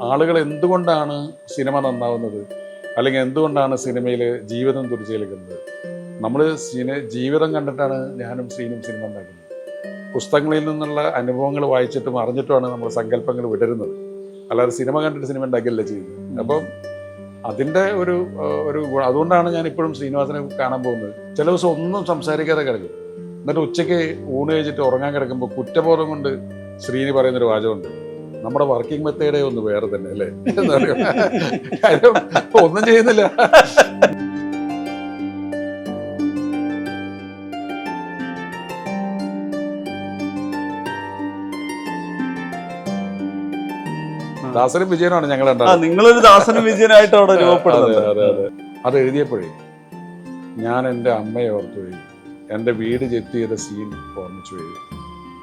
ആളുകൾ എന്തുകൊണ്ടാണ് സിനിമ നന്നാവുന്നത്, അല്ലെങ്കിൽ എന്തുകൊണ്ടാണ് സിനിമയിൽ ജീവിതം തുടിച്ചേൽക്കുന്നത്? നമ്മൾ ജീവിതം കണ്ടിട്ടാണ് ഞാനും സീനും സിനിമ ഉണ്ടാക്കുന്നത്. പുസ്തകങ്ങളിൽ നിന്നുള്ള അനുഭവങ്ങൾ വായിച്ചിട്ടും അറിഞ്ഞിട്ടുമാണ് നമ്മൾ സങ്കല്പങ്ങൾ വിടരുന്നത്. അല്ലാതെ സിനിമ കണ്ടിട്ട് സിനിമ ഉണ്ടാക്കിയല്ല ചെയ്യുന്നത്. അപ്പം അതിൻ്റെ ഒരു അതുകൊണ്ടാണ് ഞാൻ ഇപ്പോഴും ശ്രീനിവാസനെ കാണാൻ പോകുന്നത്. ചില ദിവസം ഒന്നും സംസാരിക്കാതെ കിടക്കും. എന്നിട്ട് ഉച്ചയ്ക്ക് ഊണ് കഴിച്ചിട്ട് ഉറങ്ങാൻ കിടക്കുമ്പോൾ കുറ്റബോധം കൊണ്ട് ശ്രീനി പറയുന്നൊരു വാചകമുണ്ട്, നമ്മുടെ വർക്കിംഗ് മെത്തേഡേ ഒന്ന് വേറെ തന്നെ അല്ലേ കാര്യം ഒന്നും ചെയ്യുന്നില്ല. ദാസനും വിജയനാണ് ഞങ്ങൾ നിങ്ങളൊരു ദാസനും വിജയനായിട്ട് അവിടെ രൂപപ്പെടുന്നത്. അതെ അതെ അതെ. അത് എഴുതിയപ്പോഴേ ഞാൻ എൻ്റെ അമ്മയെ ഓർത്തു പോയി, എൻ്റെ വീട് ജപ്തി ചെയ്ത സീൻ ഓർമ്മിച്ചു പോയി.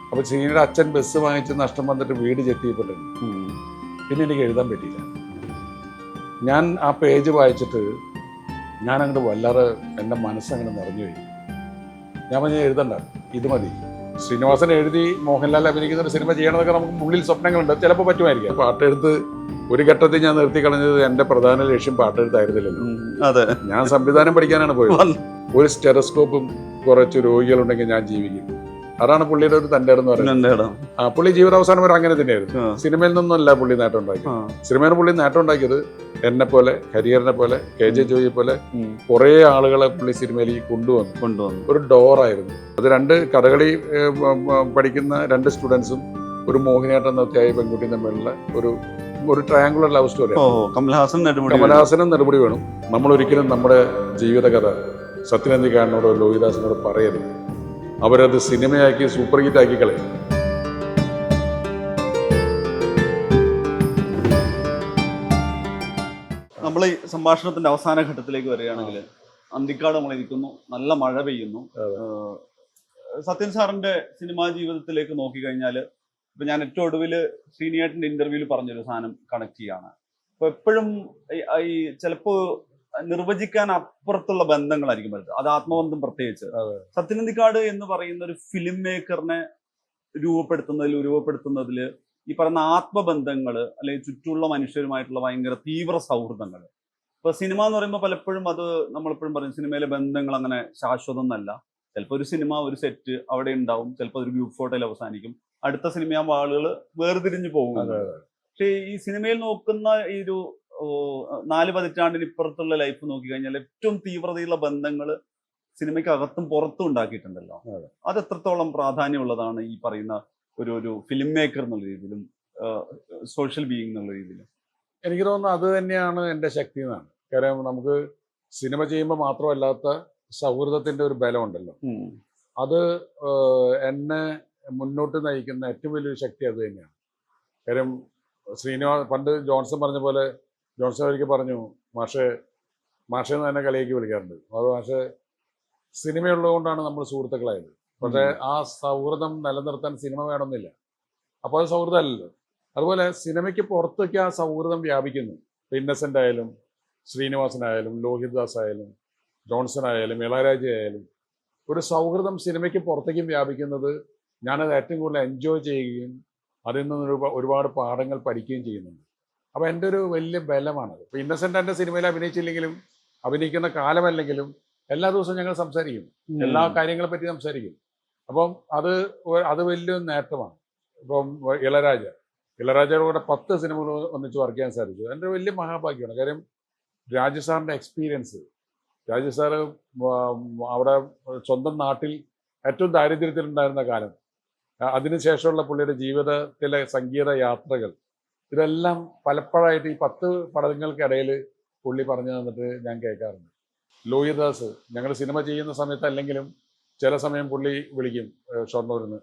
അപ്പോൾ സീനിയുടെ അച്ഛൻ ബസ് വാങ്ങിച്ച് നഷ്ടം വന്നിട്ട് വീട് ജപ്തി ചെയ്യപ്പെട്ടിട്ടുണ്ട്. പിന്നെ എനിക്ക് എഴുതാൻ പറ്റിയില്ല. ഞാൻ ആ പേജ് വായിച്ചിട്ട് ഞാൻ അങ്ങോട്ട് വല്ലാതെ എൻ്റെ മനസ്സങ്ങനെ നിറഞ്ഞുപോയി. ഞാൻ പറഞ്ഞ എഴുതണ്ട, ഇത് മതി. ശ്രീനിവാസൻ എഴുതി മോഹൻലാൽ അഭിനയിക്കുന്ന ഒരു സിനിമ ചെയ്യണമെന്നൊക്കെ നമുക്ക് ഉള്ളിൽ സ്വപ്നങ്ങളുണ്ട്, ചിലപ്പോൾ പറ്റുമായിരിക്കും. പാട്ടെഴുത്ത് ഒരു ഘട്ടത്തിൽ ഞാൻ നിർത്തി കളഞ്ഞത് എൻ്റെ പ്രധാന ലക്ഷ്യം പാട്ടെഴുത്തായിരുന്നില്ലല്ലോ. അതെ, ഞാൻ സംവിധാനം പഠിക്കാനാണ് പോയത്. ഒരു സ്റ്റെറോസ്കോപ്പും കുറച്ച് രോഗികളുണ്ടെങ്കിൽ ഞാൻ ജീവിക്കും. അതാണ് പുള്ളിയുടെ ഒരു തൻ്റെ എന്ന് പറയുന്നത്. പുള്ളി ജീവിതാവസാനം വരെ അങ്ങനെ തന്നെയായിരുന്നു. സിനിമയിൽ നിന്നല്ല പുള്ളി നേട്ടം ഉണ്ടാക്കിയത്. സിനിമയിൽ പുള്ളി നേട്ടം ഉണ്ടാക്കിയത് എന്നെ പോലെ, ഹരിഹരനെ പോലെ, KJ ജോയിയെ പോലെ കുറേ ആളുകളെ പുള്ളി സിനിമയിലേക്ക് കൊണ്ടുവന്നു. ഒരു ഡോറായിരുന്നു അത്. 2 കഥകളി പഠിക്കുന്ന 2 സ്റ്റുഡൻസും ഒരു മോഹിനിയാട്ടം നിർത്തിയായ പെൺകുട്ടിയും തമ്മിലുള്ള ഒരു ട്രയാങ്കുലർ ലവ് സ്റ്റോറി. കമലഹാസനും നെടുമുടി വേണം. നമ്മൾ ഒരിക്കലും നമ്മുടെ ജീവിതകഥ സത്യനന്ദിക്കാരനോടോ ലോഹിദാസിനോടോ പറയരുത്. അവരത് സിനിമയാക്കി സൂപ്പർ ഹിറ്റ് ആക്കി കളയും. നമ്മൾ ഈ സംഭാഷണത്തിന്റെ അവസാന ഘട്ടത്തിലേക്ക് വരികയാണെങ്കിൽ, അന്തിക്കാട് നമ്മൾ ഇരിക്കുന്നു, നല്ല മഴ പെയ്യുന്നു. സത്യൻ സാറിന്റെ സിനിമാ ജീവിതത്തിലേക്ക് നോക്കിക്കഴിഞ്ഞാൽ, ഇപ്പൊ ഞാൻ ഏറ്റവും ഒടുവിൽ ശ്രീനിയേട്ടന്റെ ഇന്റർവ്യൂവിൽ പറഞ്ഞൊരു സാധനം കണക്ട് ചെയ്യാണ്. അപ്പൊ എപ്പോഴും ഈ ചിലപ്പോ നിർവചിക്കാൻ അപ്പുറത്തുള്ള ബന്ധങ്ങളായിരിക്കും വരുന്നത്. അത് ആത്മബന്ധം പ്രത്യേകിച്ച്. സത്യനന്ദിക്കാട് എന്ന് പറയുന്ന ഒരു ഫിലിം മേക്കറിനെ രൂപപ്പെടുത്തുന്നതിൽ ഈ പറയുന്ന ആത്മബന്ധങ്ങൾ, അല്ലെങ്കിൽ ചുറ്റുമുള്ള മനുഷ്യരുമായിട്ടുള്ള ഭയങ്കര തീവ്ര സൗഹൃദങ്ങൾ. ഇപ്പൊ സിനിമ എന്ന് പറയുമ്പോൾ പലപ്പോഴും അത് നമ്മളെപ്പോഴും പറയും, സിനിമയിലെ ബന്ധങ്ങൾ അങ്ങനെ ശാശ്വതം എന്നല്ല. ചിലപ്പോൾ ഒരു സിനിമ, ഒരു സെറ്റ് അവിടെ ഉണ്ടാവും, ചിലപ്പോൾ ഒരു ഗ്രൂപ്പ് ഫോട്ടോയിൽ അവസാനിക്കും, അടുത്ത സിനിമയാകുമ്പോൾ ആളുകൾ വേർതിരിഞ്ഞു പോകും. പക്ഷേ ഈ സിനിമയിൽ നോക്കുന്ന ഈ ഒരു 4 പതിറ്റാണ്ടിന് ഇപ്പുറത്തുള്ള ലൈഫ് നോക്കിക്കഴിഞ്ഞാൽ ഏറ്റവും തീവ്രതയുള്ള ബന്ധങ്ങൾ സിനിമയ്ക്ക് അകത്തും പുറത്തും ഉണ്ടാക്കിയിട്ടുണ്ടല്ലോ. അത് എത്രത്തോളം പ്രാധാന്യമുള്ളതാണ് ഈ പറയുന്ന ഒരു ഫിലിം മേക്കർ എന്നുള്ള രീതിയിലും സോഷ്യൽ ബീയിങ് എന്നുള്ള രീതിയിലും? എനിക്ക് തോന്നുന്നു അത് തന്നെയാണ് എൻ്റെ ശക്തി എന്നാണ്. കാരണം നമുക്ക് സിനിമ ചെയ്യുമ്പോൾ മാത്രമല്ലാത്ത സൗഹൃദത്തിൻ്റെ ഒരു ബലമുണ്ടല്ലോ. അത് എന്നെ മുന്നോട്ട് നയിക്കുന്ന ഏറ്റവും വലിയൊരു ശക്തി അത് തന്നെയാണ്. കാര്യം പണ്ട് ജോൺസൺ പറഞ്ഞ പോലെ, ജോൺസൺ ഒരിക്കൽ പറഞ്ഞു, മാഷെന്ന് തന്നെ കളിയാക്കി വിളിക്കാറുണ്ട്. അത് മാഷെ സിനിമയുള്ളതുകൊണ്ടാണ് നമ്മൾ സുഹൃത്തുക്കളായത്. പക്ഷേ ആ സൗഹൃദം നിലനിർത്താൻ സിനിമ വേണമെന്നില്ല. അപ്പോൾ അത് സൗഹൃദമല്ലല്ലോ. അതുപോലെ സിനിമയ്ക്ക് പുറത്തേക്ക് ആ സൗഹൃദം വ്യാപിക്കുന്നു. ഇന്നസെൻ്റ് ആയാലും, ശ്രീനിവാസനായാലും, ലോഹിതദാസ് ആയാലും, ജോൺസൺ ആയാലും, ഇളയരാജ ആയാലും, ഒരു സൗഹൃദം സിനിമയ്ക്ക് പുറത്തേക്കും വ്യാപിക്കുന്നത് ഞാനത് ഏറ്റവും കൂടുതൽ എൻജോയ് ചെയ്യുകയും അതിൽ നിന്ന് ഒരുപാട് പാഠങ്ങൾ പഠിക്കുകയും ചെയ്യുന്നുണ്ട്. അപ്പോൾ എൻ്റെ ഒരു വലിയ ബലമാണത്. ഇപ്പോൾ ഇന്നസെൻ്റ് എൻ്റെ സിനിമയിൽ അഭിനയിച്ചില്ലെങ്കിലും, അഭിനയിക്കുന്ന കാലമല്ലെങ്കിലും എല്ലാ ദിവസവും ഞങ്ങൾ സംസാരിക്കും, എല്ലാ കാര്യങ്ങളെ പറ്റി സംസാരിക്കും. അപ്പം അത് വലിയൊരു നേട്ടമാണ്. ഇപ്പം ഇളയരാജയുടെ കൂടെ 10 സിനിമകൾ ഒന്നിച്ച് വർക്ക് ചെയ്യാൻ സാധിച്ചു. എൻ്റെ വലിയ മഹാഭാഗ്യമാണ്. കാര്യം രാജസാറിൻ്റെ എക്സ്പീരിയൻസ്, രാജസാറ് അവിടെ സ്വന്തം നാട്ടിൽ ഏറ്റവും ദാരിദ്ര്യത്തിലുണ്ടായിരുന്ന കാലം, അതിനുശേഷമുള്ള പുള്ളിയുടെ ജീവിതത്തിലെ സംഗീത യാത്രകൾ, ഇതെല്ലാം പലപ്പോഴായിട്ട് ഈ 10 പടങ്ങൾക്കിടയിൽ പുള്ളി പറഞ്ഞു തന്നിട്ട് ഞാൻ കേൾക്കാറുണ്ട്. ലോഹിതദാസ് ഞങ്ങൾ സിനിമ ചെയ്യുന്ന സമയത്തല്ലെങ്കിലും ചില സമയം പുള്ളി വിളിക്കും ഷൊർണൂരിൽ നിന്ന്.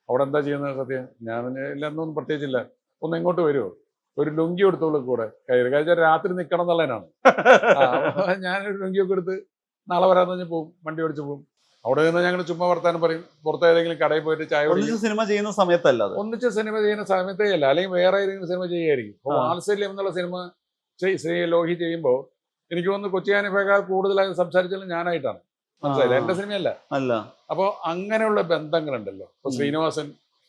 അവിടെ എന്താ ചെയ്യുന്നത് സത്യം? ഞാൻ ഇല്ലെന്നൊന്നും പ്രത്യേകിച്ചില്ല, ഒന്ന് ഇങ്ങോട്ട് വരുമോ, ഒരു ലുങ്കി എടുത്തോളൂ കൂടെ കയ്യിൽ, കഴിച്ചാൽ രാത്രി നിൽക്കണം എന്നുള്ളതിനാണ്. ഞാനൊരു ലുങ്കിയൊക്കെ എടുത്ത് നാളെ വരാമെന്ന് പറഞ്ഞ് പോകും, വണ്ടി ഓടിച്ച് പോകും. അവിടെ നിന്ന് ഞങ്ങൾ ചുമ്മാ വർത്താനം പറയും. പുറത്ത് ഏതെങ്കിലും കടയിൽ പോയിട്ട് ചായ സിനിമ ചെയ്യുന്ന സമയത്തല്ല, ഒന്നിച്ച് സിനിമ ചെയ്യുന്ന സമയത്തേ അല്ല, അല്ലെങ്കിൽ വേറെ ഏതെങ്കിലും സിനിമ ചെയ്യുമായിരിക്കും. അപ്പോൾ വാത്സല്യം എന്നുള്ള സിനിമ ലോഹി ചെയ്യുമ്പോൾ എനിക്ക് തോന്നുന്നു കൊച്ചി ഹനീഫയേക്കാൾ കൂടുതലായി സംസാരിച്ചാലും ഞാനായിട്ടാണ്. മനസ്സിലായില്ല, എൻ്റെ സിനിമയല്ല അല്ല. അപ്പോൾ അങ്ങനെയുള്ള ബന്ധങ്ങളുണ്ടല്ലോ. ഇപ്പോൾ ശ്രീനിവാസൻ,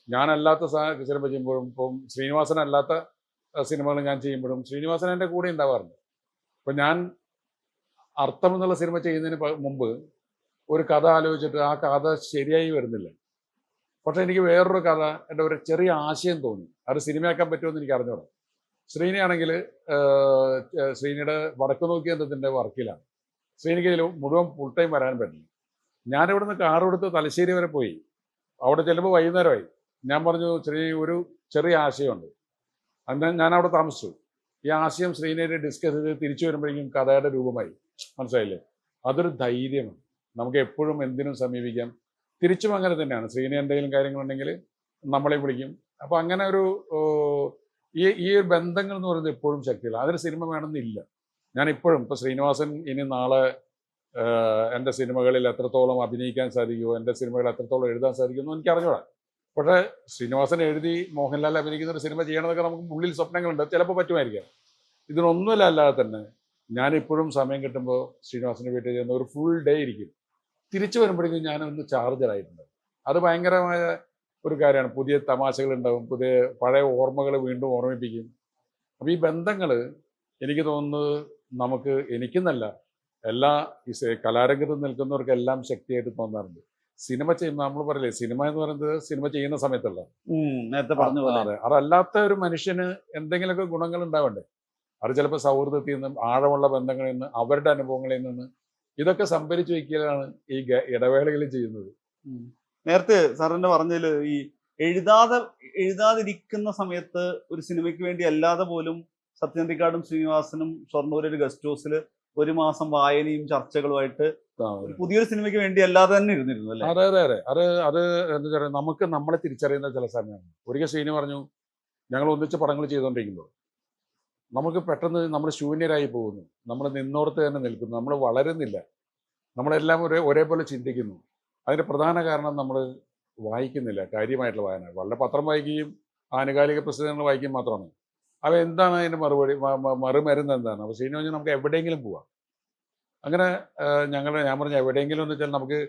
ഞാനല്ലാത്ത സിനിമ ചെയ്യുമ്പോഴും, ഇപ്പം ശ്രീനിവാസനല്ലാത്ത സിനിമകൾ ഞാൻ ചെയ്യുമ്പോഴും ശ്രീനിവാസൻ എൻ്റെ കൂടെ ഉണ്ടാവാറുണ്ട്. അപ്പം ഞാൻ അർത്ഥം എന്നുള്ള സിനിമ ചെയ്യുന്നതിന് മുമ്പ് ഒരു കഥ ആലോചിച്ചിട്ട് ആ കഥ ശരിയായി വരുന്നില്ല. പക്ഷെ എനിക്ക് വേറൊരു കഥ എൻ്റെ ഒരു ചെറിയ ആശയം തോന്നി, അത് സിനിമയാക്കാൻ പറ്റുമെന്ന് എനിക്ക് അറിഞ്ഞൂടാ. ശ്രീനിയാണെങ്കിൽ ശ്രീനിയുടെ വടക്ക് നോക്കിയ എന്തത്തിൻ്റെ വർക്കിലാണ്. ശ്രീനിക്ക് ഇതിൽ മുഴുവൻ ഫുൾ ടൈം വരാൻ പറ്റില്ല. ഞാനിവിടുന്ന് കാർ എടുത്ത് തലശ്ശേരി വരെ പോയി. അവിടെ ചെല്ലുമ്പോൾ വൈകുന്നേരമായി. ഞാൻ പറഞ്ഞു, ശ്രീ ഒരു ചെറിയ ആശയമുണ്ട്. അന്ന് ഞാൻ അവിടെ താമസിച്ചു. ഈ ആശയം ശ്രീനിയുടെ ഡിസ്കസ് ചെയ്ത് തിരിച്ചു വരുമ്പോഴേക്കും കഥയുടെ രൂപമായി. മനസ്സിലായില്ലേ? അതൊരു ധൈര്യമാണ്. നമുക്ക് എപ്പോഴും എന്തിനും സമീപിക്കാം. തിരിച്ചും അങ്ങനെ തന്നെയാണ്. ശ്രീനി എന്തെങ്കിലും കാര്യങ്ങളുണ്ടെങ്കിൽ നമ്മളെ വിളിക്കും. അപ്പോൾ അങ്ങനെ ഒരു ഈ ഒരു ബന്ധങ്ങൾ എന്ന് പറയുന്നത് എപ്പോഴും ശക്തിയില്ല. അതിന് സിനിമ വേണമെന്നില്ല. ഞാൻ ഇപ്പോഴും ഇപ്പോൾ ശ്രീനിവാസൻ ഇനി നാളെ എൻ്റെ സിനിമകളിൽ എത്രത്തോളം അഭിനയിക്കാൻ സാധിക്കുമോ, എൻ്റെ സിനിമകൾ എത്രത്തോളം എഴുതാൻ സാധിക്കുമെന്ന് എനിക്ക് അറിഞ്ഞൂടാ. പക്ഷേ ശ്രീനിവാസൻ എഴുതി മോഹൻലാൽ അഭിനയിക്കുന്ന ഒരു സിനിമ ചെയ്യണമെന്നൊക്കെ നമുക്ക് ഉള്ളിൽ സ്വപ്നങ്ങളുണ്ട്. ചിലപ്പോൾ പറ്റുമായിരിക്കാം. ഇതിനൊന്നുമല്ല. അല്ലാതെ തന്നെ ഞാനിപ്പോഴും സമയം കിട്ടുമ്പോൾ ശ്രീനിവാസൻ്റെ വീട്ടിൽ ചെന്ന് ഒരു ഫുൾ ഡേ ഇരിക്കും. തിരിച്ചു വരുമ്പോഴേക്കും ഞാനൊന്ന് ചാർജറായിട്ടുണ്ട്. അത് ഭയങ്കരമായ ഒരു കാര്യമാണ്. പുതിയ തമാശകളുണ്ടാവും, പുതിയ പഴയ ഓർമ്മകൾ വീണ്ടും ഓർമ്മിപ്പിക്കും. അപ്പോൾ ഈ ബന്ധങ്ങൾ എനിക്ക് തോന്നുന്നത് നമുക്ക്, എനിക്കെന്നല്ല, എല്ലാ ഈ കലാരംഗത്ത് നിൽക്കുന്നവർക്കെല്ലാം ശക്തിയായിട്ട് തോന്നാറുണ്ട്. സിനിമ ചെയ്യുമ്പോൾ നമ്മൾ പറയില്ലേ, സിനിമ എന്ന് പറയുന്നത് സിനിമ ചെയ്യുന്ന സമയത്തല്ല, നേരത്തെ പറഞ്ഞ പോലെ. അതെ, അതല്ലാത്ത ഒരു മനുഷ്യന് എന്തെങ്കിലുമൊക്കെ ഗുണങ്ങൾ ഉണ്ടാവണ്ടേ. അത് ചിലപ്പോൾ സൗഹൃദത്തിൽ നിന്നും ആഴമുള്ള ബന്ധങ്ങളിൽ നിന്ന്, അവരുടെ അനുഭവങ്ങളിൽ നിന്ന് ഇതൊക്കെ സംഭരിച്ചു വയ്ക്കലാണ് ഈ ഇടവേളകളിൽ ചെയ്യുന്നത്. നേരത്തെ സാറിന്റെ പറഞ്ഞതിൽ ഈ എഴുതാതിരിക്കുന്ന സമയത്ത് ഒരു സിനിമയ്ക്ക് വേണ്ടി അല്ലാതെ പോലും സത്യനന്ദിക്കാടും ശ്രീനിവാസനും ഷൊർണൂർ ഒരു ഗസ്റ്റ് ഹൗസിൽ ഒരു മാസം വായനയും ചർച്ചകളുമായിട്ട് പുതിയൊരു സിനിമയ്ക്ക് വേണ്ടി അല്ലാതെ തന്നെ ഇരുന്നിരുന്നു അല്ലേ? അതെ അതെ അതെ. അത് എന്താ പറയുക, നമുക്ക് നമ്മളെ തിരിച്ചറിയുന്ന ചില സമയമാണ്. ഒരിക്കൽ ശ്രീനി പറഞ്ഞു, ഞങ്ങൾ ഒന്നിച്ച് പടങ്ങൾ ചെയ്തുകൊണ്ടിരിക്കുമ്പോൾ നമുക്ക് പെട്ടെന്ന് നമ്മൾ ശൂന്യരായി പോകുന്നു. നമ്മൾ നിന്നോടത്ത് തന്നെ നിൽക്കുന്നു. നമ്മൾ വളരുന്നില്ല. നമ്മളെല്ലാം ഒരേപോലെ ചിന്തിക്കുന്നു. അതിൻ്റെ പ്രധാന കാരണം നമ്മൾ വായിക്കുന്നില്ല, കാര്യമായിട്ടുള്ള വായന. വളരെ പത്രം വായിക്കുകയും ആനുകാലിക പ്രസിദ്ധീകരണങ്ങൾ വായിക്കുകയും മാത്രമാണ്. അവ എന്താണ് അതിൻ്റെ മറുമരുന്ന് എന്താണ്? അപ്പോൾ ശ്രീനി പറഞ്ഞാൽ നമുക്ക് എവിടെയെങ്കിലും പോവാം. അങ്ങനെ ഞാൻ പറഞ്ഞു എവിടെയെങ്കിലും എന്ന് വെച്ചാൽ നമുക്ക്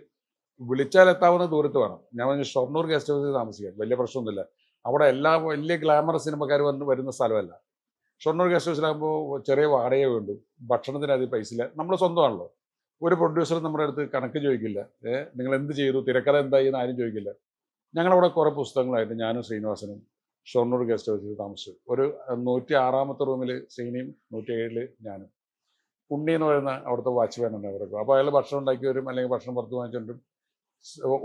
വിളിച്ചാൽ എത്താവുന്ന ദൂരത്ത് വേണം. ഞാൻ പറഞ്ഞു ഷൊർണൂർ ഗസ്റ്റ് ഹൗസിൽ താമസിക്കാം, വലിയ പ്രശ്നമൊന്നുമില്ല. അവിടെ എല്ലാ വലിയ ഗ്ലാമറസ് സിനിമക്കാർ വരുന്ന സ്ഥലമല്ല. ഷൊർണൂർ ഗസ്റ്റ് ഹൗസിലാകുമ്പോൾ ചെറിയ വാടകയെ വേണ്ടു, ഭക്ഷണത്തിന് അധികം പൈസ ഇല്ല, നമ്മൾ സ്വന്തമാണല്ലോ. ഒരു പ്രൊഡ്യൂസർ നമ്മുടെ അടുത്ത് കണക്ക് ചോദിക്കില്ല, നിങ്ങൾ എന്ത് ചെയ്തു, തിരക്കഥ എന്തായി എന്ന് ആരും ചോദിക്കില്ല. ഞങ്ങളവിടെ കുറേ പുസ്തകങ്ങളായിട്ട് ഞാനും ശ്രീനിവാസനും ഷൊർണൂർ ഗസ്റ്റ് ഹൗസിൽ താമസിച്ചു. ഒരു 106-ാമത്തെ റൂമിൽ ശ്രീനിയും 107-ൽ ഞാനും. ഉണ്ണി എന്ന് പറയുന്ന അവിടുത്തെ വാച്ച്മാൻ ഉണ്ട് അവരൊക്കെ. അപ്പോൾ അയാൾ ഭക്ഷണം ഉണ്ടാക്കി വരും, അല്ലെങ്കിൽ ഭക്ഷണം പുറത്ത് വാങ്ങിച്ചുകൊണ്ടും.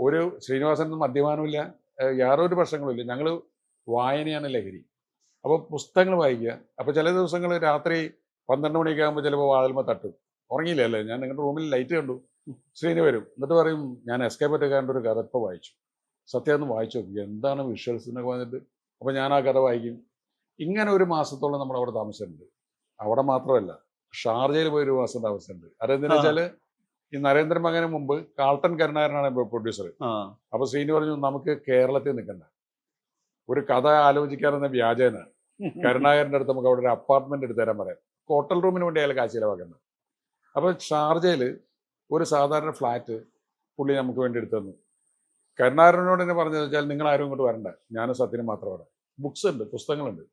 ഒരു ശ്രീനിവാസൻ്റെ മദ്യപാനമില്ല, യാതൊരു പ്രശ്നങ്ങളുമില്ല. ഞങ്ങൾ വായനയാണ് ലഹരി. അപ്പോൾ പുസ്തകങ്ങൾ വായിക്കുക. അപ്പോൾ ചില ദിവസങ്ങൾ രാത്രി 12 മണിയൊക്കെ ആകുമ്പോൾ ചിലപ്പോൾ വാതിൽമ തട്ടും. ഉറങ്ങിയില്ല അല്ലേ, ഞാൻ നിങ്ങളുടെ റൂമിൽ ലൈറ്റ് കണ്ടു. ശ്രീനി വരും, എന്നിട്ട് പറയും, ഞാൻ എസ്കേപ്പറ്റ് കണ്ട ഒരു കഥ ഇപ്പോൾ വായിച്ചു, സത്യം ഒന്ന് വായിച്ചു നോക്കി, എന്താണ് വിഷ്വൽസ് എന്നൊക്കെ വന്നിട്ട്. അപ്പോൾ ഞാൻ ആ കഥ വായിക്കും. ഇങ്ങനെ ഒരു മാസത്തോളം നമ്മൾ അവിടെ താമസിച്ചിട്ടുണ്ട്. അവിടെ മാത്രമല്ല, ഷാർജയിൽ പോയി ഒരു മാസം താമസിച്ചിട്ടുണ്ട്. അതെന്താണെന്ന് വെച്ചാൽ ഈ നരേന്ദ്ര മകന് മുമ്പ് കാൾട്ടൺ കരുണാകരനാണ് പ്രൊഡ്യൂസർ. അപ്പോൾ ശ്രീനി പറഞ്ഞു, നമുക്ക് കേരളത്തിൽ നിൽക്കണ്ട, ഒരു കഥ ആലോചിക്കാനെന്ന വ്യാജേന കരുണാകരൻ്റെ അടുത്ത് നമുക്ക് അവിടെ ഒരു അപ്പാർട്ട്മെന്റ് എടുത്ത് തരാൻ പറയാം, ഹോട്ടൽ റൂമിന് വേണ്ടി അയാൾ കാശ് ചിലവാക്കുന്നത്. അപ്പോൾ ഷാർജയിൽ ഒരു സാധാരണ ഫ്ലാറ്റ് പുള്ളി നമുക്ക് വേണ്ടി എടുത്തു തന്നു. കരുണാകരനോട് തന്നെ പറഞ്ഞതെന്ന് വെച്ചാൽ, നിങ്ങൾ ആരും ഇങ്ങോട്ട് വരണ്ട, ഞാനും സത്യനും മാത്രം അവിടെ. ബുക്സ് ഉണ്ട്, പുസ്തകങ്ങളുണ്ട്,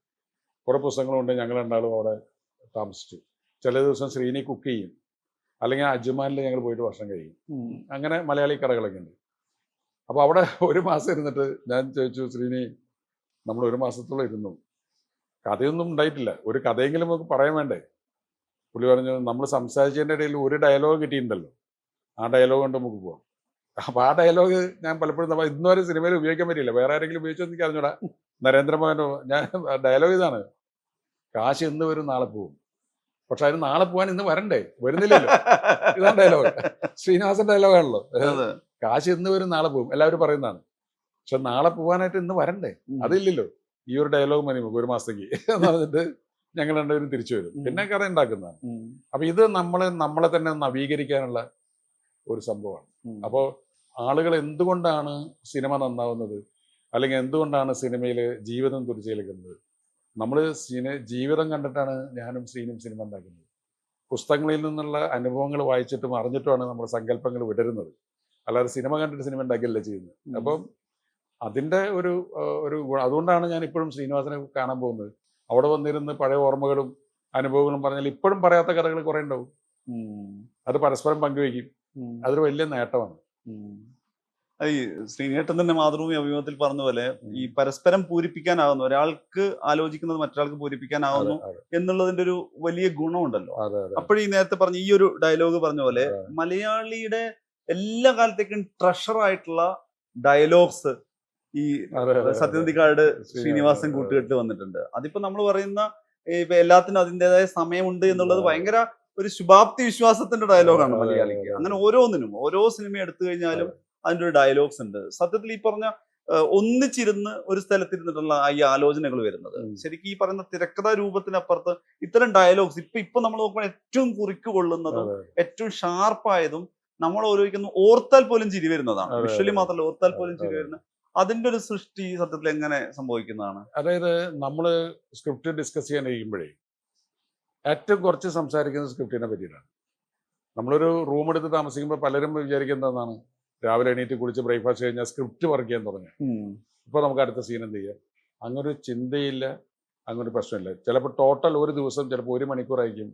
കുറേ പുസ്തകങ്ങളുണ്ട്. ഞങ്ങൾ രണ്ടാളും അവിടെ താമസിച്ചു. ചില ദിവസം ശ്രീനി കുക്ക് ചെയ്യും, അല്ലെങ്കിൽ അജ്മാനിൽ ഞങ്ങൾ പോയിട്ട് ഭക്ഷണം കഴിയും. അങ്ങനെ മലയാളി കടകളൊക്കെ ഉണ്ട്. അപ്പോൾ അവിടെ ഒരു മാസം ഇരുന്നിട്ട് ഞാൻ ചോദിച്ചു, ശ്രീനി നമ്മൾ ഒരു മാസത്തോളം ഇരുന്നു, കഥയൊന്നും ഉണ്ടായിട്ടില്ല, ഒരു കഥയെങ്കിലും നമുക്ക് പറയാൻ വേണ്ടേ? പുള്ളി പറഞ്ഞു, നമ്മൾ സംസാരിച്ചതിൻ്റെ ഇടയിൽ ഒരു ഡയലോഗ് കിട്ടിയിട്ടുണ്ടല്ലോ, ആ ഡയലോഗ് കൊണ്ട് നമുക്ക് പോവാം. അപ്പോൾ ആ ഡയലോഗ് ഞാൻ പലപ്പോഴും ഇന്നുവരെ സിനിമയിൽ ഉപയോഗിക്കാൻ പറ്റില്ല. വേറെ ആരെങ്കിലും ഉപയോഗിച്ചോ എനിക്ക് അറിഞ്ഞൂടാ. നരേന്ദ്രമോഹനോ, ഞാൻ ഡയലോഗ് ഇതാണ്, കാശ് ഇന്ന് വരും നാളെ പോവും, പക്ഷെ അതിന് നാളെ പോകാൻ ഇന്ന് വരണ്ടേ, വരുന്നില്ലല്ലോ. ഇതാണ് ഡയലോഗ്, ശ്രീനിവാസൻ ഡയലോഗാണല്ലോ. കാശ് ഇന്ന് വരും നാളെ പോകും എല്ലാവരും പറയുന്നതാണ്, പക്ഷെ നാളെ പോകാനായിട്ട് ഇന്ന് വരണ്ടേ, അതില്ലല്ലോ. ഈ ഒരു ഡയലോഗ് മതി നമുക്ക് ഒരു മാസത്തേക്ക് എന്ന് പറഞ്ഞിട്ട് ഞങ്ങൾ രണ്ടുപേരും തിരിച്ചു വരും, പിന്നെ കഥ ഉണ്ടാക്കുന്നതാണ്. അപ്പൊ ഇത് നമ്മളെ തന്നെ നവീകരിക്കാനുള്ള ഒരു സംഭവമാണ്. അപ്പോൾ ആളുകൾ എന്തുകൊണ്ടാണ് സിനിമ നന്നാവുന്നത്, അല്ലെങ്കിൽ എന്തുകൊണ്ടാണ് സിനിമയിൽ ജീവിതം തുടിച്ചേൽക്കുന്നത്? നമ്മൾ ജീവിതം കണ്ടിട്ടാണ് ഞാനും ശ്രീനും സിനിമ ഉണ്ടാക്കുന്നത്. പുസ്തകങ്ങളിൽ നിന്നുള്ള അനുഭവങ്ങൾ വായിച്ചിട്ടും അറിഞ്ഞിട്ടുമാണ് നമ്മൾ സങ്കല്പങ്ങൾ വിടരുന്നത്. അല്ലാതെ സിനിമ കണ്ടിട്ട് സിനിമ ഉണ്ടാക്കിയല്ല ചെയ്യുന്നത്. അപ്പം അതിൻ്റെ ഒരു അതുകൊണ്ടാണ് ഞാൻ ഇപ്പോഴും ശ്രീനിവാസനെ കാണാൻ പോകുന്നത്. അവിടെ വന്നിരുന്ന് പഴയ ഓർമ്മകളും അനുഭവങ്ങളും പറഞ്ഞാൽ ഇപ്പോഴും പറയാത്ത കഥകൾ കുറെ ഉണ്ടാവും. അത് പരസ്പരം പങ്കുവയ്ക്കും. അതൊരു വലിയ നേട്ടമാണ്. ഈ ശ്രീനേട്ടൻ തന്നെ മാതൃഭൂമി അഭിമുഖത്തിൽ പറഞ്ഞ പോലെ ഈ പരസ്പരം പൂരിപ്പിക്കാനാകുന്നു, ഒരാൾക്ക് ആലോചിക്കുന്നത് മറ്റൊരാൾക്ക് പൂരിപ്പിക്കാനാവുന്നു എന്നുള്ളതിന്റെ ഒരു വലിയ ഗുണമുണ്ടല്ലോ. അപ്പോഴീ നേരത്തെ പറഞ്ഞ ഈ ഒരു ഡയലോഗ് പറഞ്ഞ പോലെ മലയാളിയുടെ എല്ലാ കാലത്തേക്കും ട്രഷർ ആയിട്ടുള്ള ഡയലോഗ്സ് ഈ സത്യനന്ദിക്കാട് ശ്രീനിവാസൻ കൂട്ടുകെട്ട് വന്നിട്ടുണ്ട്. അതിപ്പോ നമ്മൾ പറയുന്ന ഇപ്പൊ എല്ലാത്തിനും അതിൻ്റെതായ സമയമുണ്ട് എന്നുള്ളത് ഭയങ്കര ഒരു ശുഭാപ്തി വിശ്വാസത്തിന്റെ ഡയലോഗാണ് മലയാളിക്ക്. അങ്ങനെ ഓരോന്നിനും ഓരോ സിനിമ എടുത്തു കഴിഞ്ഞാലും അതിൻ്റെ ഒരു ഡയലോഗ്സ് ഉണ്ട്. സത്യത്തിൽ ഈ പറഞ്ഞ ഒന്നിച്ചിരുന്ന് ഒരു സ്ഥലത്തിരുന്നിട്ടുള്ള ഈ ആലോചനകൾ വരുന്നത് ശരിക്കും ഈ പറയുന്ന തിരക്കഥാ രൂപത്തിനപ്പുറത്ത് ഇത്തരം ഡയലോഗ്സ് ഇപ്പൊ നമ്മൾ നോക്കുമ്പോൾ ഏറ്റവും കുറിക്ക് കൊള്ളുന്നതും ഏറ്റവും ഷാർപ്പായതും നമ്മൾ ഓരോരിക്കുന്നു ഓർത്താൽ പോലും ചിരി വരുന്നതാണ്. വിഷ്വലി മാത്രമല്ല, ഓർത്താൽ പോലും ചിരി വരുന്ന അതിന്റെ ഒരു സൃഷ്ടി സത്യത്തിൽ എങ്ങനെ സംഭവിക്കുന്നതാണ്? അതായത് നമ്മൾ സ്ക്രിപ്റ്റ് ഡിസ്കസ് ചെയ്യാനിരിക്കുമ്പോഴേ ഏറ്റവും കുറച്ച് സംസാരിക്കുന്നത് സ്ക്രിപ്റ്റിനെ പറ്റിയിട്ടാണ്. നമ്മളൊരു റൂം എടുത്ത് താമസിക്കുമ്പോൾ പലരും വിചാരിക്കുന്നത് എന്താണ്, രാവിലെ എണീറ്റ് കുളിച്ച് ബ്രേക്ക്ഫാസ്റ്റ് കഴിഞ്ഞാൽ സ്ക്രിപ്റ്റ് വർക്ക് ചെയ്യാൻ തുടങ്ങി, ഇപ്പോൾ നമുക്ക് അടുത്ത സീൻ എന്ത് ചെയ്യുക, അങ്ങനൊരു ചിന്തയില്ല, അങ്ങനൊരു പ്രശ്നമില്ല. ചിലപ്പോൾ ടോട്ടൽ ഒരു ദിവസം ചിലപ്പോൾ 1 മണിക്കൂറായിരിക്കും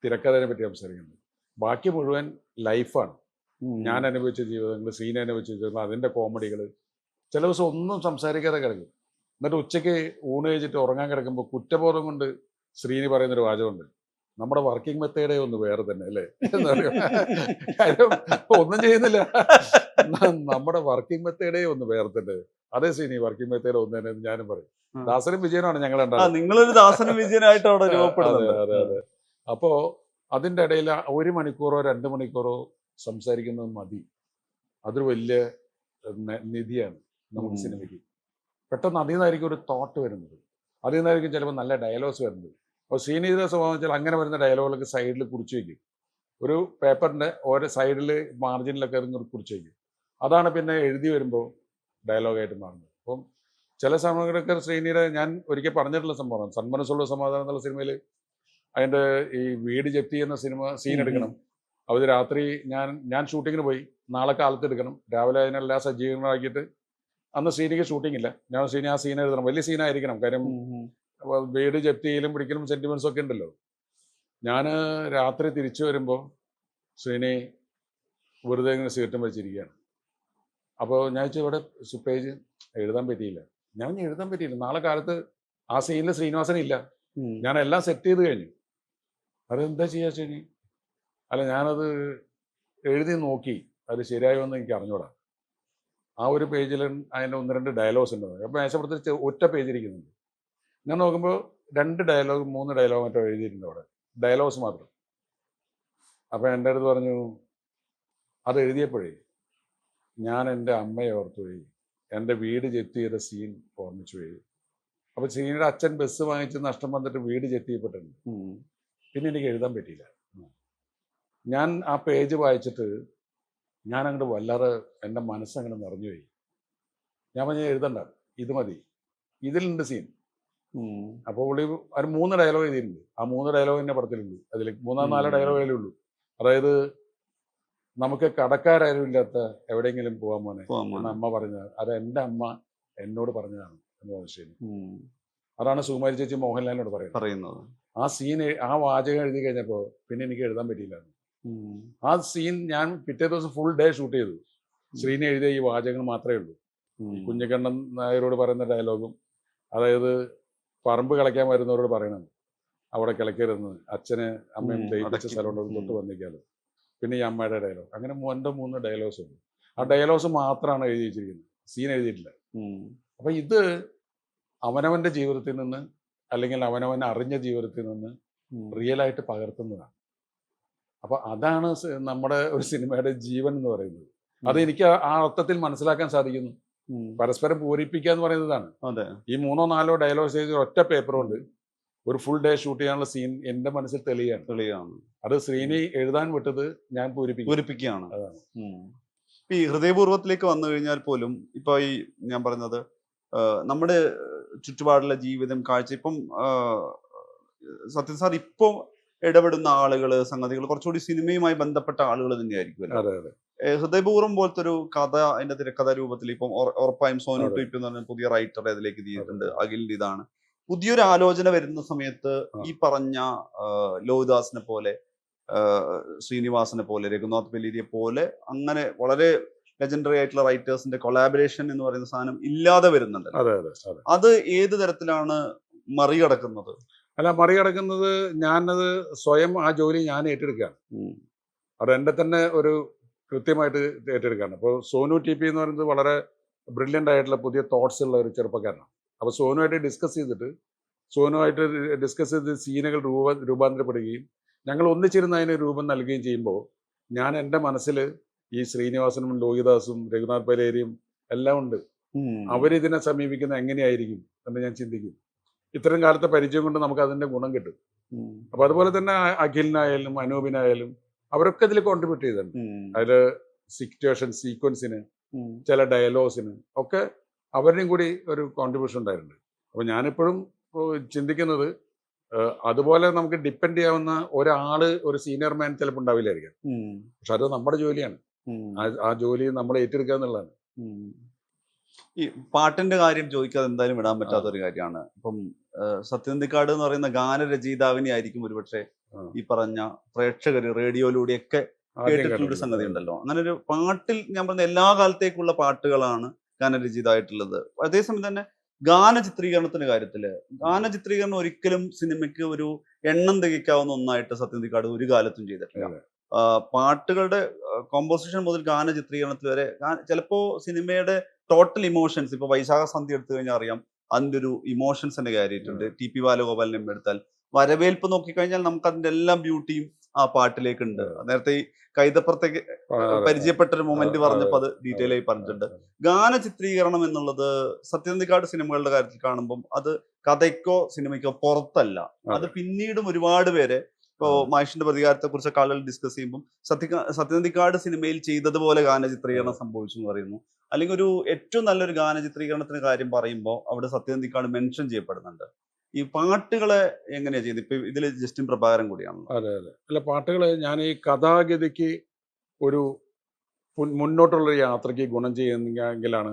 തിരക്കഥയെ പറ്റി സംസാരിക്കുന്നത്. ബാക്കി മുഴുവൻ ലൈഫാണ്. ഞാൻ അനുഭവിച്ച ജീവിതങ്ങൾ, സീൻ അനുഭവിച്ച ജീവിതങ്ങൾ, അതിൻ്റെ കോമഡികൾ. ചില ദിവസം ഒന്നും സംസാരിക്കാതെ കിടക്കും. എന്നിട്ട് ഉച്ചയ്ക്ക് ഊണ് കഴിച്ചിട്ട് ഉറങ്ങാൻ കിടക്കുമ്പോൾ കുറ്റബോധം കൊണ്ട് ശ്രീനി പറയുന്നൊരു വാചകമുണ്ട്, നമ്മുടെ വർക്കിംഗ് മെത്തേഡേ ഒന്ന് വേറെ തന്നെ അല്ലേ എന്ന് പറയും. കാര്യം ഒന്നും ചെയ്യുന്നില്ല, നമ്മുടെ വർക്കിംഗ് മെത്തേഡേ ഒന്ന് വേറെ തന്നെ. അതേ ശ്രീനി, വർക്കിംഗ് മെത്തേഡ് ഒന്ന് തന്നെ ഞാനും പറയും. ദാസനും വിജയനാണ് ഞങ്ങൾ നിങ്ങളൊരു ദാസനും വിജയനായിട്ട് അവിടെ രൂപപ്പെടുന്നത്. അതെ അതെ. അപ്പോ അതിൻ്റെ ഇടയിൽ 1 മണിക്കൂറോ 2 മണിക്കൂറോ സംസാരിക്കുന്നത് മതി. അതൊരു വലിയ നിധിയാണ് നമുക്ക് സിനിമയ്ക്ക്. പെട്ടെന്ന് അതിൽ നിന്നായിരിക്കും ഒരു തോട്ട് വരുന്നത്, അതിൽ നിന്നായിരിക്കും ചിലപ്പോൾ നല്ല ഡയലോഗ്സ് വരുന്നത്. അപ്പോൾ ശ്രീനിയുടെ സ്വഭാവം വെച്ചാൽ അങ്ങനെ വരുന്ന ഡയലോഗുകളൊക്കെ സൈഡിൽ കുറിച്ച് വയ്ക്കും. ഒരു പേപ്പറിൻ്റെ ഓരോ സൈഡിൽ മാർജിനിലൊക്കെ ഇറങ്ങി കുറിച്ച് വയ്ക്കും. അതാണ് പിന്നെ എഴുതി വരുമ്പോൾ ഡയലോഗായിട്ട് മാറുന്നത്. അപ്പം ചില സമയങ്ങളൊക്കെ ശ്രീനിയുടെ ഞാൻ ഒരിക്കൽ പറഞ്ഞിട്ടുള്ള സംഭവമാണ്, സന്മനസ്സുള്ള സമാധാനം എന്നുള്ള സിനിമയിൽ അതിൻ്റെ ഈ വീട് ജപ്തി ചെയ്യുന്ന സീൻ എടുക്കണം. അവർ രാത്രി ഞാൻ ഷൂട്ടിങ്ങിന് പോയി, നാളെ കാലത്ത് എടുക്കണം, രാവിലെ അതിനെല്ലാം സജ്ജീകരണമാക്കിയിട്ട് അന്ന് ശ്രീനിക്ക് ഷൂട്ടിംഗ് ഇല്ല. ഞാൻ ശ്രീനി ആ സീൻ എഴുതണം, വലിയ സീനായിരിക്കണം. കാര്യം വീട് ജപ്തിയിലും പിടിക്കലും സെന്റിമെന്റ്സും ഒക്കെ ഉണ്ടല്ലോ. ഞാൻ രാത്രി തിരിച്ചു വരുമ്പോൾ ശ്രീനി വെറുതെ ഇങ്ങനെ സിഗരറ്റും വെച്ചിരിക്കുകയാണ്. അപ്പോൾ ഞാൻ വെച്ചാൽ ഇവിടെ പേജ് എഴുതാൻ പറ്റിയില്ല. ഞാൻ എഴുതാൻ പറ്റിയില്ല, നാളെ കാലത്ത് ആ സീനിൽ ശ്രീനിവാസനില്ല, ഞാൻ എല്ലാം സെറ്റ് ചെയ്ത് കഴിഞ്ഞു. അതെന്താ ചെയ്യുക ശ്രീനി? അല്ല, ഞാനത് എഴുതി നോക്കി, അത് ശരിയായോ എന്ന് എനിക്ക് അറിഞ്ഞൂടാ. ആ ഒരു പേജിൽ അതിൻ്റെ 1-2 ഡയലോഗ്സ് ഉണ്ട്. അപ്പോൾ മേശപ്പുറത്ത് ഒറ്റ പേജ് ഇരിക്കുന്നുണ്ട്. ഞാൻ നോക്കുമ്പോൾ 2 ഡയലോഗ് 3 ഡയലോഗ് മറ്റോ എഴുതിയിട്ടുണ്ട് അവിടെ, ഡയലോഗ്സ് മാത്രം. അപ്പോൾ എൻ്റെ അടുത്ത് പറഞ്ഞു, അത് എഴുതിയപ്പോഴേ ഞാൻ എൻ്റെ അമ്മയെ ഓർത്തു പോയി, എൻ്റെ വീട് ജപ്തി ചെയ്ത സീൻ ഓർമ്മിച്ചു പോയി. അപ്പോൾ ശ്രീനിയുടെ അച്ഛൻ ബസ് വാങ്ങിച്ച് നഷ്ടം വന്നിട്ട് വീട് ജപ്തി ചെയ്യപ്പെട്ടിട്ടുണ്ട്. പിന്നെ എനിക്ക് എഴുതാൻ പറ്റിയില്ല. ഞാൻ ആ പേജ് വായിച്ചിട്ട് ഞാൻ അങ്ങോട്ട് വല്ലാതെ എൻ്റെ മനസ്സങ്ങനെ നിറഞ്ഞുപോയി. ഞാൻ പറഞ്ഞ എഴുതണ്ട, ഇത് മതി, ഇതിലുണ്ട് സീൻ. അപ്പോൾ പുള്ളി ഒരു 3 ഡയലോഗ് എഴുതിയിട്ടുണ്ട്. ആ 3 ഡയലോഗ് എൻ്റെ പടത്തിലുണ്ട്. അതിൽ 3-4 ഡയലോഗേ ഉള്ളൂ. അതായത്, നമുക്ക് കടക്കാരും ഇല്ലാത്ത എവിടെയെങ്കിലും പോകാൻ മോനെ എന്ന് അമ്മ പറഞ്ഞത്, അത് എൻ്റെ അമ്മ എന്നോട് പറഞ്ഞതാണ് എന്ന് പറഞ്ഞു ശരി. അതാണ് സുകുമാരി ചേച്ചി മോഹൻലാലിനോട് പറയുന്നത്. ആ സീൻ ആ വാചകം എഴുതി കഴിഞ്ഞപ്പോൾ പിന്നെ എനിക്ക് എഴുതാൻ പറ്റിയില്ല. ആ സീൻ ഞാൻ പിറ്റേ ദിവസം ഫുൾ ഡേ ഷൂട്ട് ചെയ്തു. ശ്രീനി എഴുതിയ ഈ വാചകങ്ങൾ മാത്രമേ ഉള്ളൂ. കുഞ്ഞിക്കണ്ണൻ നായരോട് പറയുന്ന ഡയലോഗും, അതായത് പറമ്പ് കിളയ്ക്കാൻ വരുന്നവരോട് പറയണം അവിടെ കിളയ്ക്കരുതെന്ന്, അച്ഛന് അമ്മയും ദയിപ്പിച്ച സ്ഥലം തൊട്ട് വന്നിരിക്കാലോ. പിന്നെ ഈ അമ്മയുടെ ഡയലോഗ്, അങ്ങനെ 3 ഡയലോഗ്സ് ഉണ്ട്. ആ ഡയലോഗ്സ് മാത്രമാണ് എഴുതി വെച്ചിരിക്കുന്നത്, സീൻ എഴുതിയിട്ടില്ല. അപ്പം ഇത് അവനവൻ്റെ ജീവിതത്തിൽ നിന്ന്, അല്ലെങ്കിൽ അവനവൻ അറിഞ്ഞ ജീവിതത്തിൽ നിന്ന് റിയലായിട്ട് പകർത്തുന്നതാണ്. അപ്പോൾ അതാണ് നമ്മുടെ ഒരു സിനിമയുടെ ജീവൻ എന്ന് പറയുന്നത്. അത് എനിക്ക് ആ അർത്ഥത്തിൽ മനസ്സിലാക്കാൻ സാധിക്കുന്നു. പരസ്പരം പൂരിപ്പിക്കുക എന്ന് പറയുന്നതാണ്. ഈ 3-4 ഡയലോഗ്സ് എഴുതി ഒറ്റ പേപ്പർ കൊണ്ട് ഒരു ഫുൾ ഡേ ഷൂട്ട് ചെയ്യാനുള്ള സീൻ എൻ്റെ മനസ്സിൽ തെളിയാണ്. അത് ശ്രീനി എഴുതാൻ വിട്ടത് ഞാൻ പൂരിപ്പിക്കുകയാണ്. അതാണ്. ഈ ഹൃദയപൂർവ്വത്തിലേക്ക് വന്നു കഴിഞ്ഞാൽ പോലും ഇപ്പൊ ഈ ഞാൻ പറഞ്ഞത് നമ്മുടെ ചുറ്റുപാടുള്ള ജീവിതം കാഴ്ച, ഇപ്പം സത്യൻ സാർ ഇപ്പൊ ഇടപെടുന്ന ആളുകൾ, സംഗതികൾ കുറച്ചുകൂടി സിനിമയുമായി ബന്ധപ്പെട്ട ആളുകൾ തന്നെയായിരിക്കും. ഹൃദയപൂർവ്വം പോലത്തെ ഒരു കഥ അതിന്റെ തിരക്കഥ രൂപത്തിൽ ഇപ്പം ഉറപ്പായും സോനു ടീപ്പ് എന്ന് പറഞ്ഞ പുതിയ റൈറ്റർ അതിലേക്ക് എത്തിയിട്ടുണ്ട്. അഖിലിന്റെ ഇതാണ്. പുതിയൊരു ആലോചന വരുന്ന സമയത്ത് ആ. ഈ പറഞ്ഞ ലോഹിദാസിനെ പോലെ, ശ്രീനിവാസനെ പോലെ, രഘുനാഥ് ബെല്ലിരിയെ പോലെ അങ്ങനെ വളരെ ലെജൻഡറി ആയിട്ടുള്ള റൈറ്റേഴ്സിന്റെ കൊളാബറേഷൻ എന്ന് പറയുന്ന സാധനം ഇല്ലാതെ വരുന്നുണ്ടല്ലോ. അതെ അതെ അതെ. അത് ഏത് തരത്തിലാണ് മറികടക്കുന്നത്? അല്ല, മറികടക്കുന്നത് ഞാനത് സ്വയം ആ ജോലി ഞാൻ ഏറ്റെടുക്കുകയാണ്. അത് എൻ്റെ തന്നെ ഒരു കൃത്യമായിട്ട് ഏറ്റെടുക്കുകയാണ്. അപ്പോൾ സോനു ടി പി എന്ന് പറയുന്നത് വളരെ ബ്രില്യൻ്റ് ആയിട്ടുള്ള പുതിയ തോട്ട്സ് ഉള്ള ഒരു ചെറുപ്പക്കാരനാണ്. അപ്പോൾ സോനുമായിട്ട് ഡിസ്കസ് ചെയ്തിട്ട് സീനുകൾ രൂപാന്തരപ്പെടുകയും ഞങ്ങൾ ഒന്നിച്ചിരുന്ന് അതിന് രൂപം നൽകുകയും ചെയ്യുമ്പോൾ ഞാൻ എൻ്റെ മനസ്സിൽ ഈ ശ്രീനിവാസനും ലോഹിദാസും രഘുനാഥ് ബലേരിയും എല്ലാം ഉണ്ട്. അവരിതിനെ സമീപിക്കുന്നത് എങ്ങനെയായിരിക്കും എന്ന് ഞാൻ ചിന്തിക്കും. ഇത്തരം കാലത്തെ പരിചയം കൊണ്ട് നമുക്ക് അതിൻ്റെ ഗുണം കിട്ടും. അപ്പോൾ അതുപോലെ തന്നെ അഖിലിനായാലും അനൂപിനായാലും അവരൊക്കെ ഇതിൽ കോൺട്രിബ്യൂട്ട് ചെയ്തിട്ടുണ്ട്. അതിൽ സിറ്റുവേഷൻ സീക്വൻസിന്, ചില ഡയലോഗ്സിന് ഒക്കെ അവരുടെയും കൂടി ഒരു കോൺട്രിബ്യൂഷൻ ഉണ്ടായിട്ടുണ്ട്. അപ്പോൾ ഞാനിപ്പോഴും ചിന്തിക്കുന്നത് അതുപോലെ നമുക്ക് ഡിപ്പെൻഡ് ചെയ്യാവുന്ന ഒരാള്, ഒരു സീനിയർ മാൻ ചിലപ്പോൾ ഉണ്ടാവില്ലായിരിക്കാം. പക്ഷെ അത് നമ്മുടെ ജോലിയാണ്. ആ ജോലി നമ്മൾ ഏറ്റെടുക്കുക എന്നുള്ളതാണ്. ഈ പാട്ടിന്റെ കാര്യം ചോദിക്കാതെ എന്തായാലും വിടാൻ പറ്റാത്ത ഒരു കാര്യമാണ്. ഇപ്പം സത്യനന്ദിക്കാട് എന്ന് പറയുന്ന ഗാനരചയിതാവിനെ ആയിരിക്കും ഒരുപക്ഷെ ഈ പറഞ്ഞ പ്രേക്ഷകർ റേഡിയോയിലൂടെയൊക്കെ കേട്ടിട്ടുള്ളൊരു സംഗതി ഉണ്ടല്ലോ. അങ്ങനെ ഒരു പാട്ടിൽ ഞാൻ പറഞ്ഞ എല്ലാ കാലത്തേക്കുള്ള പാട്ടുകളാണ് ഗാനരചയിതായിട്ടുള്ളത്. അതേസമയം തന്നെ ഗാന ചിത്രീകരണത്തിന്റെ കാര്യത്തില് ഗാനചിത്രീകരണം ഒരിക്കലും സിനിമയ്ക്ക് ഒരു എണ്ണം തികയ്ക്കാവുന്ന ഒന്നായിട്ട് സത്യനന്ദിക്കാട് ഒരു കാലത്തും ചെയ്തിട്ടില്ല. പാട്ടുകളുടെ കോമ്പോസിഷൻ മുതൽ ഗാന ചിത്രീകരണത്തിൽ വരെ ചിലപ്പോ സിനിമയുടെ ടോട്ടൽ ഇമോഷൻസ്, ഇപ്പൊ വൈശാഖ സന്ധ്യ എടുത്തു കഴിഞ്ഞാൽ അറിയാം അതിന്റെ ഒരു ഇമോഷൻസിന്റെ കാര്യമായിട്ടുണ്ട്. ടി പി ബാലഗോപാലിനെ എടുത്താൽ വരവേൽപ്പ് നോക്കിക്കഴിഞ്ഞാൽ നമുക്ക് അതിന്റെ എല്ലാം ബ്യൂട്ടിയും ആ പാട്ടിലേക്ക് ഉണ്ട്. നേരത്തെ ഈ കൈതപ്പുറത്തേക്ക് പരിചയപ്പെട്ട ഒരു മൊമെന്റ് പറഞ്ഞപ്പോൾ അത് ഡീറ്റെയിൽ ആയി പറഞ്ഞിട്ടുണ്ട്. ഗാന ചിത്രീകരണം എന്നുള്ളത് സത്യനന്ദിക്കാട് സിനിമകളുടെ കാര്യത്തിൽ കാണുമ്പോൾ അത് കഥയ്ക്കോ സിനിമയ്ക്കോ പുറത്തല്ല. അത് പിന്നീടും ഒരുപാട് പേരെ, ഇപ്പോ മഹേഷിന്റെ പ്രതികാരത്തെ കുറിച്ചൊക്കെ ആളുകൾ ഡിസ്കസ് ചെയ്യുമ്പോൾ സത്യനന്ദിക്കാട് സിനിമയിൽ ചെയ്തതുപോലെ ഗാന ചിത്രീകരണം സംഭവിച്ചു എന്ന് പറയുന്നു. അല്ലെങ്കിൽ ഒരു ഏറ്റവും നല്ലൊരു ഗാന ചിത്രീകരണത്തിന് കാര്യം പറയുമ്പോൾ അവിടെ സത്യനന്ദിക്കാട് മെൻഷൻ ചെയ്യപ്പെടുന്നുണ്ട്. ഈ പാട്ടുകളെ എങ്ങനെയാ ചെയ്യുന്നത്? ഇപ്പൊ ഇതിൽ ജസ്റ്റിൻ പ്രഭാകരൻ കൂടിയാണ്. അതെ അതെ. അല്ല, പാട്ടുകള് ഞാൻ ഈ കഥാഗതിക്ക് ഒരു മുന്നോട്ടുള്ളൊരു യാത്രയ്ക്ക് ഗുണം ചെയ്യുന്നെങ്കിലാണ്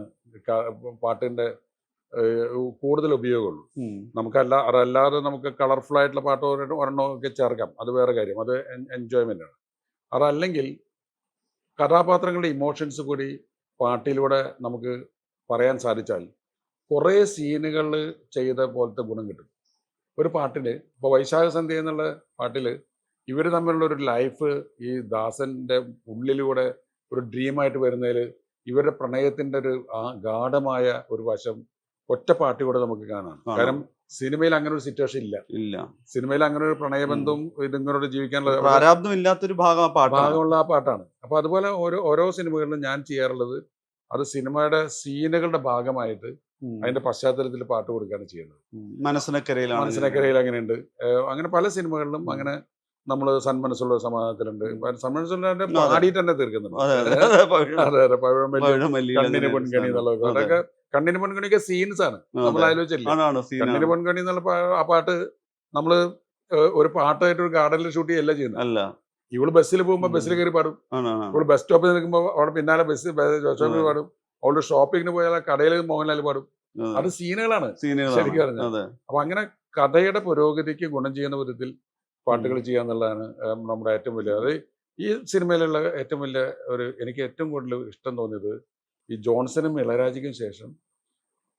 പാട്ടിന്റെ കൂടുതൽ ഉപയോഗമുള്ളൂ. അതല്ലാതെ നമുക്ക് കളർഫുൾ ആയിട്ടുള്ള പാട്ട് ഒരെണ്ണമൊക്കെ ചേർക്കാം, അത് വേറെ കാര്യം, അത് എൻജോയ്മെന്റ് ആണ്. അതല്ലെങ്കിൽ കഥാപാത്രങ്ങളുടെ ഇമോഷൻസ് കൂടി പാട്ടിലൂടെ നമുക്ക് പറയാൻ സാധിച്ചാൽ കുറേ സീനുകളിൽ ചെയ്ത പോലത്തെ ഗുണം കിട്ടും. ഒരു പാട്ടിൽ ഇപ്പോൾ വൈശാഖ സന്ധ്യ എന്നുള്ള പാട്ടിൽ ഇവർ തമ്മിലുള്ള ഒരു ലൈഫ് ഈ ദാസന്റെ ഉള്ളിലൂടെ ഒരു ഡ്രീമായിട്ട് വരുന്നതിൽ ഇവരുടെ പ്രണയത്തിന്റെ ഒരു ഗാഢമായ ഒരു വശം ഒറ്റ പാട്ടിലൂടെ നമുക്ക് കാണാം. കാരണം സിനിമയിൽ അങ്ങനെ ഒരു സിറ്റുവേഷൻ ഇല്ല. സിനിമയിൽ അങ്ങനെ ഒരു പ്രണയബന്ധവും ഇതിങ്ങനോട് ജീവിക്കാനുള്ള പ്രാരാബ്ദമില്ലാത്തൊരു ഭാഗമുള്ള ആ പാട്ടാണ്. അപ്പൊ അതുപോലെ ഓരോ സിനിമകളിലും ഞാൻ ചെയ്യാറുള്ളത് അത് സിനിമയുടെ സീനുകളുടെ ഭാഗമായിട്ട് അതിന്റെ പശ്ചാത്തലത്തിൽ പാട്ട് കൊടുക്കുകയാണ് ചെയ്യുന്നത്. മനസ്സിനക്കരയിൽ അങ്ങനെയുണ്ട്. അങ്ങനെ പല സിനിമകളിലും അങ്ങനെ നമ്മൾ സന്മനസ്സുള്ള സമാധാനത്തിലുണ്ട്. സന്മനസ്സുള്ള പാടിയിട്ട് തന്നെ തീർക്കുന്നുണ്ട്. അതെ അതെ. പഴമല്ലി, കണ്ണിന് പൊൻകണി എന്നുള്ളത്, അതൊക്കെ കണ്ണിന് പൊൻകണിയൊക്കെ സീൻസ് ആണ്. നമ്മൾ ആലോചിച്ചില്ല, കണ്ണിന് പൊൻകണി എന്നുള്ള ആ പാട്ട് നമ്മള് ഒരു പാട്ടായിട്ട് ഒരു ഗാർഡനിൽ ഷൂട്ട് ചെയ്യല്ല ചെയ്യുന്നത്. ഇവള് ബസ്സിൽ പോകുമ്പോ ബസ്സിൽ കയറി പാടും. ഇവള് ബസ് സ്റ്റോപ്പിൽ നിൽക്കുമ്പോ അവിടെ പിന്നാലെ ബസ് സ്റ്റോപ്പിൽ പാടും. അവളുടെ ഷോപ്പിങ്ങിന് പോയാൽ കടയിൽ മോഹൻലാൽ പാടും. അത് സീനുകളാണ് ശരിക്കും പറഞ്ഞത്. അപ്പൊ അങ്ങനെ കഥയുടെ പുരോഗതിക്ക് ഗുണം ചെയ്യുന്ന വിധത്തിൽ പാട്ടുകൾ ചെയ്യാന്നുള്ളതാണ് നമ്മുടെ ഏറ്റവും വലിയ, അത് ഈ സിനിമയിലുള്ള ഏറ്റവും വലിയ എനിക്ക് ഏറ്റവും കൂടുതൽ ഇഷ്ടം തോന്നിയത് ഈ ജോൺസണും ഇളയരാജയ്ക്കും ശേഷം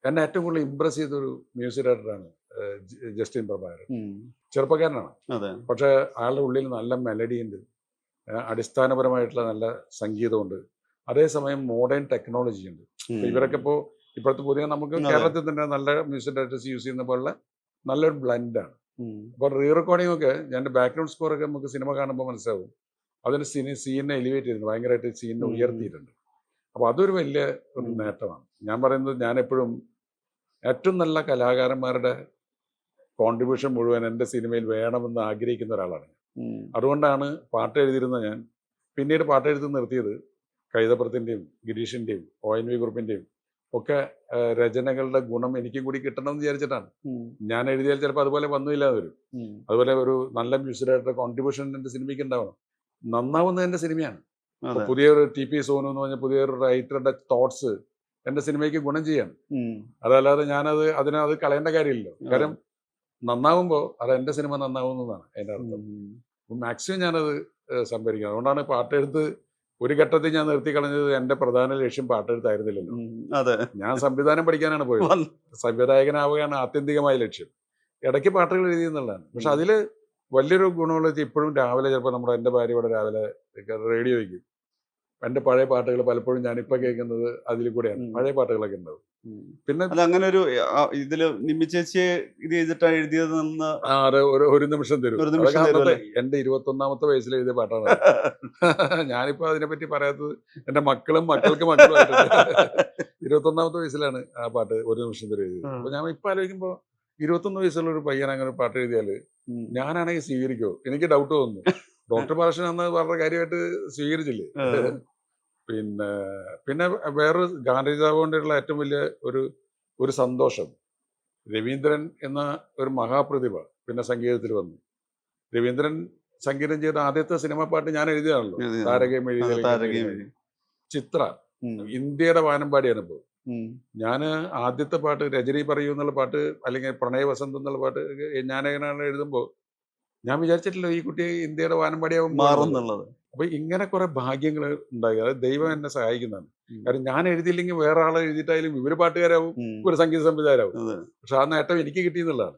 എന്നെ ഏറ്റവും കൂടുതൽ ഇംപ്രസ് ചെയ്തൊരു മ്യൂസിക് ഡയറക്ടറാണ് ജസ്റ്റിൻ പ്രഭാകരൻ. ചെറുപ്പക്കാരനാണ്, പക്ഷെ അയാളുടെ ഉള്ളിൽ നല്ല മെലഡി ഉണ്ട്, അടിസ്ഥാനപരമായിട്ടുള്ള നല്ല സംഗീതമുണ്ട്, അതേസമയം മോഡേൺ ടെക്നോളജി ഉണ്ട്. ഇവരൊക്കെ ഇപ്പോഴത്തെ പുതിയ നമുക്ക് കേരളത്തിൽ തന്നെ നല്ല മ്യൂസിക് ഡയറക്ടേഴ്സ് യൂസ് ചെയ്യുന്ന പോലുള്ള നല്ലൊരു ബ്ലെൻഡാണ്. അപ്പോൾ റീ റെക്കോർഡിംഗ് ഒക്കെ ഞാൻ ബാക്ക്ഗ്രൗണ്ട് സ്കോർ ഒക്കെ നമുക്ക് സിനിമ കാണുമ്പോൾ മനസ്സിലാവും അതിന് സീനിനെ എലിവേറ്റ് ചെയ്തിട്ടുണ്ട്, ഭയങ്കരമായിട്ട് സീനിനെ ഉയർത്തിയിട്ടുണ്ട്. അപ്പോൾ അതൊരു വലിയ ഒരു നേട്ടമാണ്. ഞാൻ പറയുന്നത്, ഞാൻ എപ്പോഴും ഏറ്റവും നല്ല കലാകാരന്മാരുടെ കോൺട്രിബ്യൂഷൻ മുഴുവൻ എൻ്റെ സിനിമയിൽ വേണമെന്ന് ആഗ്രഹിക്കുന്ന ഒരാളാണ്. അതുകൊണ്ടാണ് പാട്ട് എഴുതിയിരുന്ന ഞാൻ പിന്നീട് പാട്ട് എഴുതി നിർത്തിയത് കൈതപ്പുറത്തിൻ്റെയും ഗിരീഷിൻ്റെയും ONV കുറുപ്പിൻ്റെയും ഒക്കെ രചനകളുടെ ഗുണം എനിക്കും കൂടി കിട്ടണമെന്ന് വിചാരിച്ചിട്ടാണ്. ഞാൻ എഴുതിയാൽ ചിലപ്പോൾ അതുപോലെ വന്നില്ലാതെ വരും. അതുപോലെ ഒരു നല്ല മ്യൂസിക് ഡയറക്ടറുടെ കോൺട്രിബ്യൂഷൻ എൻ്റെ സിനിമയ്ക്ക് ഉണ്ടാവണം. നന്നാവുന്നത് എൻ്റെ സിനിമയാണ്. പുതിയൊരു TP സോനു എന്ന് പറഞ്ഞ പുതിയൊരു റൈറ്ററുടെ തോട്ട്സ് എൻ്റെ സിനിമയ്ക്ക് ഗുണം ചെയ്യാണ്. അതല്ലാതെ ഞാനത് അതിനത് കളയേണ്ട കാര്യമില്ലല്ലോ. കാര്യം നന്നാവുമ്പോൾ അത് എൻ്റെ സിനിമ നന്നാവുന്നതാണ് അതിൻ്റെ അർത്ഥം. അപ്പം മാക്സിമം ഞാനത് സംഭരിക്കുന്നത്. അതുകൊണ്ടാണ് പാട്ടെഴുത്ത് ഒരു ഘട്ടത്തിൽ ഞാൻ നിർത്തി കളഞ്ഞത്. എൻ്റെ പ്രധാന ലക്ഷ്യം പാട്ടെഴുത്തായിരുന്നില്ലല്ലോ. അതെ, ഞാൻ സംവിധാനം പഠിക്കാനാണ് പോയത്. സംവിധായകനാവുകയാണ് ആത്യന്തികമായ ലക്ഷ്യം. ഇടയ്ക്ക് പാട്ടുകൾ എഴുതിയെന്നുള്ളതാണ്. പക്ഷെ അതിൽ വലിയൊരു ഗുണമുള്ള വെച്ചാൽ ഇപ്പോഴും രാവിലെ ചിലപ്പോൾ എൻ്റെ ഭാര്യ ഇവിടെ രാവിലെ റേഡിയോ വയ്ക്കും. എൻ്റെ പഴയ പാട്ടുകൾ പലപ്പോഴും ഞാനിപ്പോൾ കേൾക്കുന്നത് അതിൽ കൂടെയാണ്. പഴയ പാട്ടുകളൊക്കെ ഉണ്ടാവും. പിന്നെ അത് അങ്ങനെ ഒരു ഇതില് നിമ്മി ചേച്ചിയെ ഇത് ചെയ്തിട്ടാണ് എഴുതിയത് ഒരു നിമിഷം തരും. എൻ്റെ 21ാമത്തെ വയസ്സിൽ എഴുതിയ പാട്ടാണ്. ഞാനിപ്പോ അതിനെപ്പറ്റി പറയാത്തത് എൻ്റെ മക്കളും മക്കൾക്ക് മക്കളുമായിട്ടുണ്ട്. 21ാമത്തെ വയസ്സിലാണ് ആ പാട്ട് ഒരു നിമിഷം തരും എഴുതിയത്. അപ്പൊ ഞാൻ ഇപ്പൊ ആലോചിക്കുമ്പോ 21 വയസ്സുള്ള ഒരു പയ്യൻ അങ്ങനെ പാട്ട് എഴുതിയാല് ഞാനാണെങ്കിൽ സ്വീകരിക്കോ? എനിക്ക് ഡൗട്ട് തോന്നുന്നു. ഡോക്ടർ ബാലകൃഷ്ണൻ അന്ന് പറഞ്ഞ കാര്യമായിട്ട് സ്വീകരിച്ചില്ലേ? പിന്നെ വേറൊരു ഗാനരചയിതാവ് കൊണ്ടുള്ള ഏറ്റവും വലിയ ഒരു സന്തോഷം, രവീന്ദ്രൻ എന്ന ഒരു മഹാപ്രതിഭ പിന്നെ സംഗീതത്തിൽ വന്നു. രവീന്ദ്രൻ സംഗീതം ചെയ്ത ആദ്യത്തെ സിനിമ പാട്ട് ഞാൻ എഴുതിയതാണല്ലോ. താരകയും എഴുതിയ ചിത്ര ഇന്ത്യയുടെ വാനമ്പാടിയാണ് ഇപ്പോൾ. ഞാൻ ആദ്യത്തെ പാട്ട് രജനി പറയൂ എന്നുള്ള പാട്ട്, അല്ലെങ്കിൽ പ്രണയ വസന്തം എന്നുള്ള പാട്ട് ഞാൻ എങ്ങനെയാണ് എഴുതുമ്പോൾ ഞാൻ വിചാരിച്ചിട്ടില്ല ഈ കുട്ടി ഇന്ത്യയുടെ വാനമ്പാടിയാവും മാറുന്നുള്ളത്. അപ്പൊ ഇങ്ങനെ കുറെ ഭാഗ്യങ്ങൾ ഉണ്ടായി. അത് ദൈവം എന്നെ സഹായിക്കുന്നതാണ്. കാരണം ഞാൻ എഴുതിയില്ലെങ്കിൽ വേറെ ആളെ എഴുതിയിട്ടായാലും ഇവര് പാട്ടുകാരാവും, ഒരു സംഗീത സംവിധായകരാവും. പക്ഷെ ആ നേട്ടം എനിക്ക് കിട്ടിയെന്നുള്ളതാണ്.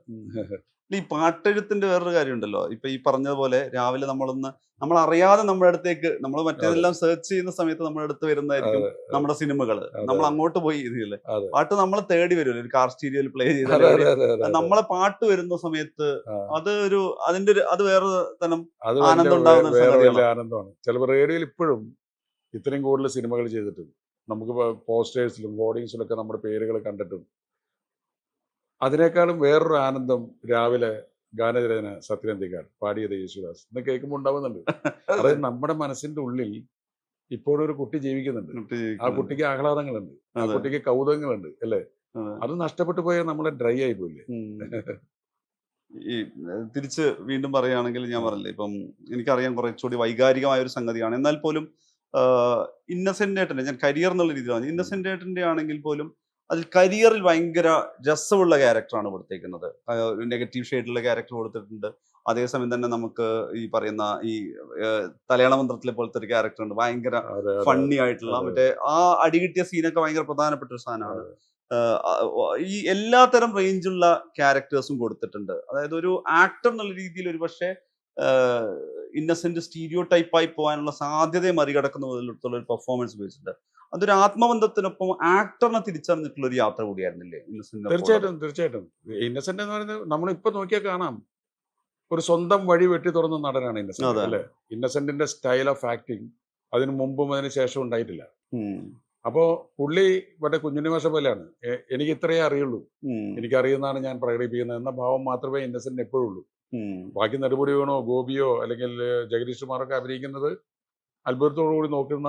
ഈ പാട്ടെഴുത്തിന്റെ വേറൊരു കാര്യമുണ്ടല്ലോ. ഇപ്പൊ ഈ പറഞ്ഞതുപോലെ രാവിലെ നമ്മൾ അറിയാതെ നമ്മുടെ അടുത്തേക്ക്, നമ്മൾ മറ്റേതെല്ലാം സെർച്ച് ചെയ്യുന്ന സമയത്ത് നമ്മുടെ അടുത്ത് വരുന്നതായിരിക്കും നമ്മുടെ സിനിമകള്. നമ്മൾ അങ്ങോട്ട് പോയി ഇതില്ലേ പാട്ട് നമ്മളെ തേടി വരുമല്ലോ. ഒരു കാർ സ്റ്റീരിയോയിൽ പ്ലേ ചെയ്താൽ നമ്മളെ പാട്ട് വരുന്ന സമയത്ത് അത് വേറെ തരം ആനന്ദം ഉണ്ടാകുന്ന ആനന്ദമാണ്. ചിലപ്പോൾ റേഡിയോയിൽ ഇപ്പോഴും ഇത്രയും കൂടുതൽ സിനിമകൾ ചെയ്തിട്ടും നമുക്ക് പോസ്റ്റേഴ്സിലും ഹോർഡിങ്സിലൊക്കെ നമ്മുടെ പേരുകൾ കണ്ടിട്ടും അതിനേക്കാളും വേറൊരു ആനന്ദം രാവിലെ ഗാനരചന സത്യനന്ദിക്കാട് പാടിയത് യേശുദാസ് എന്ന് കേൾക്കുമ്പോൾ ഉണ്ടാവുന്നുണ്ട്. അതായത് നമ്മുടെ മനസ്സിന്റെ ഉള്ളിൽ ഇപ്പോഴും ഒരു കുട്ടി ജീവിക്കുന്നുണ്ട്. ആ കുട്ടിക്ക് ആഹ്ലാദങ്ങളുണ്ട്, ആ കുട്ടിക്ക് കൗതുകങ്ങളുണ്ട്, അല്ലേ? അത് നഷ്ടപ്പെട്ടു പോയാൽ നമ്മളെ ഡ്രൈ ആയി പോയില്ലേ? ഈ തിരിച്ച് വീണ്ടും പറയുകയാണെങ്കിൽ ഞാൻ പറഞ്ഞില്ലേ, ഇപ്പം എനിക്കറിയാം കുറച്ചുകൂടി വൈകാരികമായ ഒരു സംഗതിയാണ്. എന്നാൽ പോലും ഇന്നസെന്റ് ഏട്ടൻ്റെ, ഞാൻ കരിയർ എന്നുള്ള രീതിയിലാണ്, ഇന്നസെന്റ് ഏട്ടൻ്റെ ആണെങ്കിൽ പോലും അതിൽ കരിയറിൽ ഭയങ്കര രസമുള്ള ക്യാരക്ടറാണ് കൊടുത്തേക്കുന്നത്. ഒരു നെഗറ്റീവ് ഷെയ്ഡിലുള്ള ക്യാരക്ടർ കൊടുത്തിട്ടുണ്ട്. അതേസമയം തന്നെ നമുക്ക് ഈ പറയുന്ന ഈ തലയാള മന്ത്രത്തിലെ പോലത്തെ ഒരു ക്യാരക്ടർ ഉണ്ട്, ഭയങ്കര ഫണ്ണി ആയിട്ടുള്ള. മറ്റേ ആ അടികിട്ടിയ സീനൊക്കെ ഭയങ്കര പ്രധാനപ്പെട്ട ഒരു സാധനമാണ്. ഈ എല്ലാത്തരം റേഞ്ചുള്ള ക്യാരക്ടേഴ്സും കൊടുത്തിട്ടുണ്ട്. അതായത് ഒരു ആക്ടർ എന്നുള്ള രീതിയിൽ ഒരു പക്ഷേ ഇന്നസെന്റ് സ്റ്റീരിയോ ടൈപ്പായി പോകാനുള്ള സാധ്യതയെ മറികടക്കുന്ന മുതലുള്ള ഒരു പെർഫോമൻസ് ഉപയോഗിച്ചിട്ടുണ്ട്. അതൊരു ആത്മബന്ധത്തിനൊപ്പം ആക്ടറിനെ തിരിച്ചറിഞ്ഞിട്ടുള്ള ഒരു യാത്ര കൂടിയായിരുന്നില്ലേ ഇന്നസെന്റ്? തീർച്ചയായിട്ടും. ഇന്നസെന്റ് എന്ന് പറയുന്നത് നമ്മളിപ്പോ നോക്കിയാൽ കാണാം, ഒരു സ്വന്തം വഴി വെട്ടി തുറന്ന നടനാണ് ഇന്നസെന്റ്, അല്ലേ? ഇന്നസെന്റിന്റെ സ്റ്റൈൽ ഓഫ് ആക്ടിങ് അതിന് മുമ്പും അതിന് ശേഷവും ഉണ്ടായിട്ടില്ല. അപ്പോ പുള്ളി മറ്റേ കുഞ്ഞുണ്ണി മാഷ പോലെയാണ്. എനിക്ക് ഇത്രയേ അറിയുള്ളൂ, എനിക്കറിയുന്നതാണ് ഞാൻ പ്രകടിപ്പിക്കുന്നത് എന്ന ഭാവം മാത്രമേ ഇന്നസെന്റിന് എപ്പോഴും ഉള്ളൂ. ബാക്കി നെടുമുടി വേണോ, ഗോപിയോ അല്ലെങ്കിൽ ജഗദീഷ് കുമാറൊക്കെ അഭിനയിക്കുന്നത് അത്ഭുതത്തോടു കൂടി നോക്കുന്ന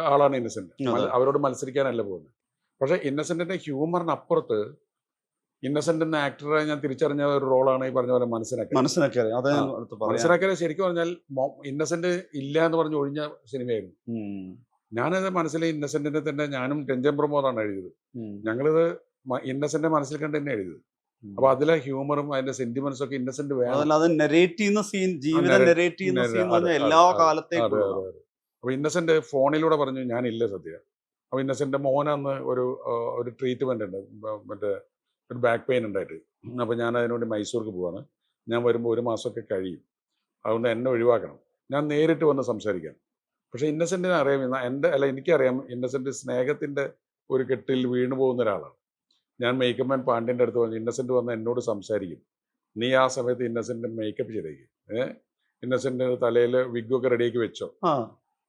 ആളാണ് ഇന്നസെന്റ്. അവരോട് മത്സരിക്കാനല്ല പോകുന്നത്. പക്ഷെ ഇന്നസെന്റിന്റെ ഹ്യൂമറിനപ്പുറത്ത് ഇന്നസെന്റ് എന്ന ആക്ടറെ ഞാൻ തിരിച്ചറിഞ്ഞ ഒരു റോളാണ് ഈ പറഞ്ഞ പോലെ മനസ്സിലാക്കിയത്. ശരിക്കും പറഞ്ഞാൽ ഇന്നസെന്റ് ഇല്ല എന്ന് പറഞ്ഞ് ഒഴിഞ്ഞ സിനിമയായിരുന്നു. ഞാനത് മനസ്സിൽ ഇന്നസെന്റിനെ തന്നെ ഞാനും രഞ്ജൻ പ്രമോദാണ് എഴുതിയത്. ഞങ്ങളിത് ഇന്നസെന്റ് മനസ്സിൽ കണ്ട് തന്നെ എഴുതിയത്. അപ്പൊ അതിലെ ഹ്യൂമറും അതിന്റെ സെന്റിമെന്റ്സും ഒക്കെ ഇന്നസെന്റ് അപ്പൊ ഇന്നസെന്റ് ഫോണിലൂടെ പറഞ്ഞു ഞാനില്ല സത്യ. അപ്പൊ ഇന്നസെന്റ് മോനന്ന് ഒരു ട്രീറ്റ്മെന്റ് ഉണ്ട്, മറ്റേ ഒരു ബാക്ക് പെയിൻ ഉണ്ടായിട്ട്. അപ്പൊ ഞാൻ അതിനുവേണ്ടി മൈസൂർക്ക് പോവാണ്. ഞാൻ വരുമ്പോൾ 1 മാസമൊക്കെ കഴിയും, അതുകൊണ്ട് എന്നെ ഒഴിവാക്കണം, ഞാൻ നേരിട്ട് വന്ന് സംസാരിക്കാം. പക്ഷെ ഇന്നസെന്റിനെ അറിയാം, എനിക്കറിയാം ഇന്നസെന്റ് സ്നേഹത്തിന്റെ ഒരു കെട്ടിൽ വീണു പോകുന്ന ഒരാളാണ്. ഞാൻ മേക്കപ്പ് മാൻ പാണ്ഡ്യൻ്റെ അടുത്ത് പറഞ്ഞു, ഇന്നസെന്റ് വന്ന് എന്നോട് സംസാരിക്കും, നീ ആ സമയത്ത് ഇന്നസെന്റ് മേക്കപ്പ് ചെയ്തേക്കും, ഇന്നസെന്റ് തലയിൽ വിഗ്ഗൊക്കെ റെഡിയാക്കി വെച്ചോ.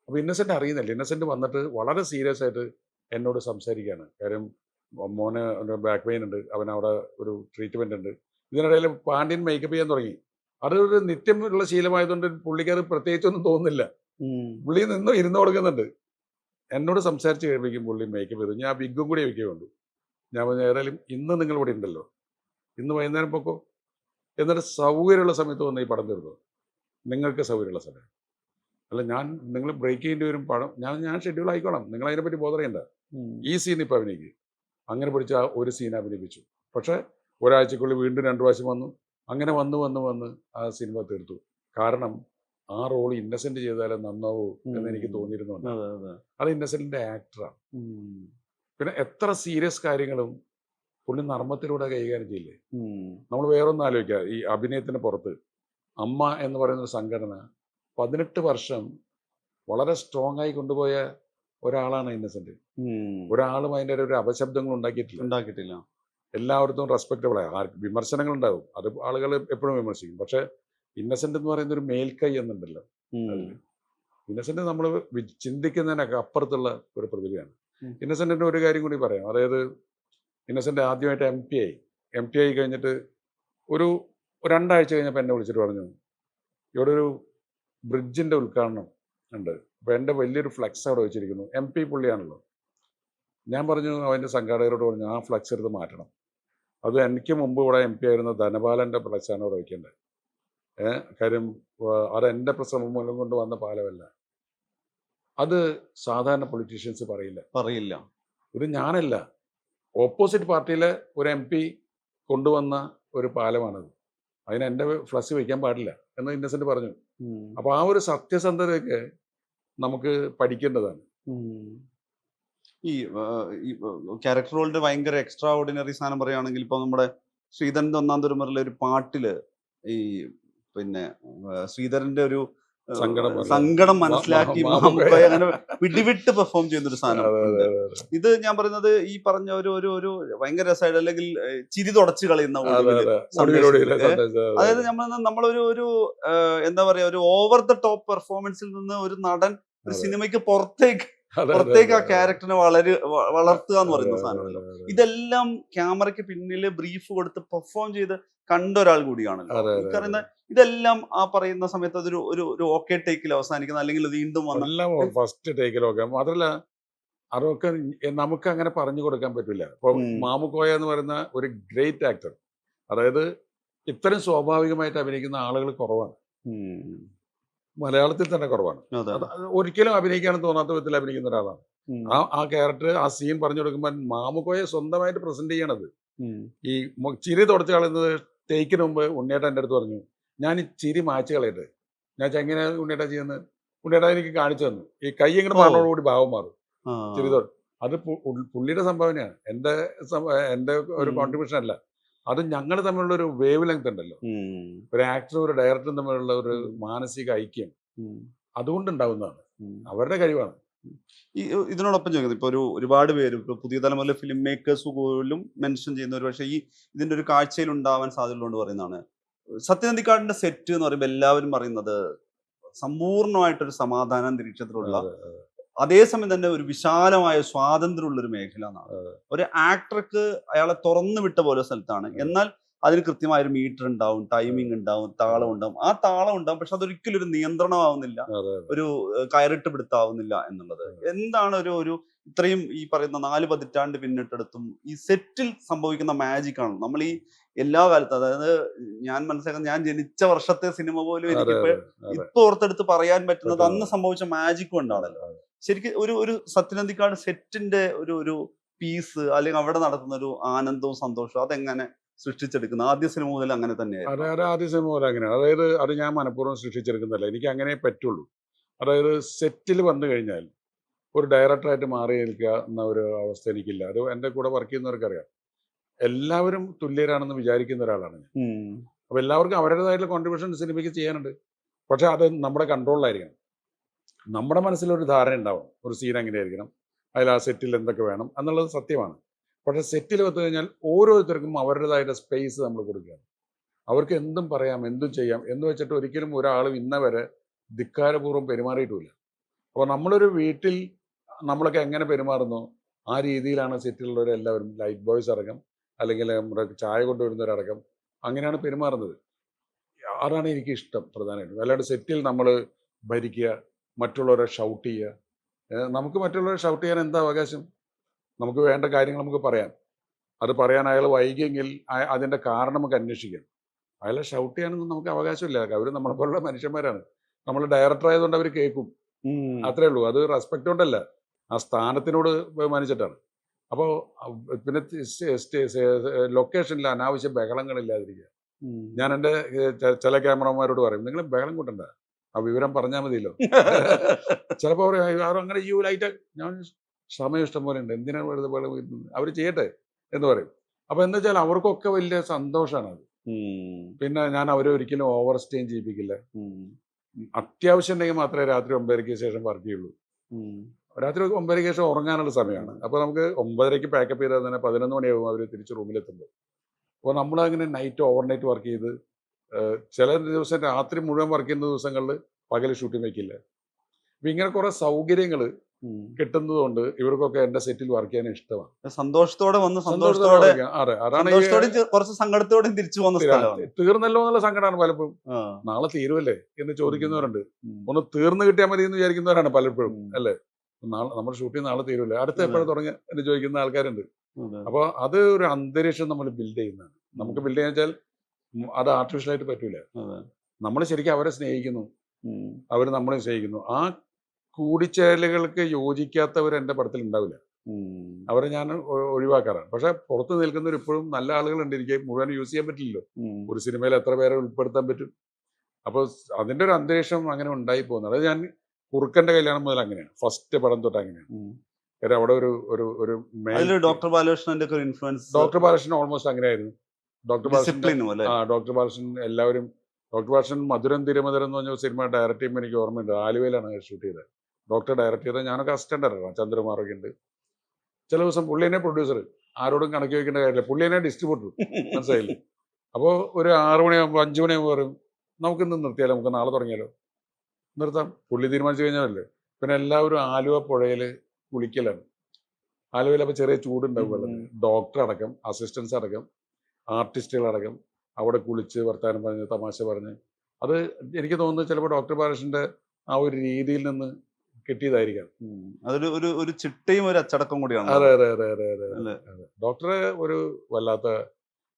അപ്പൊ ഇന്നസെന്റ് അറിയുന്നില്ല. ഇന്നസെന്റ് വന്നിട്ട് വളരെ സീരിയസ് ആയിട്ട് എന്നോട് സംസാരിക്കുകയാണ്. കാര്യം മോന് ബാക്ക് പെയിൻ ഉണ്ട്, അവനവിടെ ഒരു ട്രീറ്റ്മെന്റ് ഉണ്ട്. ഇതിനിടയിൽ പാണ്ഡ്യൻ മേക്കപ്പ് ചെയ്യാൻ തുടങ്ങി. അതൊരു നിത്യമുള്ള ശീലമായതുകൊണ്ട് പുള്ളിക്ക് അത് പ്രത്യേകിച്ചൊന്നും തോന്നുന്നില്ല. പുള്ളി ഇരുന്ന് കൊടുക്കുന്നുണ്ട്. എന്നോട് സംസാരിച്ച് കഴിയുമ്പോഴേക്കും പുള്ളി മേക്കപ്പ് ചെയ്തു. ഞാൻ വിഗ്ഗും കൂടി വെക്കുന്നുണ്ട്. ഞാൻ പറഞ്ഞു, ഏതായാലും ഇന്ന് നിങ്ങൾ ഇവിടെ ഉണ്ടല്ലോ, ഇന്ന് വൈകുന്നേരം പൊക്കോ, എന്നിട്ട് സൗകര്യമുള്ള സമയത്ത് വന്ന് ഈ പടം തീർന്നു. നിങ്ങൾക്ക് സൗകര്യമുള്ള സമയം അല്ല, നിങ്ങൾ ബ്രേക്ക് ചെയ്യേണ്ടി വരും പടം, ഞാൻ ഷെഡ്യൂൾ ആയിക്കോളാം, നിങ്ങൾ അതിനെപ്പറ്റി ബോധർ ചെയ്യണ്ട. ഈ സീൻ ഇപ്പം അഭിനയിക്കും, അങ്ങനെ പിടിച്ച ആ ഒരു സീൻ അഭിനയിപ്പിച്ചു. പക്ഷേ ഒരാഴ്ചക്കുള്ളിൽ വീണ്ടും 2 പ്രാവശ്യം വന്നു. അങ്ങനെ വന്ന് ആ സിനിമ തീർത്തു. കാരണം ആ റോൾ ഇന്നസെന്റ് ചെയ്താലേ നന്നാവൂ എന്ന് എനിക്ക് തോന്നിയിരുന്നുണ്ട്. അതെ അതെ. അത് ഇന്നസെന്റിന്റെ ആക്ടറാണ്. പിന്നെ എത്ര സീരിയസ് കാര്യങ്ങളും പുള്ളി നർമ്മത്തിലൂടെ കൈകാര്യം ചെയ്യില്ലേ. നമ്മൾ വേറൊന്നും ആലോചിക്കുക, ഈ അഭിനയത്തിന് പുറത്ത് അമ്മ എന്ന് പറയുന്ന ഒരു സംഘടന 18 വർഷം വളരെ സ്ട്രോങ് ആയി കൊണ്ടുപോയ ഒരാളാണ് ഇന്നസെന്റ്. ഒരാളും അതിൻ്റെ ഒരു അപശബ്ദങ്ങൾ ഉണ്ടാക്കിയിട്ടില്ല. എല്ലായിടത്തും റെസ്പെക്റ്റബിൾ ആയി. വിമർശനങ്ങൾ ഉണ്ടാവും, അത് ആളുകൾ എപ്പോഴും വിമർശിക്കും. പക്ഷെ ഇന്നസെന്റ് എന്ന് പറയുന്ന ഒരു മേൽക്കൈ എന്നുണ്ടല്ലോ, ഇന്നസെന്റ് നമ്മൾ ചിന്തിക്കുന്നതിനൊക്കെ അപ്പുറത്തുള്ള ഒരു പ്രതിഭയാണ്. ഇന്നസെന്റിന്റെ ഒരു കാര്യം കൂടി പറയാം. അതായത് ഇന്നസെന്റ് ആദ്യമായിട്ട് എം പി ആയി കഴിഞ്ഞിട്ട് ഒരു 2 ആഴ്ച കഴിഞ്ഞപ്പോൾ എന്നെ വിളിച്ചിട്ട് പറഞ്ഞു, ഇവിടെ ഒരു ബ്രിഡ്ജിന്റെ ഉദ്ഘാടനം ഉണ്ട്, അപ്പോൾ എൻ്റെ വലിയൊരു ഫ്ലെക്സ് അവിടെ വെച്ചിരിക്കുന്നു. MP പുള്ളിയാണല്ലോ. ഞാൻ പറഞ്ഞു, അവൻ്റെ സംഘാടകരോട് പറഞ്ഞു, ആ ഫ്ലെക്സ് എടുത്ത് മാറ്റണം. അത് എനിക്ക് മുമ്പ് ഇവിടെ MP ആയിരുന്ന ധനപാലൻ്റെ ഫ്ലെക്സാണ് അവിടെ വയ്ക്കേണ്ടത്. കാര്യം അത് എൻ്റെ ശ്രമം മൂലം കൊണ്ട് വന്ന പാലമല്ല. അത് സാധാരണ പൊളിറ്റീഷ്യൻസ് പറയില്ല. ഇത് ഞാനല്ല, ഓപ്പോസിറ്റ് പാർട്ടിയിലെ ഒരു MP കൊണ്ടുവന്ന ഒരു പാലമാണത്. അതിന് എൻ്റെ ഫ്ലക്സ് വയ്ക്കാൻ പാടില്ല എന്ന് ഇന്നസെന്റ് പറഞ്ഞു. അപ്പോൾ ആ ഒരു സത്യസന്ധതയൊക്കെ നമുക്ക് പഠിക്കേണ്ടതാണ്. ഈ ക്യാരക്ടർ റോളിന്റെ ഭയങ്കര എക്സ്ട്രാ ഓർഡിനറി സാധനം പറയുകയാണെങ്കിൽ ഇപ്പൊ നമ്മുടെ ശ്രീധരന്റെ ഒന്നാം തരുമറിലെ ഒരു പാട്ടില് ഈ പിന്നെ ശ്രീധരന്റെ ഒരു സങ്കടം മനസ്സിലാക്കി മാമുക്കോയ അങ്ങനെ വിടിവിട്ട് പെർഫോം ചെയ്യുന്ന ഒരു സാധനം. ഇത് ഞാൻ പറയുന്നത് ഈ പറഞ്ഞ ഒരു ഭയങ്കര രസമായിട്ട്, അല്ലെങ്കിൽ ചിരി തുടച്ചു കളയുന്ന, അതായത് നമ്മളൊരു എന്താ പറയാ, ഒരു ഓവർ ദ ടോപ്പ് പെർഫോമൻസിൽ നിന്ന് ഒരു നടൻ ഒരു സിനിമയ്ക്ക് പുറത്തേക്ക് ആ ക്യാരക്ടറിനെ വളർത്തുക എന്ന് പറയുന്ന സാധനമല്ലോ. ഇതെല്ലാം ക്യാമറയ്ക്ക് പിന്നിൽ ബ്രീഫ് കൊടുത്ത് പെർഫോം ചെയ്ത് കണ്ട ഒരാൾ കൂടിയാണല്ലോ. എനിക്കറിയുന്ന ഇതെല്ലാം ആ പറയുന്ന സമയത്ത് അതൊരു ഒരു ഓക്കെ ടേക്കിൽ അവസാനിക്കുന്ന, അല്ലെങ്കിൽ വീണ്ടും ഫസ്റ്റ് ടേക്കിലൊക്കെ മാത്രമല്ല, അതൊക്കെ നമുക്ക് അങ്ങനെ പറഞ്ഞു കൊടുക്കാൻ പറ്റില്ല. ഇപ്പൊ മാമുക്കോയ എന്ന് പറയുന്ന ഒരു ഗ്രേറ്റ് ആക്ടർ, അതായത് ഇത്രയും സ്വാഭാവികമായിട്ട് അഭിനയിക്കുന്ന ആളുകൾ കുറവാണ്, മലയാളത്തിൽ തന്നെ കുറവാണ്. ഒരിക്കലും അഭിനയിക്കാനും തോന്നാത്ത വിധത്തിൽ അഭിനയിക്കുന്ന ഒരാളാണ്. ആ ക്യാരക്ടർ, ആ സീൻ പറഞ്ഞു കൊടുക്കുമ്പോൾ മാമുക്കോയെ സ്വന്തമായിട്ട് പ്രസന്റ് ചെയ്യണത്. ഈ ചിരി തുടച്ചു കളയുന്നത് ടേക്കിന് മുമ്പ് ഉണ്ണിയേട്ട എൻ്റെ അടുത്ത് പറഞ്ഞു, ഞാൻ ഈ ചിരി മായ്ച്ചു കളയട്ടെ. ഞാൻ എങ്ങനെ ഉണ്ണിയേട്ട ചെയ്യുന്നത്, ഉണ്ണിയേട്ട എനിക്ക് കാണിച്ചു തന്നു. ഈ കൈ ഇങ്ങനെ മാറണോടുകൂടി ഭാവം മാറും ചിരി അത് പുള്ളിയുടെ സംഭാവനയാണ്, എൻ്റെ ഒരു കോൺട്രിബ്യൂഷൻ അല്ല. അത് ഞങ്ങൾ തമ്മിലുള്ള ഒരു വേവ് ലെങ്ത് ഉണ്ടല്ലോ, ഒരു ആക്ടറും ഒരു ഡയറക്ടറും തമ്മിലുള്ള ഒരു മാനസിക ഐക്യം, അതുകൊണ്ടുണ്ടാവുന്നതാണ്, അവരുടെ കഴിവാണ്. ഇതിനോടൊപ്പം ചോദിക്കുന്നത്, ഇപ്പൊ ഒരുപാട് പേര് ഇപ്പൊ പുതിയ തലമുറയിലെ ഫിലിം മേക്കേഴ്സ് പോലും മെൻഷൻ ചെയ്യുന്ന ഒരു പക്ഷേ ഇതിന്റെ ഒരു കാഴ്ചയിൽ ഉണ്ടാവാൻ സാധ്യതയുള്ളതുകൊണ്ട് പറയുന്നതാണ്, സത്യനന്ദിക്കാടിന്റെ സെറ്റ് എന്ന് പറയുമ്പോൾ എല്ലാവരും പറയുന്നത് സമ്പൂർണ്ണമായിട്ടൊരു സമാധാന അന്തരീക്ഷത്തിലുള്ള, അതേസമയം തന്നെ ഒരു വിശാലമായ സ്വാതന്ത്ര്യമുള്ള ഒരു മേഖല എന്നാണ്. ഒരു ആക്ടർക്ക് അയാളെ തുറന്നു വിട്ട പോലെ സ്ഥലത്താണ്. എന്നാൽ അതിന് കൃത്യമായൊരു മീറ്റർ ഉണ്ടാവും, ടൈമിംഗ് ഉണ്ടാവും, താളം ഉണ്ടാവും. ആ താളം ഉണ്ടാവും, പക്ഷെ അതൊരിക്കലും ഒരു നിയന്ത്രണമാവുന്നില്ല, ഒരു കയറിട്ട് പിടുത്താവുന്നില്ല എന്നുള്ളത്. എന്താണ് ഒരു ഇത്രയും ഈ പറയുന്ന 4 പതിറ്റാണ്ട് പിന്നിട്ടെടുത്തും ഈ സെറ്റിൽ സംഭവിക്കുന്ന മാജിക് ആണ് നമ്മൾ ഈ എല്ലാ കാലത്തും, അതായത് ഞാൻ മനസ്സിലാക്കുന്നത്, ഞാൻ ജനിച്ച വർഷത്തെ സിനിമ പോലും എനിക്കിപ്പോ ഇപ്പൊ ഓർത്തെടുത്ത് പറയാൻ പറ്റുന്നത് അന്ന് സംഭവിച്ച മാജിക് കൊണ്ടാണല്ലോ. ശരിക്കും ഒരു സത്യനന്ദിക്കാട് സെറ്റിന്റെ ഒരു പീസ്, അല്ലെങ്കിൽ അവിടെ നടത്തുന്ന ഒരു ആനന്ദവും സന്തോഷവും അതെങ്ങനെ സൃഷ്ടിച്ചെടുക്കുന്നത്? ആദ്യ സിനിമ മുതൽ അങ്ങനെ തന്നെയാണ്. ആദ്യ സിനിമ മുതൽ അങ്ങനെയാണ്. അതായത് അത് ഞാൻ മനഃപൂർവ്വം സൃഷ്ടിച്ചെടുക്കുന്നതല്ല, എനിക്ക് അങ്ങനെ പറ്റുള്ളൂ. അതായത് സെറ്റിൽ വന്നു കഴിഞ്ഞാൽ ഒരു ഡയറക്ടറായിട്ട് മാറി നിൽക്കുക എന്ന ഒരു അവസ്ഥ എനിക്കില്ല. അത് എൻ്റെ കൂടെ വർക്ക് ചെയ്യുന്നവർക്കറിയാം. എല്ലാവരും തുല്യരാണെന്ന് വിചാരിക്കുന്ന ഒരാളാണ് ഞാൻ. അപ്പോൾ എല്ലാവർക്കും അവരുടേതായിട്ടുള്ള കോൺട്രിബ്യൂഷൻ സിനിമയ്ക്ക് ചെയ്യാനുണ്ട്. പക്ഷെ അത് നമ്മുടെ കൺട്രോളിലായിരിക്കണം. നമ്മുടെ മനസ്സിലൊരു ധാരണ ഉണ്ടാവും, ഒരു സീൻ എങ്ങനെയായിരിക്കണം, അതിൽ ആ സെറ്റിൽ എന്തൊക്കെ വേണം എന്നുള്ളത് സത്യമാണ്. പക്ഷേ സെറ്റിൽ വന്നു കഴിഞ്ഞാൽ ഓരോരുത്തർക്കും അവരുടേതായിട്ട് സ്പേസ് നമ്മൾ കൊടുക്കുകയാണ്. അവർക്ക് എന്തും പറയാം, എന്തും ചെയ്യാം എന്ന് വെച്ചിട്ട് ഒരിക്കലും ഒരാളും ഇന്നവരെ ധിക്കാരപൂർവ്വം പെരുമാറിയിട്ടുമില്ല. അപ്പോൾ നമ്മളൊരു വീട്ടിൽ നമ്മളൊക്കെ എങ്ങനെ പെരുമാറുന്നു ആ രീതിയിലാണ് സെറ്റിലുള്ളവരെല്ലാവരും, ലൈറ്റ് ബോയ്സ് അടക്കം, അല്ലെങ്കിൽ നമ്മുടെ ചായ കൊണ്ടുവരുന്നവരടക്കം അങ്ങനെയാണ് പെരുമാറുന്നത്. അതാണ് എനിക്കിഷ്ടം പ്രധാനമായിട്ടും. അല്ലാണ്ട് സെറ്റിൽ നമ്മൾ ഭരിക്കുക, മറ്റുള്ളവരെ ഷൗട്ട് ചെയ്യുക. നമുക്ക് മറ്റുള്ളവരെ ഷൗട്ട് ചെയ്യാൻ എന്താ അവകാശം? നമുക്ക് വേണ്ട കാര്യങ്ങൾ നമുക്ക് പറയാം. അത് പറയാൻ അയാൾ വൈകിയെങ്കിൽ അതിൻ്റെ കാരണം നമുക്ക് അന്വേഷിക്കാം. അയാളെ ഷൗട്ട് ചെയ്യാനൊന്നും നമുക്ക് അവകാശമില്ല. അവർ നമ്മളെ പോലുള്ള മനുഷ്യന്മാരാണ്. നമ്മൾ ഡയറക്ടർ ആയതുകൊണ്ട് അവർ കേൾക്കും, അത്രേ ഉള്ളൂ. അത് റെസ്പെക്ട് കൊണ്ടല്ല, ആ സ്ഥാനത്തിനോട് ബഹുമാനിച്ചിട്ടാണ്. അപ്പോൾ പിന്നെ ലൊക്കേഷനിൽ അനാവശ്യ ബഹളങ്ങളില്ലാതിരിക്കുക. ഞാൻ എൻ്റെ ചില ക്യാമറമാരോട് പറയും, നിങ്ങൾ ബഹളം കൂട്ടണ്ട, ആ വിവരം പറഞ്ഞാൽ മതിയല്ലോ. ചിലപ്പോൾ പറയും അങ്ങനെ ലൈറ്റ്. ഞാൻ സമയം ഇഷ്ടം പോലെ ഉണ്ട്, എന്തിനാണ് വെറുതെ ബഹളം വരുന്നത്, അവർ ചെയ്യട്ടെ എന്ന് പറയും. അപ്പോൾ എന്താ വെച്ചാൽ അവർക്കൊക്കെ വലിയ സന്തോഷമാണ് അത്. പിന്നെ ഞാൻ അവരെ ഒരിക്കലും ഓവർ സ്റ്റേയും ചെയ്യിപ്പിക്കില്ല. അത്യാവശ്യം ഉണ്ടെങ്കിൽ മാത്രമേ രാത്രി 9:30 ശേഷം വർക്ക് ചെയ്യുള്ളൂ. രാത്രി 9:30 ശേഷം ഉറങ്ങാനുള്ള സമയമാണ്. അപ്പോൾ നമുക്ക് 9:30 പാക്കപ്പ് ചെയ്താൽ തന്നെ 11 മണിയാകും അവർ തിരിച്ച് റൂമിലെത്തുമ്പോൾ. അപ്പോൾ നമ്മളങ്ങനെ നൈറ്റ് ഓവർനൈറ്റ് വർക്ക് ചെയ്ത് ചില ദിവസം രാത്രി മുഴുവൻ വർക്ക് ചെയ്യുന്ന ദിവസങ്ങളിൽ പകൽ ഷൂട്ടിംഗ് വയ്ക്കില്ല. അപ്പം ഇങ്ങനെ കുറേ സൗകര്യങ്ങൾ കിട്ടുന്നതുകൊണ്ട് ഇവർക്കൊക്കെ എൻ്റെ സെറ്റിൽ വർക്ക് ചെയ്യാൻ ഇഷ്ടമാണ്. സന്തോഷത്തോടെ വന്ന് സന്തോഷത്തോടെ അതെ, അതാണ് കുറച്ച് സങ്കടത്തോടെയും തിരിച്ചു വന്ന സ്ഥലമാണ്. തീർന്നല്ലോ എന്നുള്ള സങ്കടമാണ് പലപ്പോഴും. നാളെ തീരുമല്ലേ എന്ന് ചോദിക്കുന്നവരുണ്ട്. ഒന്ന് തീർന്നു കിട്ടിയാൽ മതി എന്ന് വിചാരിക്കുന്നവരാണ് പലപ്പോഴും, അല്ലേ? നാളെ നമ്മുടെ ഷൂട്ടിംഗ് നാളെ തീരുമല്ലേ, അടുത്ത എപ്പോഴും തുടങ്ങുക എന്ന് ചോദിക്കുന്ന ആൾക്കാരുണ്ട്. അപ്പോൾ അത് ഒരു അന്തരീക്ഷം നമ്മൾ ബിൽഡ് ചെയ്യുന്നതാണ്. നമുക്ക് ബിൽഡ് ചെയ്യാൻ വെച്ചാൽ അത് ആർട്ടിഫിഷ്യലായിട്ട് പറ്റൂല. നമ്മൾ ശരിക്കും അവരെ സ്നേഹിക്കുന്നു, അവർ നമ്മളെ സ്നേഹിക്കുന്നു. ആ കൂടിച്ചേരലുകൾക്ക് യോജിക്കാത്തവർ എൻ്റെ പടത്തിൽ ഉണ്ടാവില്ല. അവരെ ഞാൻ ഒഴിവാക്കാറാണ്. പക്ഷെ പുറത്ത് നിൽക്കുന്നവർ ഇപ്പോഴും നല്ല ആളുകളുണ്ട്. എനിക്ക് മുഴുവൻ യൂസ് ചെയ്യാൻ പറ്റില്ലല്ലോ. ഒരു സിനിമയിൽ എത്ര പേരെ ഉൾപ്പെടുത്താൻ പറ്റും? അപ്പോൾ അതിൻ്റെ ഒരു അന്തരീക്ഷം അങ്ങനെ ഉണ്ടായി പോകുന്നത്. അത് ഞാൻ കുറുക്കൻ്റെ കല്യാണം മുതൽ അങ്ങനെയാണ്, ഫസ്റ്റ് പടം തൊട്ട് അങ്ങനെയാണ്. കാര്യം അവിടെ ഒരു ഡോക്ടർ ബാലകൃഷ്ണന്റെ ഒരു ഇൻഫ്ലുവൻസ്. ഡോക്ടർ ബാലകൃഷ്ണൻ ഓൾമോസ്റ്റ് അങ്ങനെയായിരുന്നു. ഡോക്ടർ ബാലകൃഷ്ണൻ എല്ലാവരും. ഡോക്ടർ ബാലകൃഷ്ണൻ മധുരം തിരുമധുരം എന്ന് പറഞ്ഞ സിനിമ ഡയറക്റ്റ് ചെയ്യുമ്പോൾ എനിക്ക് ഓർമ്മയുണ്ട്. ആലുവയിലാണ് ഷൂട്ട് ചെയ്തത്. ഡോക്ടർ ഡയറക്റ്റ് ചെയ്തത്, ഞാനൊക്കെ അസിസ്റ്റന്റ് ആയിരുന്നു. ചന്ദ്രകുമാറൊക്കെ ഉണ്ട്. ചില ദിവസം പുള്ളിനെ പ്രൊഡ്യൂസർ, ആരോടും കണക്ക് വയ്ക്കേണ്ട കാര്യമില്ല, പുള്ളിനെ ഡിസ്ട്രിബ്യൂട്ടർ, മനസ്സിലായില്ലേ? അപ്പോൾ ഒരു 6 മണിയാകുമ്പോൾ 5 മണിയാകുമ്പോൾ പറയും, നമുക്കിന്ന് നിർത്തിയാലോ, നമുക്ക് നാളെ തുടങ്ങിയാലോ. നിർത്താം, പുള്ളി തീരുമാനിച്ചു കഴിഞ്ഞാലല്ലേ. പിന്നെ എല്ലാവരും ആലുവ പുഴയിൽ കുളിക്കലാണ്. ആലുവയിൽ അപ്പോൾ ചെറിയ ചൂടുണ്ടാവും വെള്ളത്തിൽ. ഡോക്ടർ അടക്കം, അസിസ്റ്റൻസ് അടക്കം, ആർട്ടിസ്റ്റുകളടക്കം അവിടെ കുളിച്ച് വർത്താനം പറഞ്ഞ് തമാശ പറഞ്ഞ്. അത് എനിക്ക് തോന്നുന്നു ചിലപ്പോൾ ഡോക്ടർ ബാലകൃഷ്ണന്റെ ആ ഒരു രീതിയിൽ നിന്ന് കിട്ടിയതായിരിക്കാം. അതൊരു ഒരു ചിട്ടയും ഒരു അച്ചടക്കം കൂടിയാണ്. അതെ അതെ അതെ അതെ അതെ അതെ. ഡോക്ടറെ ഒരു വല്ലാത്ത,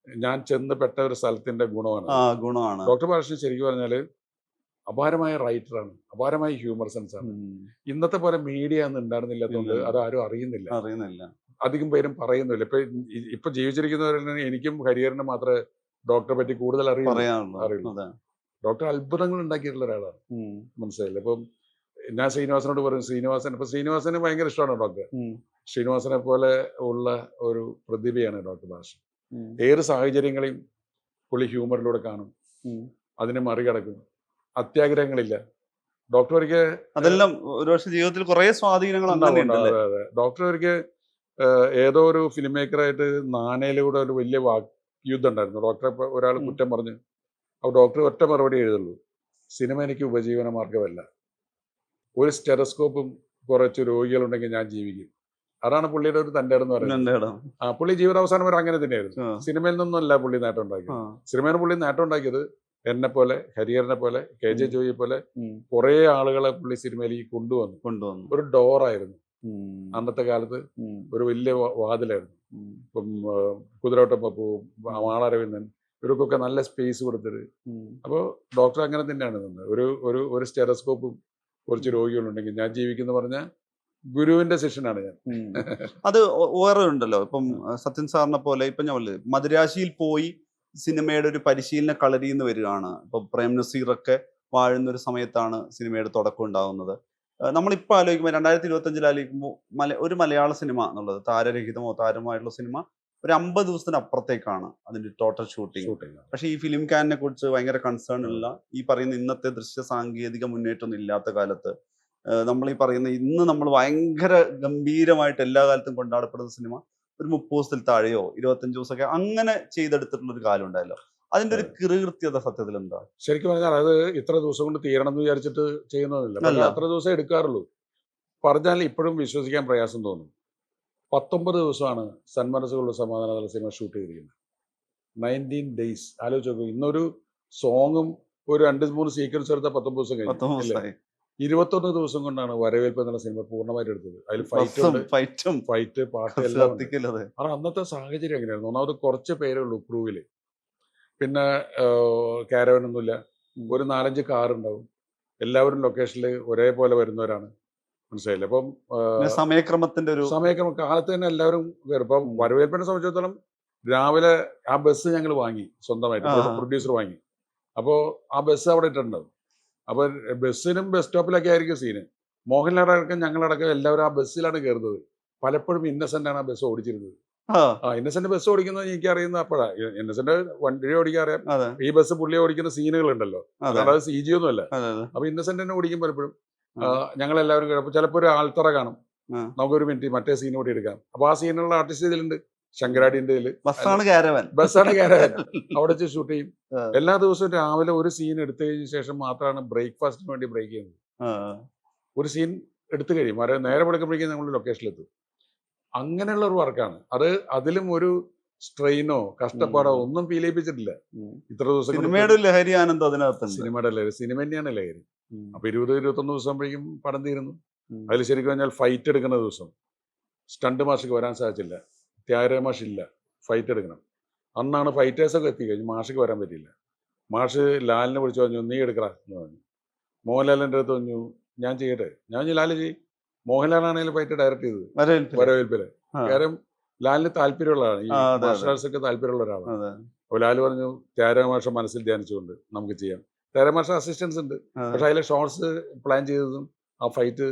ഞാൻ ചെന്ന് പെട്ട ഒരു സ്ഥലത്തിന്റെ ഗുണമാണ് ഡോക്ടർ ബാലകൃഷ്ണൻ. ശരിക്കും പറഞ്ഞാൽ അപാരമായ റൈറ്ററാണ്, അപാരമായ ഹ്യൂമർ സെൻസ് ആണ്. ഇന്നത്തെ പോലെ മീഡിയ ഒന്നും ഉണ്ടായിരുന്നില്ലാത്തതുകൊണ്ട് അതാരും അറിയുന്നില്ല, അധികം പേരും പറയുന്നില്ല. ഇപ്പൊ ജീവിച്ചിരിക്കുന്നവരെ എനിക്കും ഹരിഹരനും മാത്രമേ ഡോക്ടറെ പറ്റി കൂടുതൽ അറിയുള്ളൂ. ഡോക്ടർ അത്ഭുതങ്ങൾ ഉണ്ടാക്കിയിട്ടുള്ള ഒരാളാണ്, മനസ്സിലായില്ല. ഇപ്പം ഞാൻ ശ്രീനിവാസനോട് പറയും, ശ്രീനിവാസന് ഭയങ്കര ഇഷ്ടമാണ് ഡോക്ടർ. ശ്രീനിവാസനെ പോലെ ഉള്ള ഒരു പ്രതിഭയാണ് ഡോക്ടർ ബാലകൃഷ്ണൻ. ഏത് സാഹചര്യങ്ങളെയും പുള്ളി ഹ്യൂമറിലൂടെ കാണും, അതിനെ മറികടക്കും. അത്യാഗ്രഹങ്ങളില്ല. ഡോക്ടർ ഒരിക്കൽ അതെല്ലാം ഒരുപക്ഷെ ജീവിതത്തിൽ കുറെ സ്വാധീനങ്ങൾ. അതെ, ഡോക്ടർ ഒരിക്കൽ ഏതോ ഒരു ഫിലിം മേക്കറായിട്ട് നാനയിലൂടെ ഒരു വലിയ യുദ്ധം ഉണ്ടായിരുന്നു. ഡോക്ടറെ ഒരാൾ കുറ്റം പറഞ്ഞു. അപ്പോൾ ഡോക്ടർ ഒറ്റ മറുപടി എഴുതുള്ളൂ, സിനിമ എനിക്ക് ഉപജീവന മാർഗമല്ല, ഒരു സ്റ്റെറോസ്കോപ്പും കുറച്ച് രോഗികളുണ്ടെങ്കിൽ ഞാൻ ജീവിക്കും. അതാണ് പുള്ളിയുടെ ഒരു തൻ്റെ എന്ന് പറയുന്നത്. പുള്ളി ജീവിതാവസാനം വരെ അങ്ങനെ തന്നെയായിരുന്നു. സിനിമയിൽ നിന്നല്ല പുള്ളി നേട്ടം ഉണ്ടാക്കിയത്. സിനിമയിൽ പുള്ളി നേട്ടം ഉണ്ടാക്കിയത് എന്നെ പോലെ, ഹരിഹരനെ പോലെ, KJ ജോയിയെ പോലെ കുറെ ആളുകളെ പുള്ളി സിനിമയിലേക്ക് കൊണ്ടുവന്നു. ഒരു ഡോറായിരുന്നു അന്നത്തെ കാലത്ത്, ഒരു വലിയ വാതിലായിരുന്നു. ഇപ്പം കുതിരവട്ടം പപ്പു, മാളരവിന്ദൻ, ഇവർക്കൊക്കെ നല്ല സ്പേസ് കൊടുത്തിട്ട്. അപ്പോൾ ഡോക്ടർ അങ്ങനെ തന്നെയാണ് നിന്നത്. ഒരു സ്റ്റെറോസ്കോപ്പും കുറച്ച് രോഗികളുണ്ടെങ്കിൽ ഞാൻ ജീവിക്കുന്നു പറഞ്ഞ ഗുരുവിന്റെ സെഷനാണ് ഞാൻ. അത് വേറെ ഉണ്ടല്ലോ. ഇപ്പം സത്യൻ സാറിനെ പോലെ ഇപ്പൊ ഞാൻ മദിരാശിയിൽ പോയി സിനിമയുടെ ഒരു പരിശീലന കളരിയിൽ നിന്ന് വരികയാണ്. ഇപ്പൊ പ്രേം നസീറൊക്കെ വാഴുന്ന ഒരു സമയത്താണ് സിനിമയുടെ തുടക്കം ഉണ്ടാകുന്നത്. നമ്മളിപ്പോൾ ആലോചിക്കുമ്പോൾ 2025 ആലോചിക്കുമ്പോൾ ഒരു മലയാള സിനിമ എന്നുള്ളത് താരരഹിതമോ താരമായിട്ടുള്ള സിനിമ ഒരു 50 ദിവസത്തിന് അപ്പുറത്തേക്കാണ് അതിന്റെ ടോട്ടൽ ഷൂട്ടിംഗ്. പക്ഷെ ഈ ഫിലിം ക്യാനിനെ കുറിച്ച് ഭയങ്കര കൺസേൺ ഉള്ള, ഈ പറയുന്ന ഇന്നത്തെ ദൃശ്യ സാങ്കേതിക മുന്നേറ്റമൊന്നും ഇല്ലാത്ത കാലത്ത്, നമ്മൾ ഈ പറയുന്ന ഇന്ന് നമ്മൾ ഭയങ്കര ഗംഭീരമായിട്ട് എല്ലാ കാലത്തും കൊണ്ടാടപ്പെടുന്ന സിനിമ ഒരു 30 ദിവസത്തിൽ താഴെയോ 25 ദിവസമൊക്കെ അങ്ങനെ ചെയ്തെടുത്തിട്ടുള്ള ഒരു കാലം ഉണ്ടായല്ലോ. അതിന്റെ ഒരു കൃത്യത സത്യത്തിൽ എന്താ? ശരിക്കും പറഞ്ഞാൽ അത് ഇത്ര ദിവസം കൊണ്ട് തീരണം എന്ന് വിചാരിച്ചിട്ട് ചെയ്യുന്നതല്ല, അത്ര ദിവസം എടുക്കാറുള്ളൂ. പറഞ്ഞാൽ ഇപ്പോഴും വിശ്വസിക്കാൻ പ്രയാസം തോന്നും. 19 ദിവസമാണ് സന്മനസ്സുകളുടെ സമാധാന സിനിമ ഷൂട്ട് ചെയ്തിരിക്കുന്നത്. 19 days. ആലോചിച്ച് നോക്കൂ, ഇന്നൊരു സോങ്ങും ഒരു 2-3 സീക്വൻസ് എടുത്ത 19 ദിവസം കഴിഞ്ഞു. 21 ദിവസം കൊണ്ടാണ് വരവേൽപ്പ് എന്നുള്ള സിനിമ പൂർണ്ണമായിട്ട് എടുത്തത്. അതിൽ ഫൈറ്റ് പാട്ട് എല്ലാം. കാരണം അന്നത്തെ സാഹചര്യം എങ്ങനെയായിരുന്നു? ഒന്നാമത് കുറച്ച് പേരേ ഉള്ളൂ ക്രൂവില്. പിന്നെ കാരവനൊന്നുമില്ല. ഒരു 4-5 കാറുണ്ടാവും. എല്ലാവരും ലൊക്കേഷനിൽ ഒരേപോലെ വരുന്നവരാണ്. മനസ്സിലായില്ലേ? അപ്പം പിന്നെ സമയക്രമത്തിന്റെ ഒരു സമയക്രമം കാലത്ത് തന്നെ എല്ലാവരും കയറും. ഇപ്പം ഉം. വരവേൽപ്പിനെ സംബന്ധിച്ചിടത്തോളം രാവിലെ ആ ബസ് ഞങ്ങൾ വാങ്ങി സ്വന്തമായിട്ട്, ആ. പ്രൊഡ്യൂസർ വാങ്ങി. അപ്പോൾ ആ ബസ് അവിടെ ഇട്ടിട്ടുണ്ടാവും. അപ്പോൾ ബസ്സിനും ബസ് സ്റ്റോപ്പിലൊക്കെ ആയിരിക്കും സീന്. മോഹൻലാലടക്കം ഞങ്ങളടക്കം എല്ലാവരും ആ ബസ്സിലാണ് കയറുന്നത്. പലപ്പോഴും ഇന്നസെന്റ് ആണ് ആ ബസ് ഓടിച്ചിരുന്നത്. ആ, ഇന്നസെന്റ് ബസ് ഓടിക്കുന്നത് എനിക്ക് അറിയുന്ന അപ്പോഴാണ്. ഇന്നസെന്റ് വണ്ടി ഓടിക്കാൻ അറിയാം. അതെ ഈ ബസ് പുള്ളി ഓടിക്കുന്ന സീനുകളുണ്ടല്ലോ, അതെ അല്ലാതെ അത് CG ഒന്നും അല്ല. അതെ അതെ അപ്പൊ ഇന്നസെന്റ് തന്നെ ഓടിക്കും പലപ്പോഴും. ആ. ഞങ്ങളെല്ലാവരും ചിലപ്പോൾ ഒരു ആൾത്തറ കാണും. ആ. നമുക്കൊരു മിനിറ്റ് മറ്റേ സീൻ കൂടി എടുക്കാം. അപ്പൊ ആ സീനുള്ള ആർട്ടിസ്റ്റ് ഇതിലുണ്ട്. ശങ്കരാടിന്റെ ഇതില് ബസ്സാണ് കാരവൻ. ബസ്സാണ് കാരവൻ. അവിടെ വെച്ച് ഷൂട്ട് ചെയ്യും. ആ. എല്ലാ ദിവസവും രാവിലെ ഒരു സീൻ എടുത്തു കഴിഞ്ഞ ശേഷം മാത്രമാണ് ബ്രേക്ക്ഫാസ്റ്റിന് വേണ്ടി ബ്രേക്ക് ചെയ്യുന്നത്. ആ. ഒരു സീൻ എടുത്തു കഴിയും, നേരെ വിളിക്കുമ്പോഴേക്കും നമ്മൾ ലൊക്കേഷനിലെത്തും. അങ്ങനെയുള്ള ഒരു വർക്കാണ് അത്. അതിലും ഒരു സ്ട്രെയിനോ കഷ്ടപ്പാടോ ഒന്നും ഫീൽ ചെയ്യിപ്പിച്ചിട്ടില്ല. ഇത്ര ദിവസം സിനിമയുടെ ഒരു ലഹരി ആനന്ദം അതിനകത്തുണ്ട്. സിനിമയുടെ ലഹരി, സിനിമ തന്നെയാണ് ലഹരി. ഉം. അപ്പൊ 20-21 ദിവസമാകുമ്പോഴേക്കും പടം തീരുന്നു. ഉം. അതിൽ ശരിക്കും പറഞ്ഞാൽ ഫൈറ്റ് എടുക്കുന്ന ദിവസം സ്റ്റണ്ട് മാഷിക്ക് വരാൻ സാധിച്ചില്ല. ത്യാഗരാജ മാഷ് ഇല്ല, ഫൈറ്റ് എടുക്കണം. അന്നാണ് ഫൈറ്റേഴ്സൊക്കെ എത്തിക്കഴിഞ്ഞു. മാഷിക്ക് വരാൻ പറ്റിയില്ല. മാഷ് ലാലിനെ വിളിച്ചു പറഞ്ഞു, നീ എടുക്കടാ എന്ന് പറഞ്ഞു. മോഹൻലാലിൻ്റെ അടുത്ത് പറഞ്ഞു, ഞാൻ ചെയ്യട്ടെ. ഞാൻ പറഞ്ഞു, ലാല് ചെയ്യും. മോഹൻലാലാണെങ്കിലും ഫൈറ്റ് ഡയറക്റ്റ് ചെയ്തത് വരവേൽപ്പില്ല. വരവേൽപ്പില്. ആ. കാരണം ലാലിന് താല്പര്യമുള്ളതാണ്, ഈ ആ, അതെ, മാർഷൽ അതെ. ആർട്സ് ഒക്കെ താല്പര്യമുള്ള ഒരാളാണ്. അതെ അപ്പോൾ ലാല് പറഞ്ഞു, ത്യാഗരാജ മാഷ മനസ്സിൽ ധ്യാനിച്ചുകൊണ്ട് നമുക്ക് ചെയ്യാം. ത്യാഗരാജ മാഷ അസിസ്റ്റൻസ് ഉണ്ട്, അതെ. പക്ഷെ അതിലെ ഷോർട്സ് പ്ലാൻ ചെയ്തതും ആ ഫൈറ്റ്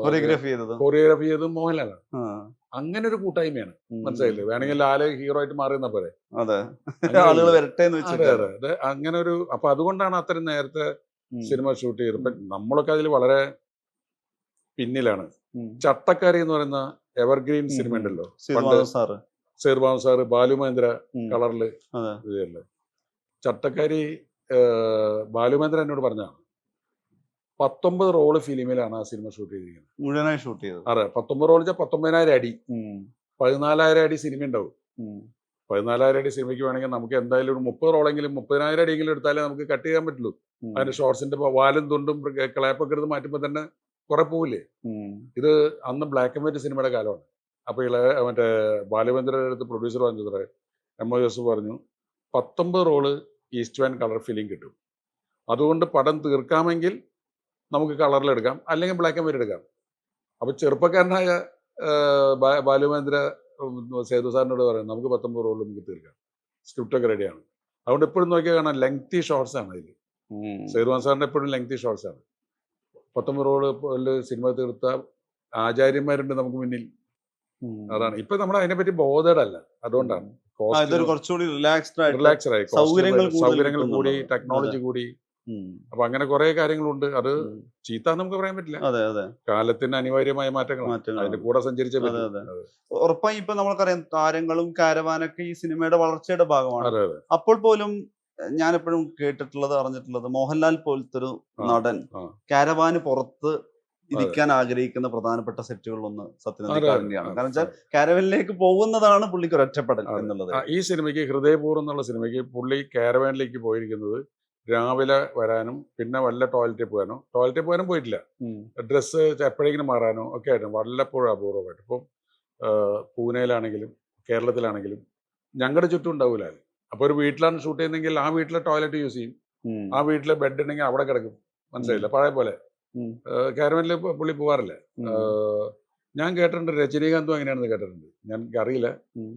കൊറിയോഗ്രാഫി ചെയ്തത്. കൊറിയോഗ്രാഫി ചെയ്തതും മോഹൻലാലാണ്. ആ. അങ്ങനെ ഒരു കൂട്ടായ്മയാണ്. ഉം. മനസ്സിലായില്ലേ? വേണമെങ്കിൽ ലാല് ഹീറോ ആയിട്ട് മാറുന്ന പോലെ. അതെ അങ്ങനെ ആളുകൾ വരട്ടെ എന്ന് അതെ വെച്ചിട്ട്. അതെ അതെ. അങ്ങനെ ഒരു, അപ്പൊ അതുകൊണ്ടാണ് അത്രയും നേരത്തെ ഉം. സിനിമ ഷൂട്ട് ചെയ്തത്. ഇപ്പൊ നമ്മളൊക്കെ അതിൽ വളരെ പിന്നിലാണ്. ഉം. ചട്ടക്കാരി എന്ന് പറയുന്ന എവർഗ്രീൻ സിനിമ ഉം. ഉണ്ടല്ലോ, ശ്രീനിവാസൻ സാറ്. സേർബാബു സാറ്, ബാലു മഹേന്ദ്ര ഉം. കളറില് അതെ. ഇതല്ലേ. ചട്ടക്കാരി ബാലു മഹേന്ദ്ര എന്നോട് പറഞ്ഞാണ് 19 റോള് ഫിലിമിലാണ് ആ സിനിമ ഷൂട്ട് ചെയ്തിരിക്കുന്നത്. മുഴുവനായി ഷൂട്ട് ചെയ്തത്. അതെ, 19 റോൾ വെച്ചാൽ 19,000 അടി, ഉം. 14,000 അടി സിനിമ ഉണ്ടാവും. ഉം. 14,000 അടി സിനിമയ്ക്ക് വേണമെങ്കിൽ നമുക്ക് എന്തായാലും ഒരു 30 റോളെങ്കിലും 30,000 അടിയെങ്കിലും എടുത്താലേ നമുക്ക് കട്ട് ചെയ്യാൻ പറ്റുള്ളൂ. ഉം. അതിന്റെ ഷോർട്സിന്റെ വാലും തുണ്ടും ക്ലാപ്പൊക്കെ എടുത്ത് മാറ്റുമ്പോൾ തന്നെ കുറെ പോവില്ലേ. ഉം. ഇത് അന്ന് ബ്ലാക്ക് ആൻഡ് വൈറ്റ് സിനിമയുടെ കാലമാണ്. അപ്പോൾ മറ്റേ ബാലുമേന്ദ്രയുടെ അടുത്ത് പ്രൊഡ്യൂസർ പറഞ്ഞത് MO ജോസഫ് പറഞ്ഞു, 19 roll Eastman colour film കിട്ടും. അതുകൊണ്ട് പടം തീർക്കാമെങ്കിൽ നമുക്ക് കളറിലെടുക്കാം, അല്ലെങ്കിൽ ബ്ലാക്ക് ആൻഡ് വൈറ്റ് എടുക്കാം. അപ്പോൾ ചെറുപ്പക്കാരനായ ബാലുമേന്ദ്ര സേതു സാറിനോട് പറയും, നമുക്ക് 19 റോളിൽ നമുക്ക് തീർക്കാം, സ്ക്രിപ്റ്റൊക്കെ റെഡിയാണ്. അതുകൊണ്ട് എപ്പോഴും നോക്കിയാൽ കാണാം ലെങ്തി ഷോർട്സ് ആണ് അതിൽ. ഉം. സേതുവാൻ സാറിൻ്റെ എപ്പോഴും ലെങ്തി ഷോർട്സ് ആണ്. 19 റോള് സിനിമ തീർത്ത ആചാര്യന്മാരുണ്ട് നമുക്ക് മുന്നിൽ. ഉം. അതാണ് ഇപ്പൊ നമ്മൾ അതിനെപ്പറ്റി ബോധേഡല്ല. അതുകൊണ്ടാണ് ആ, ഇതൊരു കുറച്ചുകൂടി റിലാക്സ്ഡ് ആയിട്ട് റിലാക്സ്ഡ് ആയി, സൗകര്യങ്ങൾ കൂടുതൽ സൗകര്യങ്ങൾ കൂടി, കിട്ടുന്നുള്ളത്. ടെക്നോളജി കൂടി. ഉം. അപ്പൊ അങ്ങനെ കുറെ കാര്യങ്ങളുണ്ട്. അത് ഉം. ചീത്താന്ന് നമുക്ക് പറയാൻ പറ്റില്ല. അതെ അതെ കാലത്തിന് അനിവാര്യമായ മാറ്റങ്ങൾ, മാറ്റങ്ങൾ. അതിന്റെ കൂടെ സഞ്ചരിച്ചേ അതെ പറ്റും. അതെ ഉറപ്പായും ഇപ്പൊ നമ്മൾക്കറിയാം താരങ്ങളും കാരവാനൊക്കെ ഈ സിനിമയുടെ വളർച്ചയുടെ ഭാഗമാണ്. അതെ അതെ. അപ്പോൾ പോലും ഞാൻ എപ്പോഴും കേട്ടിട്ടുള്ളത് അറിഞ്ഞിട്ടുള്ളത് മോഹൻലാൽ പോലത്തെ ഒരു ആ, നടൻ ആ. കാരവാന് പുറത്ത് ഇരിക്കാൻ ആഗ്രഹിക്കുന്ന പ്രധാനപ്പെട്ട സെറ്റുകളിലൊന്ന് അതെ, സത്യനന്ദിക്കാരൻ്റെയാണ്. അതെ, കാരണം വെച്ചാൽ കാരവനിലേക്ക് പോകുന്നതാണ് പുള്ളിക്ക് ഒരു ഒറ്റപ്പെടൽ എന്നുള്ളത്. ഈ സിനിമയ്ക്ക് ഹൃദയപൂർവ്വം എന്നുള്ള സിനിമയ്ക്ക് പുള്ളി കാരവാനിലേക്ക് പോയിരിക്കുന്നത് രാവിലെ വരാനും പിന്നെ വല്ല ടോയ്ലറ്റിൽ പോകാനും പോയിട്ടില്ല. ഉം. ഡ്രസ്സ് എപ്പോഴെങ്കിലും മാറാനോ ഒക്കെ ആയിട്ട് വല്ലപ്പോഴും അപൂർവമായിട്ട്. ഇപ്പം പൂനെയിലാണെങ്കിലും കേരളത്തിലാണെങ്കിലും ഞങ്ങളുടെ ചുറ്റും ഉണ്ടാവില്ല. അപ്പോൾ ഒരു വീട്ടിലാണ് ഷൂട്ട് ചെയ്യുന്നതെങ്കിൽ ആ വീട്ടിലെ ടോയ്ലറ്റ് യൂസ് ചെയ്യും, ഉം. ആ വീട്ടിലെ ബെഡ് ഉണ്ടെങ്കിൽ അവിടെ കിടക്കും. മനസ്സിലായില്ല, പഴയ പോലെ. ഉം. കാരവനിൽ പുള്ളി പോകാറില്ല. ഉം. ഞാൻ കേട്ടിട്ടുണ്ട് രജനീകാന്തും അങ്ങനെയാണെന്ന് കേട്ടിട്ടുണ്ട്. ഞാൻ അറിയില്ല. ഉം.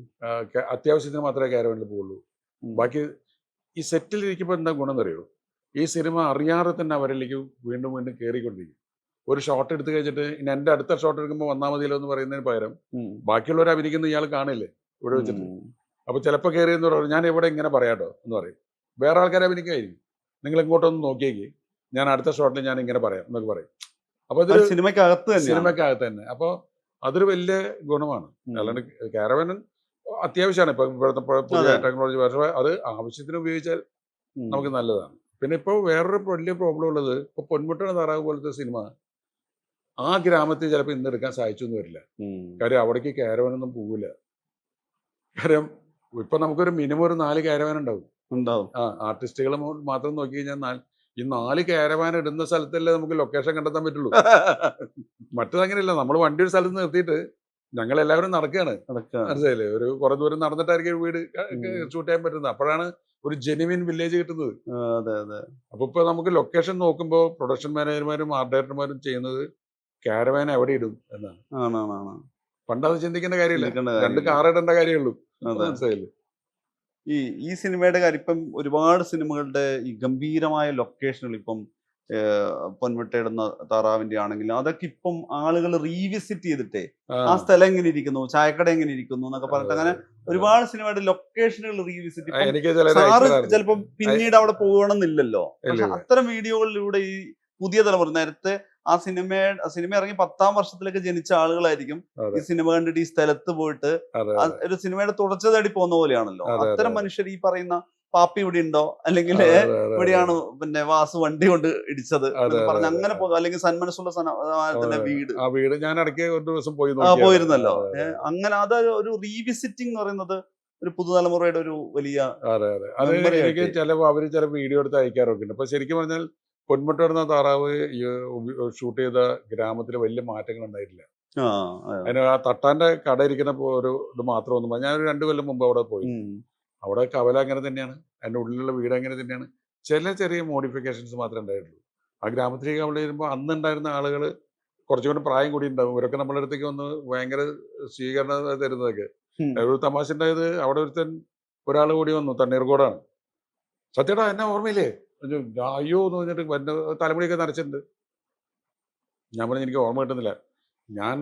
അത്യാവശ്യത്തിന് മാത്രമേ കാരവനിൽ പോവുള്ളൂ. ഉം. ബാക്കി ഈ സെറ്റിൽ ഇരിക്കുമ്പോൾ എന്താ ഗുണം എന്നറിയോ? ഈ സിനിമ അറിയാതെ തന്നെ അവരിലേക്ക് വീണ്ടും വീണ്ടും കയറിക്കൊണ്ടിരിക്കും. ഒരു ഷോട്ട് എടുത്തു കഴിഞ്ഞിട്ട് ഇനി എൻ്റെ അടുത്ത ഷോട്ട് എടുക്കുമ്പോൾ വന്നാൽ മതിയല്ലോ എന്ന് പറയുന്നതിന് പകരം ഉം. ബാക്കിയുള്ളവർ അഭിനയിക്കുന്ന ഇയാൾ കാണില്ലേ ഇവിടെ വെച്ചിട്ട്. ഉം. അപ്പോൾ ചിലപ്പോൾ കയറി എന്ന് പറയും, ഞാൻ ഇവിടെ ഇങ്ങനെ പറയാട്ടോ എന്ന് പറയും. വേറെ ആൾക്കാരെ അഭിനയിക്കായിരിക്കും, നിങ്ങൾ ഇങ്ങോട്ടൊന്ന് നോക്കിയേക്ക്, ഞാൻ അടുത്ത ഷോട്ടിൽ ഞാൻ ഇങ്ങനെ പറയാം എന്നൊക്കെ പറയും. അപ്പോൾ അത് അതൊരു സിനിമയ്ക്കകത്ത് തന്നെ സിനിമക്കകത്ത് തന്നെ. അപ്പോൾ അതൊരു വലിയ ഗുണമാണ്. അല്ലാണ്ട് കാരവൻ അത്യാവശ്യമാണ് ഇപ്പം ഇവിടുത്തെ പുതിയ അതെ. ടെക്നോളജി. പക്ഷേ അത് ആവശ്യത്തിന് ഉപയോഗിച്ചാൽ നമുക്ക് നല്ലതാണ്. പിന്നെ ഇപ്പോൾ വേറൊരു വലിയ പ്രോബ്ലം ഉള്ളത്, ഇപ്പോൾ പൊന്മുട്ടണ താറാവ് പോലത്തെ സിനിമ ആ ഗ്രാമത്തിൽ ചിലപ്പോൾ ഇന്ന് എടുക്കാൻ സാധിച്ചു എന്ന് വരില്ല. കാര്യം അവിടേക്ക് കാരവനൊന്നും പോകില്ല. കാര്യം ഇപ്പൊ നമുക്കൊരു മിനിമം ഒരു 4 കാരവാൻ ഉണ്ടാവും. ആർട്ടിസ്റ്റുകൾ മാത്രം നോക്കി കഴിഞ്ഞാൽ ഈ 4 കാരവാൻ ഇടുന്ന സ്ഥലത്തല്ലേ നമുക്ക് ലൊക്കേഷൻ കണ്ടെത്താൻ പറ്റുള്ളൂ. മറ്റതങ്ങനെയല്ല, നമ്മൾ വണ്ടി ഒരു സ്ഥലത്ത് നിർത്തിയിട്ട് ഞങ്ങൾ എല്ലാവരും നടക്കുകയാണ്. മനസ്സിലായില്ലേ? ഒരു കുറെ ദൂരം നടന്നിട്ടായിരിക്കും വീട് ഷൂട്ട് ചെയ്യാൻ പറ്റുന്നത്. അപ്പോഴാണ് ഒരു ജെനുവിൻ വില്ലേജ് കിട്ടുന്നത്. അപ്പൊ ഇപ്പൊ നമുക്ക് ലൊക്കേഷൻ നോക്കുമ്പോൾ പ്രൊഡക്ഷൻ മാനേജർമാരും ആർട്ട് ഡയറക്ടർമാരും ചെയ്യുന്നത് കാരവാൻ എവിടെ ഇടും എന്നാണ്. ആണ്. പണ്ട് അത് ചിന്തിക്കേണ്ട കാര്യമില്ല, ചിന്തിക്കേണ്ട 2 കാര്യമില്ല. കാർ ഇടേണ്ട കാര്യമുള്ളൂ. അതെ. മനസ്സിലായില്ലേ? ഈ ഈ സിനിമയുടെ കാര്യം ഇപ്പം ഒരുപാട് സിനിമകളുടെ ഈ ഗംഭീരമായ ലൊക്കേഷനുകൾ ഇപ്പം പൊന്മുട്ടയിടുന്ന താറാവിന്റെ ആണെങ്കിലും അതൊക്കെ ഇപ്പം ആളുകൾ റീവിസിറ്റ് ചെയ്തിട്ടേ ആ, ആ സ്ഥലം എങ്ങനെ ഇരിക്കുന്നു, ചായക്കട എങ്ങനെ ഇരിക്കുന്നു എന്നൊക്കെ പറഞ്ഞിട്ട് അങ്ങനെ ഒരുപാട് സിനിമയുടെ ലൊക്കേഷനുകൾ റീവിസിറ്റ് ഇപ്പം എനിക്ക് ചിലര് സാറ് അയച്ചിടാറുണ്ട്. ചിലപ്പം പിന്നീട് അവിടെ പോകണമെന്നില്ലല്ലോ. ഇല്ല, പക്ഷെ ഇല്ല. അത്തരം വീഡിയോകളിലൂടെ ഈ പുതിയ തലമുറ നേരത്തെ ആ സിനിമ ഇറങ്ങി 10ാം വർഷത്തിലൊക്കെ ജനിച്ച ആളുകളായിരിക്കും അതെ. ഈ സിനിമ കണ്ടിട്ട് ഈ സ്ഥലത്ത് പോയിട്ട് അതെ, ഒരു സിനിമയുടെ തുടർച്ച തേടി പോകുന്ന പോലെയാണല്ലോ. അതെ, അതെ, അത്തരം മനുഷ്യർ ഈ പറയുന്ന പാപ്പി ഇവിടെ ഉണ്ടോ, അല്ലെങ്കിൽ അതെ, അതെ, അതെ, ഇവിടെയാണ് പിന്നെ വാസു വണ്ടി കൊണ്ട് ഇടിച്ചത് അതെ, എന്നൊക്കെ പറഞ്ഞ് അതെ, അങ്ങനെ പോകും, അല്ലെങ്കിൽ സന്മനസ്സുള്ള സാധനത്തിന്റെ വീട് ആ വീട് ഞാൻ ഇടയ്ക്ക് ഒരു ദിവസം പോയി നോക്കിയതാണ്. പോയിരുന്നല്ലോ. അതെ, അങ്ങനെ അത് ഒരു റീവിസിറ്റിംഗ് എന്ന് പറയുന്നത് ഒരു പുതുതലമുറയുടെ ഒരു വലിയ അതെ. അത് മെമ്മറി എനിക്ക് ആയിട്ട്. അവര് ചില വീഡിയോ എടുത്ത് അയക്കാറൊക്കെ ഉണ്ട്. അപ്പൊ ശരിക്കും പറഞ്ഞാൽ പൊന്മുട്ടയിടുന്ന താറാവ് ഷൂട്ട് ചെയ്ത ഗ്രാമത്തിൽ വലിയ മാറ്റങ്ങൾ ഉണ്ടായിട്ടില്ല. ആ, ആ. അതിന് ആ തട്ടാന്റെ കട ഇരിക്കുന്ന ഒരു ഇത് മാത്രം ഒന്നും ഞാൻ ഒരു 2 കൊല്ലം മുമ്പ് അവിടെ പോയി. ഉം. അവിടെ കവല അങ്ങനെ തന്നെയാണ്, അതിന്റെ ഉള്ളിലുള്ള വീട് അങ്ങനെ തന്നെയാണ്. ചില ചെറിയ മോഡിഫിക്കേഷൻസ് മാത്രമേ ഉണ്ടായിട്ടുള്ളൂ. ആ ഗ്രാമത്തിലേക്ക് അവിടെ വരുമ്പോൾ അന്നുണ്ടായിരുന്ന ആളുകൾ കുറച്ചും കൂടി പ്രായം കൂടി ഉണ്ടാവും. ഇവരൊക്കെ നമ്മുടെ അടുത്തേക്ക് വന്ന് ഭയങ്കര സ്വീകരണം തരുന്നതൊക്കെ. ഉം. ഒരു തമാശ ഉണ്ടായത്, അവിടെ ഒരാൾ കൂടി വന്നു, തണ്ണീർക്കോടാണ്. സത്യേട്ടാ എന്നെ ഓർമ്മയില്ലേ? അയ്യോ എന്ന് പറഞ്ഞിട്ട് തലമുടിയൊക്കെ നരച്ചിട്ടുണ്ട്. ഞാൻ പറഞ്ഞു എനിക്ക് ഓർമ്മ കിട്ടുന്നില്ല. ഞാൻ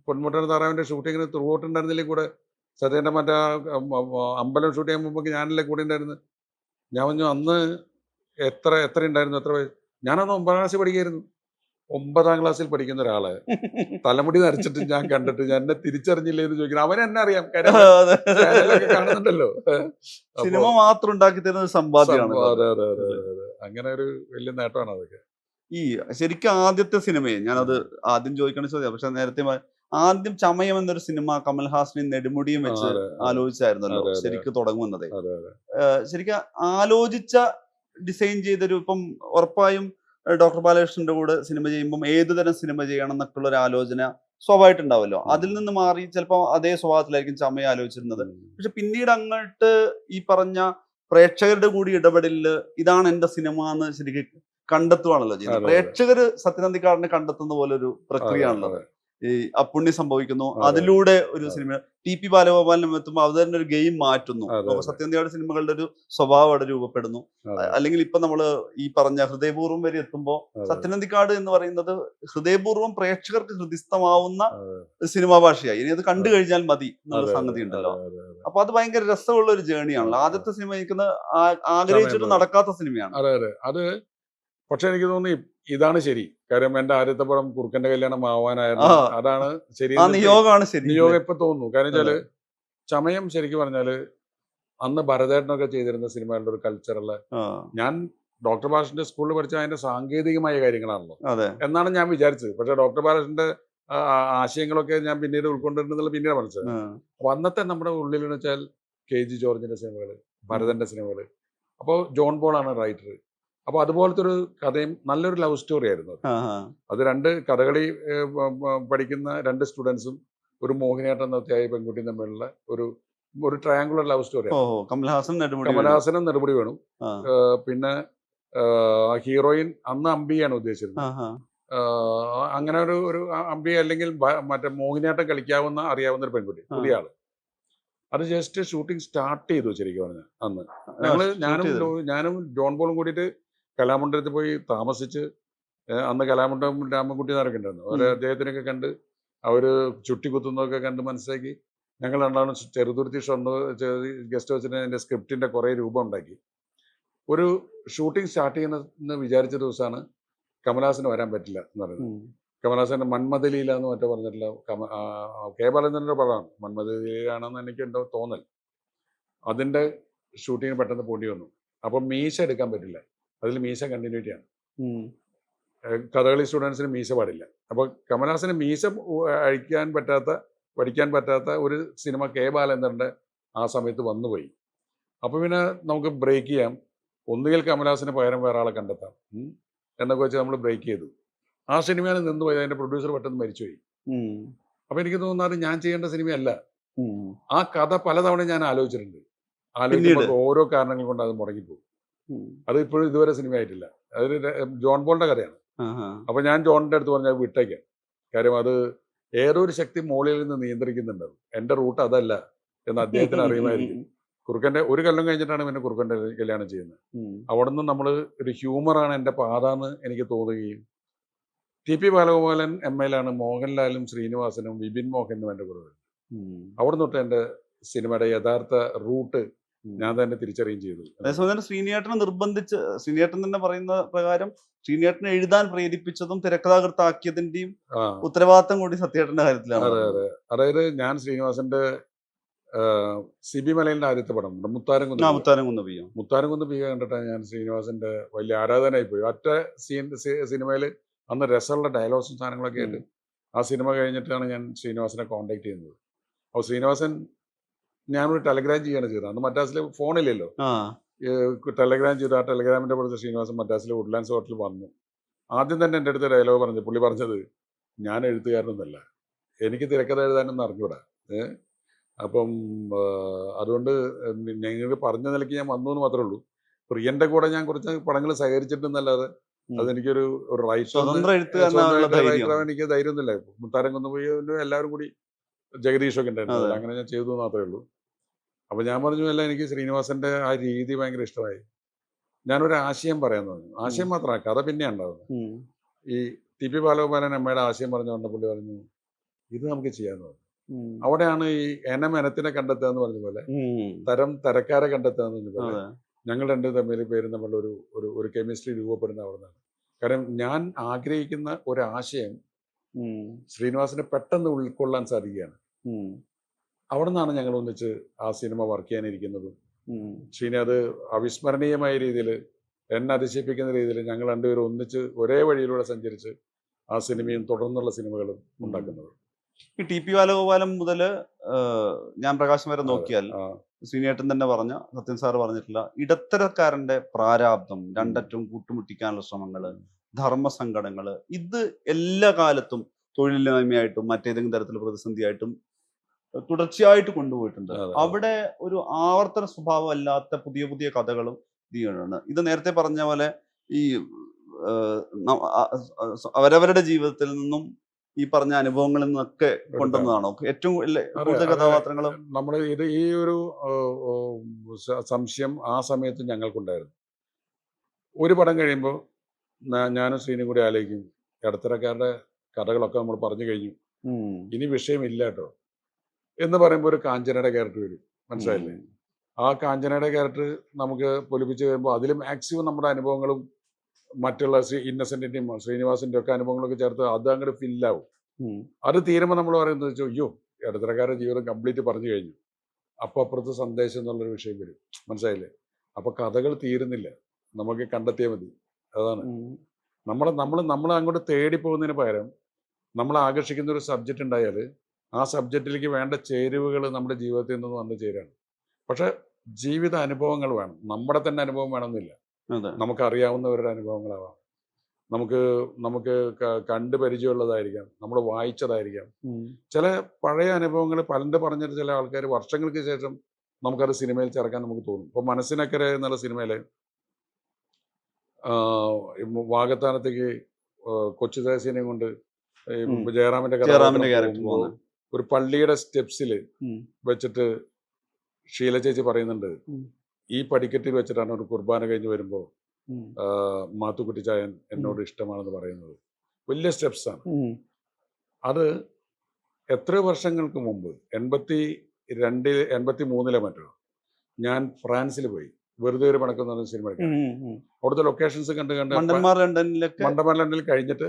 പൊന്മുട്ടൻ താറാവിന്റെ ഷൂട്ടിങ്ങിന് ത്രൂ ഔട്ട് ഉണ്ടായിരുന്നില്ലേ കൂടെ. സത്യേട്ടൻ മറ്റേ അമ്പലം ഷൂട്ട് ചെയ്യാൻ മുമ്പ് ഞാനല്ലേ കൂടെ ഉണ്ടായിരുന്നു. ഞാൻ പറഞ്ഞു അന്ന് എത്ര ഉണ്ടായിരുന്നു, എത്ര വയസ്സ്? ഞാനന്ന് 9ാം ക്ലാസ്സിൽ പഠിക്കായിരുന്നു. 9ാം ക്ലാസ്സിൽ പഠിക്കുന്ന ഒരാളെ തലമുടി നരച്ചിട്ട് ഞാൻ കണ്ടിട്ട് എന്നെ തിരിച്ചറിഞ്ഞില്ലേ എന്ന് ചോദിക്കണം. അവൻ എന്നെ അറിയാം, കാര്യം ചാനലൊക്കെ കാണുന്നുണ്ടല്ലോ. സിനിമ മാത്രം ഉണ്ടാക്കി തരുന്ന ഒരു സമ്പാദ്യമാണ്. അതെ. അങ്ങനെ ഒരു വലിയ നേട്ടമാണ് അതൊക്കെ. ഈ ശരിക്കും ആദ്യത്തെ സിനിമയെ ഞാനത് ആദ്യം ചോദിക്കണ ചോദ്യം, പക്ഷെ നേരത്തെ ആദ്യം ചമയം എന്നൊരു സിനിമ കമൽഹാസനെയും നെടുമുടിയും വെച്ച് ആലോചിച്ചായിരുന്നല്ലോ അതെ. ശരിക്കും തുടങ്ങുന്നത്. അതെ. ശരിക്കും ആലോചിച്ച ഡിസൈൻ ചെയ്തൊരു, ഇപ്പം ഉറപ്പായും ഡോക്ടർ ബാലകൃഷ്ണന്റെ കൂടെ സിനിമ ചെയ്യുമ്പം ഏതു തരം സിനിമ ചെയ്യണം എന്നൊക്കെയുള്ള ഒരു ആലോചന സ്വാഭാവികമായിട്ടുണ്ടാവല്ലോ. അതിൽ നിന്ന് മാറി ചിലപ്പോൾ അതേ സ്വഭാവത്തിലായിരിക്കും ചമയം ആലോചിച്ചിരുന്നത്. പക്ഷെ പിന്നീട് അങ്ങോട്ട് ഈ പറഞ്ഞ പ്രേക്ഷകരുടെ കൂടി ഇടപെടലില് ഇതാണ് എന്റെ സിനിമ എന്ന് ശരിക്കും കണ്ടെത്തുവാണല്ലോ ചെയ്യുന്നത്. അതെ. പ്രേക്ഷകർ സത്യനന്ദിക്കാടിനെ കണ്ടെത്തുന്ന പോലെ ഒരു പ്രക്രിയ ആണല്ലോ. അതെ. ഈ അപ്പുണ്യം സംഭവിക്കുന്നു, അതെ. അതിലൂടെ ഒരു അതെ. Cinema TP. ബാലഗോപാലിനും എത്തുമ്പോൾ അത് തന്നെ ഒരു ഗെയിം മാറ്റുന്നു. അതെ. അപ്പൊ സത്യനന്ദിക്കാട് സിനിമകളുടെ ഒരു സ്വഭാവം അവിടെ രൂപപ്പെടുന്നു. അതെ. അല്ലെങ്കിൽ ഇപ്പൊ നമ്മള് ഈ പറഞ്ഞ ഹൃദയപൂർവ്വം വരെ എത്തുമ്പോൾ അതെ. സത്യനന്ദിക്കാട് എന്ന് പറയുന്നത് ഹൃദയപൂർവ്വം പ്രേക്ഷകർക്ക് ഹൃദിസ്ഥമാവുന്ന അതെ. ഒരു സിനിമാ ഭാഷയായി. ഇനി അത് കണ്ടു കഴിഞ്ഞാൽ മതി എന്നുള്ള അതെ. സംഗതി ഉണ്ടല്ലോ. അതെ. അപ്പൊ അത് ഭയങ്കര രസമുള്ള ഒരു ജേണിയാണല്ലോ. അതെ. ആദ്യത്തെ സിനിമ എനിക്ക് ആഗ്രഹിച്ചിട്ട് ചമയം. നടക്കാത്ത സിനിമയാണ്. അതെ. അത് പക്ഷെ എനിക്ക് തോന്നി ഇതാണ് ശരി. കാര്യം എന്റെ ആദ്യത്തെ പടം കുറുക്കന്റെ കല്യാണം ആവാനായിരുന്നു. അതാണ് ശരി. ആ നിയോഗമാണ് ശരി. നിയോഗം ഇപ്പൊ തോന്നുന്നു. കാരണം വെച്ചാല് ചമയം ശരിക്കും പറഞ്ഞാല് അന്ന് ഭരതേട്ടനൊക്കെ ചെയ്തിരുന്ന സിനിമകളുടെ ഒരു കൾച്ചറുള്ള, ഞാൻ ഡോക്ടർ ബാലകൃഷ്ണന്റെ സ്കൂളിൽ പഠിച്ച അതിന്റെ സാങ്കേതികമായ കാര്യങ്ങളാണല്ലോ എന്നാണ് ഞാൻ വിചാരിച്ചത്. പക്ഷെ ഡോക്ടർ ബാലകൃഷ്ണന്റെ ആശയങ്ങളൊക്കെ ഞാൻ പിന്നീട് ഉൾക്കൊണ്ടിരുന്നുള്ള പിന്നീട് മനസ്സിലായി. അപ്പൊ അന്നത്തെ നമ്മുടെ ഉള്ളിലെന്ന് വെച്ചാൽ KG ജോർജിന്റെ സിനിമകള്, ഭരതന്റെ സിനിമകള്. അപ്പോൾ ജോൺ പോളാണ് റൈറ്റർ. അപ്പോൾ അതുപോലത്തെ ഒരു കഥയും നല്ലൊരു ലവ് സ്റ്റോറി ആയിരുന്നു അത്. 2 കഥകളി പഠിക്കുന്ന 2 സ്റ്റുഡൻസും ഒരു മോഹിനിയാട്ടം നൃത്തയായ പെൺകുട്ടിയും തമ്മിലുള്ള ഒരു ട്രയാങ്കുലർ ലവ് സ്റ്റോറിയാണ്. കമൽഹാസനും നെടുമുടി വേണു. പിന്നെ ഹീറോയിൻ അന്ന് അമ്പിയാണ് ഉദ്ദേശിച്ചിരുന്നത്. അങ്ങനെ ഒരു അമ്പി അല്ലെങ്കിൽ മറ്റേ മോഹിനിയാട്ടം കളിക്കാവുന്ന അറിയാവുന്ന ഒരു പെൺകുട്ടി, പുതിയ ആള്. അത് ജസ്റ്റ് ഷൂട്ടിംഗ് സ്റ്റാർട്ട് ചെയ്തു ശരിക്കും പറഞ്ഞാൽ അന്ന്. ഞാനും ജോൺ പോളും കൂടിയിട്ട് കലാമണ്ഡലത്തിൽ പോയി താമസിച്ച്, അന്ന് കലാമണ്ഡലം രാമൻകുട്ടി നാരൊക്കെ ഉണ്ടായിരുന്നു. അവരെ അദ്ദേഹത്തിനൊക്കെ കണ്ട് അവര് ചുട്ടി കുത്തുന്നതൊക്കെ കണ്ട് മനസ്സിലാക്കി ഞങ്ങൾ രണ്ടാളും ചെറുതുരുത്തി ഗസ്റ്റ് ഹൗസിന് അതിന്റെ സ്ക്രിപ്റ്റിന്റെ കുറെ രൂപം ഉണ്ടാക്കി. ഒരു ഷൂട്ടിംഗ് സ്റ്റാർട്ട് ചെയ്യുന്ന വിചാരിച്ച ദിവസമാണ് കമൽഹാസന് വരാൻ പറ്റില്ല എന്ന് പറയുന്നത്. കമൽഹാസന്റെ മന്മഥലീല എന്ന് മറ്റോ പറഞ്ഞിട്ടില്ല, കെ ബാലചന്ദ്രന്റെ പടമാണ്. മന്മഥലീലാണെന്ന് എനിക്ക് എന്തോ തോന്നൽ. അതിന്റെ ഷൂട്ടിങ്ങിന് പെട്ടെന്ന് പോണ്ടി വന്നു. അപ്പം മീശ എടുക്കാൻ പറ്റില്ല, അതിൽ മീശ കണ്ടിന്യൂറ്റിയാണ്. കഥകളി സ്റ്റുഡൻസിന് മീശ പാടില്ല. അപ്പോൾ കമൽഹാസന് മീശ പഠിക്കാൻ പറ്റാത്ത ഒരു സിനിമ കെ ബാലചന്ദ്രന്റെ ആ സമയത്ത് വന്നുപോയി. അപ്പോൾ പിന്നെ നമുക്ക് ബ്രേക്ക് ചെയ്യാം, ഒന്നുകിൽ കമൽഹാസന് പകരം വേറെ ആളെ കണ്ടെത്താം എന്നൊക്കെ വെച്ച് നമ്മൾ ബ്രേക്ക് ചെയ്തു. ആ സിനിമയാണ് നിന്നുപോയി. അതിന്റെ പ്രൊഡ്യൂസർ പെട്ടെന്ന് മരിച്ചുപോയി. അപ്പൊ എനിക്ക് തോന്നുന്നത് ഞാൻ ചെയ്യേണ്ട സിനിമയല്ല. ആ കഥ പലതവണ ഞാൻ ആലോചിച്ചിട്ടുണ്ട്. ആലോചിക്കുമ്പോൾ ഓരോ കാരണങ്ങൾ കൊണ്ട് അത് മുടങ്ങിപ്പോകും. അത് ഇപ്പോഴും ഇതുവരെ സിനിമ ആയിട്ടില്ല. അതൊരു ജോൺ പോളിന്റെ കഥയാണ്. അപ്പൊ ഞാൻ ജോണിന്റെ അടുത്ത് പറഞ്ഞാൽ വിട്ടേക്കാം. കാര്യം അത് ഏതോ ഒരു ശക്തി മുകളിൽ നിന്ന് നിയന്ത്രിക്കുന്നുണ്ടാവും. എൻ്റെ റൂട്ട് അതല്ല എന്ന് അദ്ദേഹത്തിന് അറിയുമായിരിക്കും. കുറുക്കൻ്റെ ഒരു കൊല്ലം കഴിഞ്ഞിട്ടാണ് പിന്നെ കുറുക്കൻ്റെ കല്യാണം ചെയ്യുന്നത്. അവിടെ നിന്ന് നമ്മൾ ഒരു ഹ്യൂമറാണ് എൻ്റെ പാത എന്ന് എനിക്ക് തോന്നുകയും ടി പി ബാലഗോപാലൻ എം എയിലാണ് മോഹൻലാലും ശ്രീനിവാസനും വിപിൻ മോഹനും എൻ്റെ കൂടെ വരുന്നത്. അവിടെ തൊട്ട് എൻ്റെ സിനിമയുടെ യഥാർത്ഥ റൂട്ട് ഞാൻ തന്നെ തിരിച്ചറിയുകയും ചെയ്തു. അതേസമയം തന്നെ ശ്രീനിയേട്ടനെ നിർബന്ധിച്ച്, ശ്രീനിയേട്ടൻ തന്നെ പറയുന്ന പ്രകാരം ശ്രീനിയേട്ടനെ എഴുതാൻ പ്രേരിപ്പിച്ചതും തിരക്കഥാകൃത്താക്കിയതിന്റെയും ഉത്തരവാദിത്തം കൂടി സത്യേട്ടന്റെ കാര്യത്തിലാണ്. അതെ അതെ. അതായത് ഞാൻ ശ്രീനിവാസന്റെ സിബി മലയിലിന്റെ ആദ്യത്തെ പടം മുത്താരം മുത്താരം പിയ്യം മുത്താരം പിയ്യ കണ്ടിട്ടാണ് ഞാൻ ശ്രീനിവാസന്റെ വലിയ ആരാധനായി പോയി. ഒറ്റ സിനിമയിൽ അന്ന് രസമുള്ള ഡയലോഗ്സും സാധനങ്ങളൊക്കെ ആയിട്ട് ആ സിനിമ കഴിഞ്ഞിട്ടാണ് ഞാൻ ശ്രീനിവാസനെ കോണ്ടാക്ട് ചെയ്യുന്നത്. അപ്പോൾ ശ്രീനിവാസൻ ഞാനൊരു ടെലഗ്രാം ചെയ്യാണ് ചെയ്തത്. അന്ന് മദ്രാസിൽ ഫോണില്ലല്ലോ. ടെലഗ്രാം ചെയ്തു. ആ ടെലഗ്രാമിന്റെ പുറത്ത് ശ്രീനിവാസൻ മദ്രാസിലെ വുഡ്ലാൻഡ്സ് ഹോട്ടലിൽ വന്നു. ആദ്യം തന്നെ എൻ്റെ അടുത്ത് ഡയലോഗ് പറഞ്ഞു. പുള്ളി പറഞ്ഞത്, ഞാൻ എഴുത്തുകാരനൊന്നല്ല, എനിക്ക് തിരക്കഥ എഴുതാനൊന്നും അറിഞ്ഞൂടാ. അപ്പം അതുകൊണ്ട് ഞങ്ങൾ പറഞ്ഞ നിലയ്ക്ക് ഞാൻ വന്നു എന്ന് മാത്രമേ ഉള്ളൂ. പ്രിയന്റെ കൂടെ ഞാൻ കുറച്ച് പടങ്ങൾ സഹകരിച്ചിട്ടുണ്ടെന്നല്ലാതെ അതെനിക്കൊരു റൈറ്റർ എനിക്ക് ധൈര്യമൊന്നുമില്ല. മുത്താരം കുന്നുപോയി എല്ലാവരും കൂടി ജഗദീഷൊക്കെ ഉണ്ടായിരുന്നു. അങ്ങനെ ഞാൻ ചെയ്തു മാത്രമേ ഉള്ളൂ. അപ്പൊ ഞാൻ പറഞ്ഞു, അല്ല എനിക്ക് ശ്രീനിവാസന്റെ ആ രീതി ഭയങ്കര ഇഷ്ടമായി. ഞാനൊരു ആശയം പറയാൻ തോന്നി. ആശയം മാത്രമാണ്, കഥ പിന്നെ ഉണ്ടാവുന്നത്. ഈ ടി പി ബാലഗോപാലൻ അമ്മയുടെ ആശയം പറഞ്ഞുകൊണ്ട് പുള്ളി പറഞ്ഞു, ഇത് നമുക്ക് ചെയ്യാന്ന് പറഞ്ഞു. അവിടെയാണ് ഈ എനത്തിനെ കണ്ടെത്തുക എന്ന് പറഞ്ഞ പോലെ തരക്കാരെ കണ്ടെത്തുക എന്ന് പറഞ്ഞ പോലെ ഞങ്ങൾ രണ്ട് പേരും തമ്മിലുള്ള ഒരു കെമിസ്ട്രി രൂപപ്പെടുന്ന അവിടെ നിന്നാണ്. കാരണം ഞാൻ ആഗ്രഹിക്കുന്ന ഒരു ആശയം ശ്രീനിവാസിനെ പെട്ടെന്ന് ഉൾക്കൊള്ളാൻ സാധിക്കുകയാണ്. അവിടെ നിന്നാണ് ഞങ്ങൾ ഒന്നിച്ച് ആ സിനിമ വർക്ക് ചെയ്യാനിരിക്കുന്നതും. ശ്രീനി അത് അവിസ്മരണീയമായ രീതിയിൽ, എന്നെ അതിശയിപ്പിക്കുന്ന രീതിയിൽ ഞങ്ങൾ രണ്ടുപേരും ഒന്നിച്ച് ഒരേ വഴിയിലൂടെ സഞ്ചരിച്ച് ആ സിനിമയും തുടർന്നുള്ള സിനിമകളും ഉണ്ടാക്കുന്നത്. ഈ ടി പി ബാലഗോപാലൻ മുതൽ ഞാൻ പ്രകാശം വരെ നോക്കിയാൽ ശ്രീനിയേട്ടൻ തന്നെ പറഞ്ഞ, സത്യൻ സാർ പറഞ്ഞിട്ടില്ല, ഇടത്തരക്കാരന്റെ പ്രാരാബ്ദം, രണ്ടറ്റവും കൂട്ടുമുട്ടിക്കാനുള്ള ശ്രമങ്ങള്, ധർമ്മസങ്കടങ്ങള്, ഇത് എല്ലാ കാലത്തും തൊഴിലില്ലായ്മയായിട്ടും മറ്റേതെങ്കിലും തരത്തിലുള്ള പ്രതിസന്ധിയായിട്ടും തുടർച്ചയായിട്ട് കൊണ്ടുപോയിട്ടുണ്ട്. അവിടെ ഒരു ആവർത്തന സ്വഭാവം അല്ലാത്ത പുതിയ പുതിയ കഥകളും ഇതാണ്. ഇത് നേരത്തെ പറഞ്ഞ പോലെ ഈ അവരവരുടെ ജീവിതത്തിൽ നിന്നും ഈ പറഞ്ഞ അനുഭവങ്ങളിൽ നിന്നൊക്കെ കൊണ്ടുവന്നതാണോ ഏറ്റവും കൂടുതൽ കഥാപാത്രങ്ങളും? നമ്മൾ ഈ ഒരു സംശയം ആ സമയത്ത് ഞങ്ങൾക്കുണ്ടായിരുന്നു. ഒരു പടം കഴിയുമ്പോൾ ഞാനും ശ്രീനും കൂടി ആലോചിക്കും, ഇടത്തരക്കാരുടെ കഥകളൊക്കെ നമ്മൾ പറഞ്ഞു കഴിഞ്ഞു, ഇനി വിഷയമില്ല കേട്ടോ എന്ന് പറയുമ്പോൾ ഒരു കാഞ്ചനയുടെ ക്യാരക്ടർ വരും. മനസ്സിലായില്ലേ? ആ കാഞ്ചനയുടെ ക്യാരക്ടർ നമുക്ക് പൊലിപ്പിച്ച് കഴിയുമ്പോൾ അതിൽ മാക്സിമം നമ്മുടെ അനുഭവങ്ങളും മറ്റുള്ള ഇന്നസെന്റിന്റെയും ശ്രീനിവാസിന്റെ ഒക്കെ അനുഭവങ്ങളൊക്കെ ചേർത്ത് അത് അങ്ങോട്ട് ഫില്ലാവും. അത് തീരുമ്പോൾ നമ്മൾ പറയുന്നത് വെച്ചാൽ, അയ്യോ ഇടത്തരക്കാരുടെ ജീവിതം കംപ്ലീറ്റ് പറഞ്ഞു കഴിഞ്ഞു, അപ്പൊ അപ്പുറത്ത് സന്ദേശം എന്നുള്ളൊരു വിഷയം വരും. മനസ്സിലായില്ലേ? അപ്പൊ കഥകൾ തീരുന്നില്ല, നമുക്ക് കണ്ടെത്തിയാൽ മതി. അതാണ് നമ്മൾ അങ്ങോട്ട് തേടി പോകുന്നതിന് പകരം നമ്മൾ ആകർഷിക്കുന്ന ഒരു സബ്ജക്റ്റ് ഉണ്ടായാൽ ആ സബ്ജക്റ്റിലേക്ക് വേണ്ട ചേരുവകൾ നമ്മുടെ ജീവിതത്തിൽ നിന്ന് വന്ന് ചേരാണ്. പക്ഷെ ജീവിത അനുഭവങ്ങൾ വേണം. നമ്മുടെ തന്നെ അനുഭവം വേണമെന്നില്ല, നമുക്കറിയാവുന്നവരുടെ അനുഭവങ്ങളാവാം, നമുക്ക് കണ്ട് പരിചയമുള്ളതായിരിക്കാം, നമ്മൾ വായിച്ചതായിരിക്കാം. ചില പഴയ അനുഭവങ്ങൾ പലണ്ട് പറഞ്ഞിട്ട് ചില ആൾക്കാർ വർഷങ്ങൾക്ക് ശേഷം നമുക്കത് സിനിമയിൽ ചേർക്കാൻ നമുക്ക് തോന്നും. ഇപ്പൊ മനസ്സിനക്കരെ എന്നുള്ള സിനിമയില് വാഗത്താനത്തേക്ക് കൊച്ചുദേശിനെയും കൊണ്ട് ജയറാമിന്റെ കഥ ഒരു പള്ളിയുടെ സ്റ്റെപ്സിൽ വെച്ചിട്ട് ഷീല ചേച്ചി പറയുന്നുണ്ട്, ഈ പടിക്കെട്ടിൽ വെച്ചിട്ടാണ് ഒരു കുർബാന കഴിഞ്ഞ് വരുമ്പോൾ മാത്തുക്കുട്ടി ചായൻ എന്നോട് ഇഷ്ടമാണെന്ന് പറയുന്നത്. വലിയ സ്റ്റെപ്സാണ്. അത് എത്ര വർഷങ്ങൾക്ക് മുമ്പ് 83 മറ്റോ ഞാൻ ഫ്രാൻസിൽ പോയി വെറുതെ ഒരു പണക്കം എന്ന് പറഞ്ഞ സിനിമ എടുക്കാൻ. അവിടുത്തെ ലൊക്കേഷൻസ് കണ്ട് മണ്ടന്മാർ ലണ്ടനിൽ കഴിഞ്ഞിട്ട്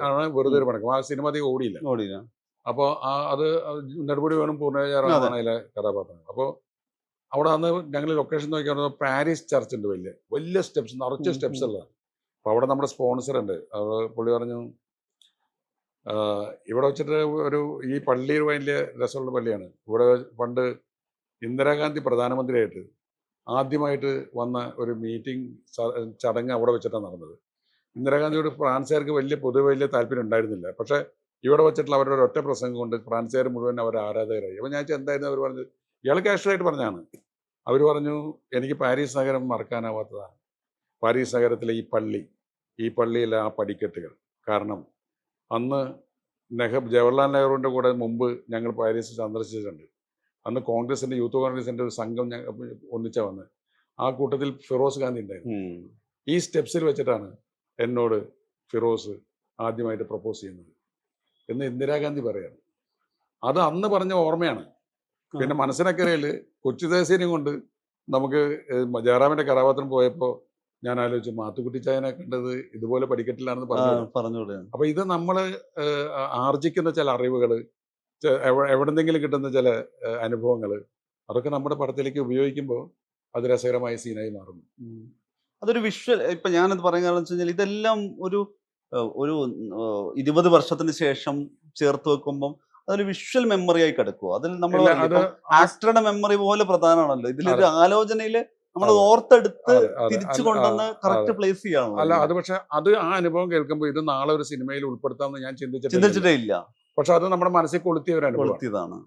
ആണ് വെറുതെ ഒരു പണക്കം. ആ സിനിമ അധികം ഓടിയില്ല. അപ്പോൾ അത് നെടുപടി വേണം പൂർണ്ണചാറാണ് അതിലെ കഥാപാത്രം. അപ്പോൾ അവിടെ അന്ന് ഞങ്ങൾ ലൊക്കേഷൻ നോക്കിയാൽ പാരീസ് ചർച്ച് ഉണ്ട്, വലിയ സ്റ്റെപ്സ്, നിറച്ച് സ്റ്റെപ്സ് ഉള്ളതാണ്. അപ്പോൾ അവിടെ നമ്മുടെ സ്പോൺസർ ഉണ്ട്. അത് പുള്ളി പറഞ്ഞു, ഇവിടെ വെച്ചിട്ട് ഈ പള്ളി വലിയ രസമുള്ള പള്ളിയാണ്. ഇവിടെ പണ്ട് ഇന്ദിരാഗാന്ധി പ്രധാനമന്ത്രിയായിട്ട് ആദ്യമായിട്ട് വന്ന ഒരു മീറ്റിംഗ് ചടങ്ങ് അവിടെ വെച്ചിട്ടാണ് നടന്നത്. ഇന്ദിരാഗാന്ധിയോട് ഫ്രാൻസുകാർക്ക് വലിയ താല്പര്യം ഉണ്ടായിരുന്നില്ല. പക്ഷേ ഇവിടെ വെച്ചിട്ടുള്ള അവരുടെ ഒറ്റ പ്രസംഗം കൊണ്ട് ഫ്രാൻസുകാർ മുഴുവൻ അവരുടെ ആരാധകരായി. അപ്പോൾ ഞാൻ എന്തായിരുന്നു അവർ പറഞ്ഞത്, ഇയാൾ കാഷ്വലായിട്ട് പറഞ്ഞാണ്. അവർ പറഞ്ഞു, എനിക്ക് പാരീസ് നഗരം മറക്കാനാവാത്തതാണ്. പാരീസ് നഗരത്തിലെ ഈ പള്ളിയിലെ ആ പടിക്കെട്ടുകൾ. കാരണം അന്ന് ജവഹർലാൽ നെഹ്റുവിൻ്റെ കൂടെ മുമ്പ് ഞങ്ങൾ പാരീസ് സന്ദർശിച്ചിട്ടുണ്ട്. അന്ന് കോൺഗ്രസിൻ്റെ യൂത്ത് കോൺഗ്രസിൻ്റെ ഒരു സംഘം ഒന്നിച്ചാണ് വന്നത്. ആ കൂട്ടത്തിൽ ഫിറോസ് ഗാന്ധി ഉണ്ടായിരുന്നു. ഈ സ്റ്റെപ്സിൽ വെച്ചിട്ടാണ് എന്നോട് ഫിറോസ് ആദ്യമായിട്ട് പ്രപ്പോസ് ചെയ്യുന്നത് എന്ന് ഇന്ദിരാഗാന്ധി പറയാണ്. അത് അന്ന് പറഞ്ഞ ഓർമ്മയാണ്. പിന്നെ മനസ്സിനക്കരയിൽ കൊച്ചു ദേശീയം കൊണ്ട് നമുക്ക് ജയറാമിൻ്റെ കഥാപാത്രം പോയപ്പോൾ ഞാൻ ആലോചിച്ചു, മാത്തുക്കുട്ടിച്ചായനെ കണ്ടത് ഇതുപോലെ പഠിക്കട്ടില്ലാണെന്ന് പറഞ്ഞു. അപ്പൊ ഇത് നമ്മൾ ആർജിക്കുന്ന ചില അറിവുകൾ, എവിടെന്നെങ്കിലും കിട്ടുന്ന ചില അനുഭവങ്ങൾ, അതൊക്കെ നമ്മുടെ പടത്തിലേക്ക് ഉപയോഗിക്കുമ്പോൾ അത് രസകരമായ സീനായി മാറുന്നു. അതൊരു വിഷ്വൽ. ഇപ്പൊ ഞാനത് പറയുന്ന കാരണം വെച്ച് കഴിഞ്ഞാൽ ഇതെല്ലാം ഒരു 20 വർഷത്തിന് ശേഷം ചേർത്ത് വെക്കുമ്പോൾ അതൊരു വിഷ്വൽ മെമ്മറി ആയി കിടക്കുമോ? അതിൽ നമ്മൾ ആക്ടറുടെ മെമ്മറി പോലെ പ്രധാനമാണല്ലോ. ഇതിലൊരു ആലോചനയില് നമ്മൾ ഓർത്തെടുത്ത് തിരിച്ചു കൊണ്ടുവന്ന് കറക്റ്റ് പ്ലേസ് ചെയ്യണം. അല്ല, അത് പക്ഷെ അത് ആ അനുഭവം കേൾക്കുമ്പോൾ ഇത് നാളെ ഒരു സിനിമയിൽ ഉൾപ്പെടുത്താമെന്ന് ഞാൻ ചിന്തിച്ചിട്ടേ ഇല്ല. പക്ഷെ അത് നമ്മുടെ മനസ്സിൽ കൊളുത്തിയ ഒരു അനുഭവമാണ്.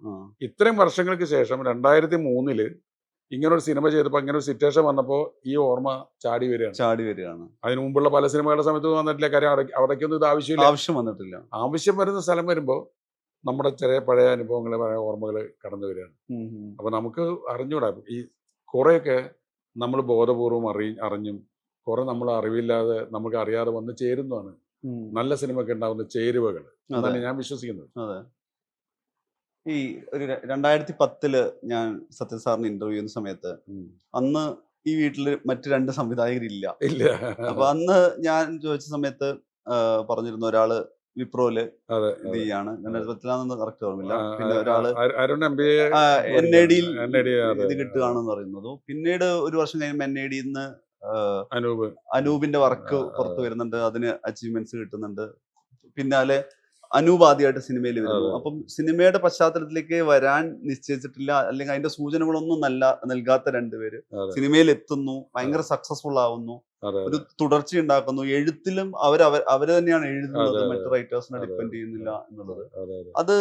ഇത്രയും വർഷങ്ങൾക്ക് ശേഷം 2003 ഇങ്ങനൊരു സിനിമ ചെയ്തപ്പോൾ ഇങ്ങനെ ഒരു സിറ്റുവേഷൻ വന്നപ്പോൾ ഈ ഓർമ്മ ചാടി വരികയാണ്. അതിനു മുമ്പുള്ള പല സിനിമകളുടെ സമയത്ത് വന്നിട്ടില്ല. കാര്യം അവിടേക്കൊന്നും ഇത് ആവശ്യം വന്നിട്ടില്ല. ആവശ്യം വരുന്ന സ്ഥലം വരുമ്പോൾ നമ്മുടെ ചെറിയ പഴയ അനുഭവങ്ങൾ, പഴയ ഓർമ്മകൾ കടന്നു വരികയാണ്. അപ്പൊ നമുക്ക് അറിഞ്ഞൂടാ, ഈ കുറെയൊക്കെ നമ്മൾ ബോധപൂർവം അറിഞ്ഞും കുറെ നമ്മൾ അറിവില്ലാതെ നമുക്ക് അറിയാതെ വന്ന് ചേരുന്നതാണ് നല്ല സിനിമയ്ക്ക് ഉണ്ടാകുന്ന ചേരുവകൾ എന്നാണ് ഞാൻ വിശ്വസിക്കുന്നത്. അതെ. ഈ ഒരു 2010 ഞാൻ സത്യൻ സാറിന് ഇന്റർവ്യൂ ചെയ്യുന്ന സമയത്ത് അന്ന് ഈ വീട്ടില് മറ്റു 2 സംവിധായകരില്ല. അപ്പൊ അന്ന് ഞാൻ ചോദിച്ച സമയത്ത് പറഞ്ഞിരുന്ന ഒരാള് വിപ്രോയില് ഇത് ചെയ്യാണ്, 2010 കറക്റ്റ് ഓർമ്മയില്ല. പിന്നെ ഒരാള് NAD ഇത് കിട്ടുകയാണെന്ന് പറയുന്നത്. പിന്നീട് ഒരു വർഷം കഴിയുമ്പോൾ NAD അനൂപിന്റെ വർക്ക് പുറത്തു വരുന്നുണ്ട്, അതിന് അച്ചീവ്മെന്റ്സ് കിട്ടുന്നുണ്ട്. പിന്നാലെ അനൂപ് ആദ്യമായിട്ട് സിനിമയിൽ വരുന്നു. അപ്പം സിനിമയുടെ പശ്ചാത്തലത്തിലേക്ക് വരാൻ നിശ്ചയിച്ചിട്ടില്ല, അല്ലെങ്കിൽ അതിന്റെ സൂചനകളൊന്നും നൽകാത്ത 2 പേര് സിനിമയിൽ എത്തുന്നു, ഭയങ്കര സക്സസ്ഫുൾ ആവുന്നു, ഒരു തുടർച്ച ഉണ്ടാക്കുന്നു. എഴുത്തിലും അവര് തന്നെയാണ് എഴുതുന്നത്, മറ്റു റൈറ്റേഴ്സിനെ ഡിപ്പെൻഡ് ചെയ്യുന്നില്ല എന്നുള്ളത്. അത്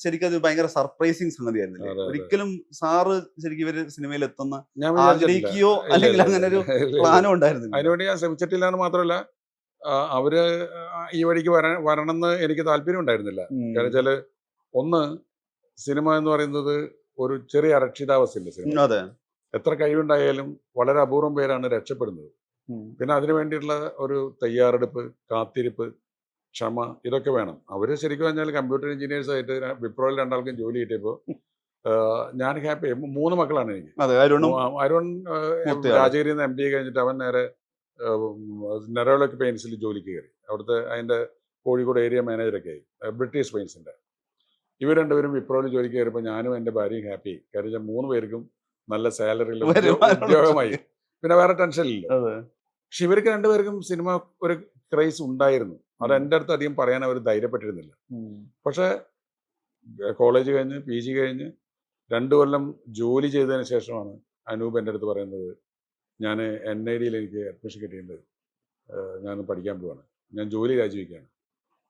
ശരിക്കും അത് ഭയങ്കര സർപ്രൈസിങ് സംഗതിയായിരുന്നില്ലേ? ഒരിക്കലും സാറ് ശരിക്കും ഇവര് സിനിമയിൽ എത്തുന്ന ആഗ്രഹിക്കുകയോ അല്ലെങ്കിൽ അങ്ങനെ ഒരു പ്ലാനോ ഉണ്ടായിരുന്നില്ല. അതിനുവേണ്ടി ഞാൻ ശ്രമിച്ചിട്ടില്ല എന്ന് മാത്രമല്ല, അവര് ഈ വഴിക്ക് വരണമെന്ന് എനിക്ക് താല്പര്യം ഉണ്ടായിരുന്നില്ല. കാരണം വെച്ചാല് ഒന്ന്, സിനിമ എന്ന് പറയുന്നത് ഒരു ചെറിയ അരക്ഷിതാവസ്ഥയില്ല. സിനിമ എത്ര കഴിവുണ്ടായാലും വളരെ അപൂർവം പേരാണ് രക്ഷപ്പെടുന്നത്. പിന്നെ അതിനു വേണ്ടിയിട്ടുള്ള ഒരു തയ്യാറെടുപ്പ്, കാത്തിരിപ്പ്, ക്ഷമ, ഇതൊക്കെ വേണം. അവര് ശരിക്കും പറഞ്ഞാൽ കമ്പ്യൂട്ടർ എഞ്ചിനീയേഴ്സ് ആയിട്ട് വിപ്രോയിൽ 2 ആൾക്കും ജോലി കിട്ടിയപ്പോൾ ഞാൻ ഹാപ്പി. 3 മക്കളാണ് എനിക്ക്. അരുൺ രാജഗിരിയിൽ നിന്ന് MBA കഴിഞ്ഞിട്ട് അവൻ നേരെ നെറോളക് പെയിൻസിൽ ജോലിക്ക് കയറി. അവിടുത്തെ അതിൻ്റെ കോഴിക്കോട് ഏരിയ മാനേജറൊക്കെ ആയി, ബ്രിട്ടീഷ് പെയിൻസിൻ്റെ. ഇവർ 2 പേരും വിപ്രോയിൽ ജോലിക്ക് കയറിയപ്പോൾ ഞാനും എൻ്റെ ഭാര്യയും ഹാപ്പി. കാര്യം 3 പേർക്കും നല്ല സാലറിയിൽ ഉദ്യോഗമായി, പിന്നെ വേറെ ടെൻഷനില്ല. പക്ഷെ ഇവർക്ക് 2 പേർക്കും സിനിമ ഒരു ക്രൈസ് ഉണ്ടായിരുന്നു. അത് എൻ്റെ അടുത്ത് അധികം പറയാൻ അവർ ധൈര്യപ്പെട്ടിരുന്നില്ല. പക്ഷെ കോളേജ് കഴിഞ്ഞ് PG കഴിഞ്ഞ് 2 കൊല്ലം ജോലി ചെയ്തതിന് ശേഷമാണ് അനൂപ് എൻ്റെ അടുത്ത് പറയുന്നത്, ഞാൻ NID എനിക്ക് അഡ്മിഷൻ കിട്ടിയിട്ടുണ്ട്, ഞാൻ പഠിക്കാൻ പോവാണ്, ഞാൻ ജോലി രാജിവെക്കുകയാണ്.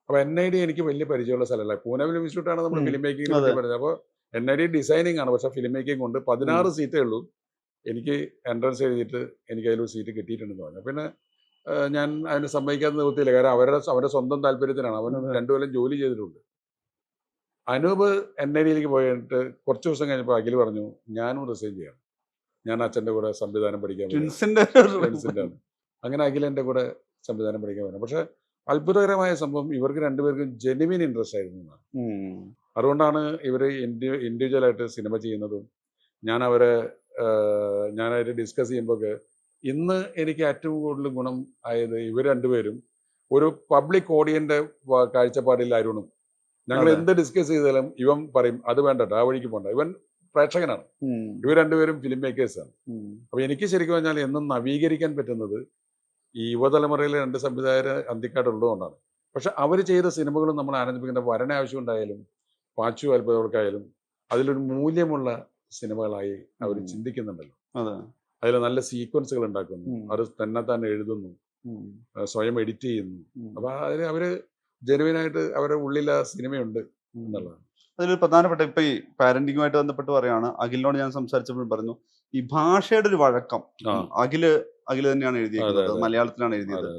അപ്പോൾ NID എനിക്ക് വലിയ പരിചയമുള്ള സ്ഥലമല്ല. പൂനെ ഫിലിം ഇൻസ്റ്റിറ്റ്യൂട്ടാണ് നമ്മൾ ഫിലിം മേക്കിംഗ് പഠിച്ചത്. അപ്പോൾ NID ഡിസൈനിങ് ആണ്, പക്ഷേ ഫിലിം മേക്കിംഗ് കൊണ്ട് 16 സീറ്റേ ഉള്ളൂ. എനിക്ക് എൻട്രൻസ് എഴുതിയിട്ട് എനിക്ക് അതിലൊരു സീറ്റ് കിട്ടിയിട്ടുണ്ടെന്ന് പറഞ്ഞു. പിന്നെ ഞാൻ അതിന് സമ്മതിക്കാത്ത നിവൃത്തിയില്ല. കാരണം അവരുടെ സ്വന്തം താല്പര്യത്തിനാണ്. അവൻ 2 കൊല്ലം ജോലി ചെയ്തിട്ടുണ്ട്. അനൂപ് NID പോയിട്ട് കുറച്ച് ദിവസം കഴിഞ്ഞപ്പോൾ അഖിൽ പറഞ്ഞു, ഞാനും റിസൈൻ ചെയ്യാം, ഞാൻ അച്ഛൻ്റെ കൂടെ സംവിധാനം പഠിക്കാൻ പറ്റും. അങ്ങനെ അഖിൽ എൻ്റെ കൂടെ സംവിധാനം പഠിക്കാൻ പറ്റും. പക്ഷെ അത്ഭുതകരമായ സംഭവം, ഇവർക്ക് 2 പേർക്കും ജെനുവിൻ ഇൻട്രസ്റ്റ് ആയിരുന്നു എന്നാണ്. അതുകൊണ്ടാണ് ഇവർ ഇൻഡിവിജ്വലായിട്ട് സിനിമ ചെയ്യുന്നതും ഞാനായിട്ട് ഡിസ്കസ് ചെയ്യുമ്പോൾ ഇന്ന് എനിക്ക് ഏറ്റവും കൂടുതൽ ഗുണം ആയത് ഇവർ 2 പേരും ഒരു പബ്ലിക് ഓഡിയൻ്റെ കാഴ്ചപ്പാടിൽ അരുണും. ഞങ്ങൾ എന്ത് ഡിസ്കസ് ചെയ്താലും ഇവൻ പറയും അത് വേണ്ടട്ടോ, ആ വഴിക്ക് പോകണ്ട. ഇവൻ പ്രേക്ഷകനാണ്. ഇവർ 2 പേരും ഫിലിം മേക്കേഴ്സാണ്. അപ്പോൾ എനിക്ക് ശരിക്കും പറഞ്ഞാൽ എന്നും നവീകരിക്കാൻ പറ്റുന്നത് ഈ യുവതലമുറയിലെ 2 സംവിധായകർ അന്തിക്കാട് ഉള്ളതുകൊണ്ടാണ്. പക്ഷെ അവർ ചെയ്ത സിനിമകളും നമ്മൾ ആനന്ദിപ്പിക്കുന്ന വരണ ആവശ്യം ഉണ്ടായാലും പാച്ചു അത്ഭുതങ്ങൾക്കായാലും അതിലൊരു മൂല്യമുള്ള സിനിമകളായി അവർ ചിന്തിക്കുന്നുണ്ടല്ലോ. അതിൽ നല്ല സീക്വൻസുകൾ ഉണ്ടാക്കുന്നു, അത് തന്നെ എഴുതുന്നു, സ്വയം എഡിറ്റ് ചെയ്യുന്നു. അപ്പോൾ അതിൽ അവർ ജെനുവിനായിട്ട് അവരുടെ ഉള്ളിൽ ആ സിനിമയുണ്ട് എന്നുള്ളതാണ്. അതിലൊരു പ്രധാനപ്പെട്ട ഇപ്പൊ ഈ പാരന്റിങ്ങുമായിട്ട് ബന്ധപ്പെട്ട് പറയുകയാണ്. അഖിലിനോട് ഞാൻ സംസാരിച്ചപ്പോൾ പറഞ്ഞു, ഈ ഭാഷയുടെ ഒരു വഴക്കം അഖില് തന്നെയാണ് എഴുതിയത്, മലയാളത്തിലാണ് എഴുതിയത്.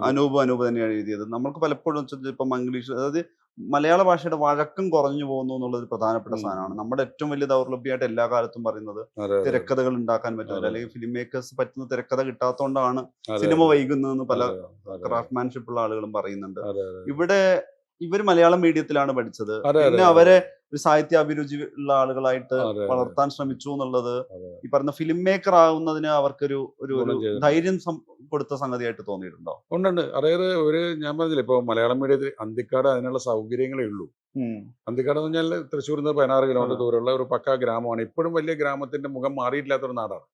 അനൂപ് തന്നെയാണ് എഴുതിയത്. നമുക്ക് പലപ്പോഴും ഇപ്പം ഇംഗ്ലീഷ്, അതായത് മലയാള ഭാഷയുടെ വഴക്കം കുറഞ്ഞു പോകുന്നു എന്നുള്ളത് ഒരു പ്രധാനപ്പെട്ട സാധനമാണ്. നമ്മുടെ ഏറ്റവും വലിയ ദൗർലഭ്യമായിട്ട് എല്ലാ കാലത്തും പറയുന്നത് തിരക്കഥകൾ ഉണ്ടാക്കാൻ പറ്റുന്നില്ല, അല്ലെങ്കിൽ ഫിലിം മേക്കേഴ്സ് പറ്റുന്ന തിരക്കഥ കിട്ടാത്തതുകൊണ്ടാണ് സിനിമ വൈകുന്നതെന്ന് പല ക്രാഫ്റ്റ്മാൻഷിപ്പ് ഉള്ള ആളുകളും പറയുന്നുണ്ട്. ഇവിടെ ഇവർ മലയാളം മീഡിയത്തിലാണ് പഠിച്ചത്. പിന്നെ അവരെ ഒരു സാഹിത്യ അഭിരുചി ഉള്ള ആളുകളായിട്ട് വളർത്താൻ ശ്രമിച്ചു എന്നുള്ളത് ഈ പറഞ്ഞ ഫിലിം മേക്കർ ആവുന്നതിന് അവർക്കൊരു ഒരു ധൈര്യം കൊടുത്ത സംഗതിയായിട്ട് തോന്നിയിട്ടുണ്ടോ? ഉണ്ട്. അതായത് ഞാൻ പറഞ്ഞില്ല, ഇപ്പൊ മലയാളം മീഡിയത്തിൽ അന്തിക്കാട് അതിനുള്ള സൗകര്യങ്ങളേ ഉള്ളൂ. അന്തിക്കാട് എന്ന് പറഞ്ഞാൽ തൃശ്ശൂരിൽ നിന്ന് 16 കിലോമീറ്റർ ദൂരമുള്ള ഒരു പക്കാ ഗ്രാമമാണ്. ഇപ്പോഴും വലിയ ഗ്രാമത്തിന്റെ മുഖം മാറിയിട്ടില്ലാത്തൊരു നാടാണ്.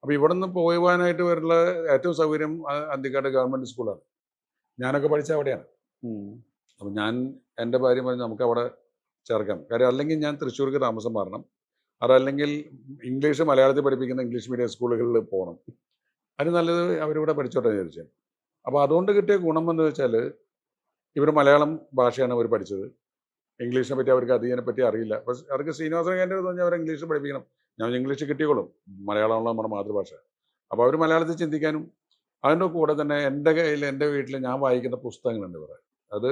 അപ്പൊ ഇവിടെ നിന്ന് പോകാനായിട്ട് വരുന്ന ഏറ്റവും സൗകര്യം അന്തിക്കാട് ഗവൺമെന്റ് സ്കൂളാണ്. ഞാനൊക്കെ പഠിച്ച അവിടെയാണ്. അപ്പം എൻ്റെ ഭാര്യ പറഞ്ഞു നമുക്ക് അവിടെ ചേർക്കാം. കാര്യം അല്ലെങ്കിൽ ഞാൻ തൃശ്ശൂർക്ക് താമസം മാറണം, അതല്ലെങ്കിൽ ഇംഗ്ലീഷ് മലയാളത്തിൽ പഠിപ്പിക്കുന്ന ഇംഗ്ലീഷ് മീഡിയം സ്കൂളുകളിൽ പോകണം. അതിന് നല്ലത് അവരിവിടെ പഠിച്ചോട്ടെ വിചാരിച്ചു. അപ്പോൾ അതുകൊണ്ട് കിട്ടിയ ഗുണം എന്ന് വെച്ചാൽ ഇവർ മലയാളം ഭാഷയാണ് അവർ പഠിച്ചത്. ഇംഗ്ലീഷിനെ പറ്റി അവർക്ക് അധികം പറ്റി അറിയില്ല. അപ്പോൾ അവർക്ക് ശ്രീനിവാസൻ എൻ്റെ പറഞ്ഞാൽ അവർ ഇംഗ്ലീഷ് പഠിപ്പിക്കണം. ഞാൻ ഇംഗ്ലീഷ് കിട്ടിയോളും, മലയാളമാണല്ലോ നമ്മുടെ മാതൃഭാഷ. അപ്പോൾ അവർ മലയാളത്തിൽ ചിന്തിക്കാനും, അതിൻ്റെ കൂടെ തന്നെ എൻ്റെ വീട്ടിൽ ഞാൻ വായിക്കുന്ന പുസ്തകങ്ങളുണ്ട് ഇവിടെ. അത്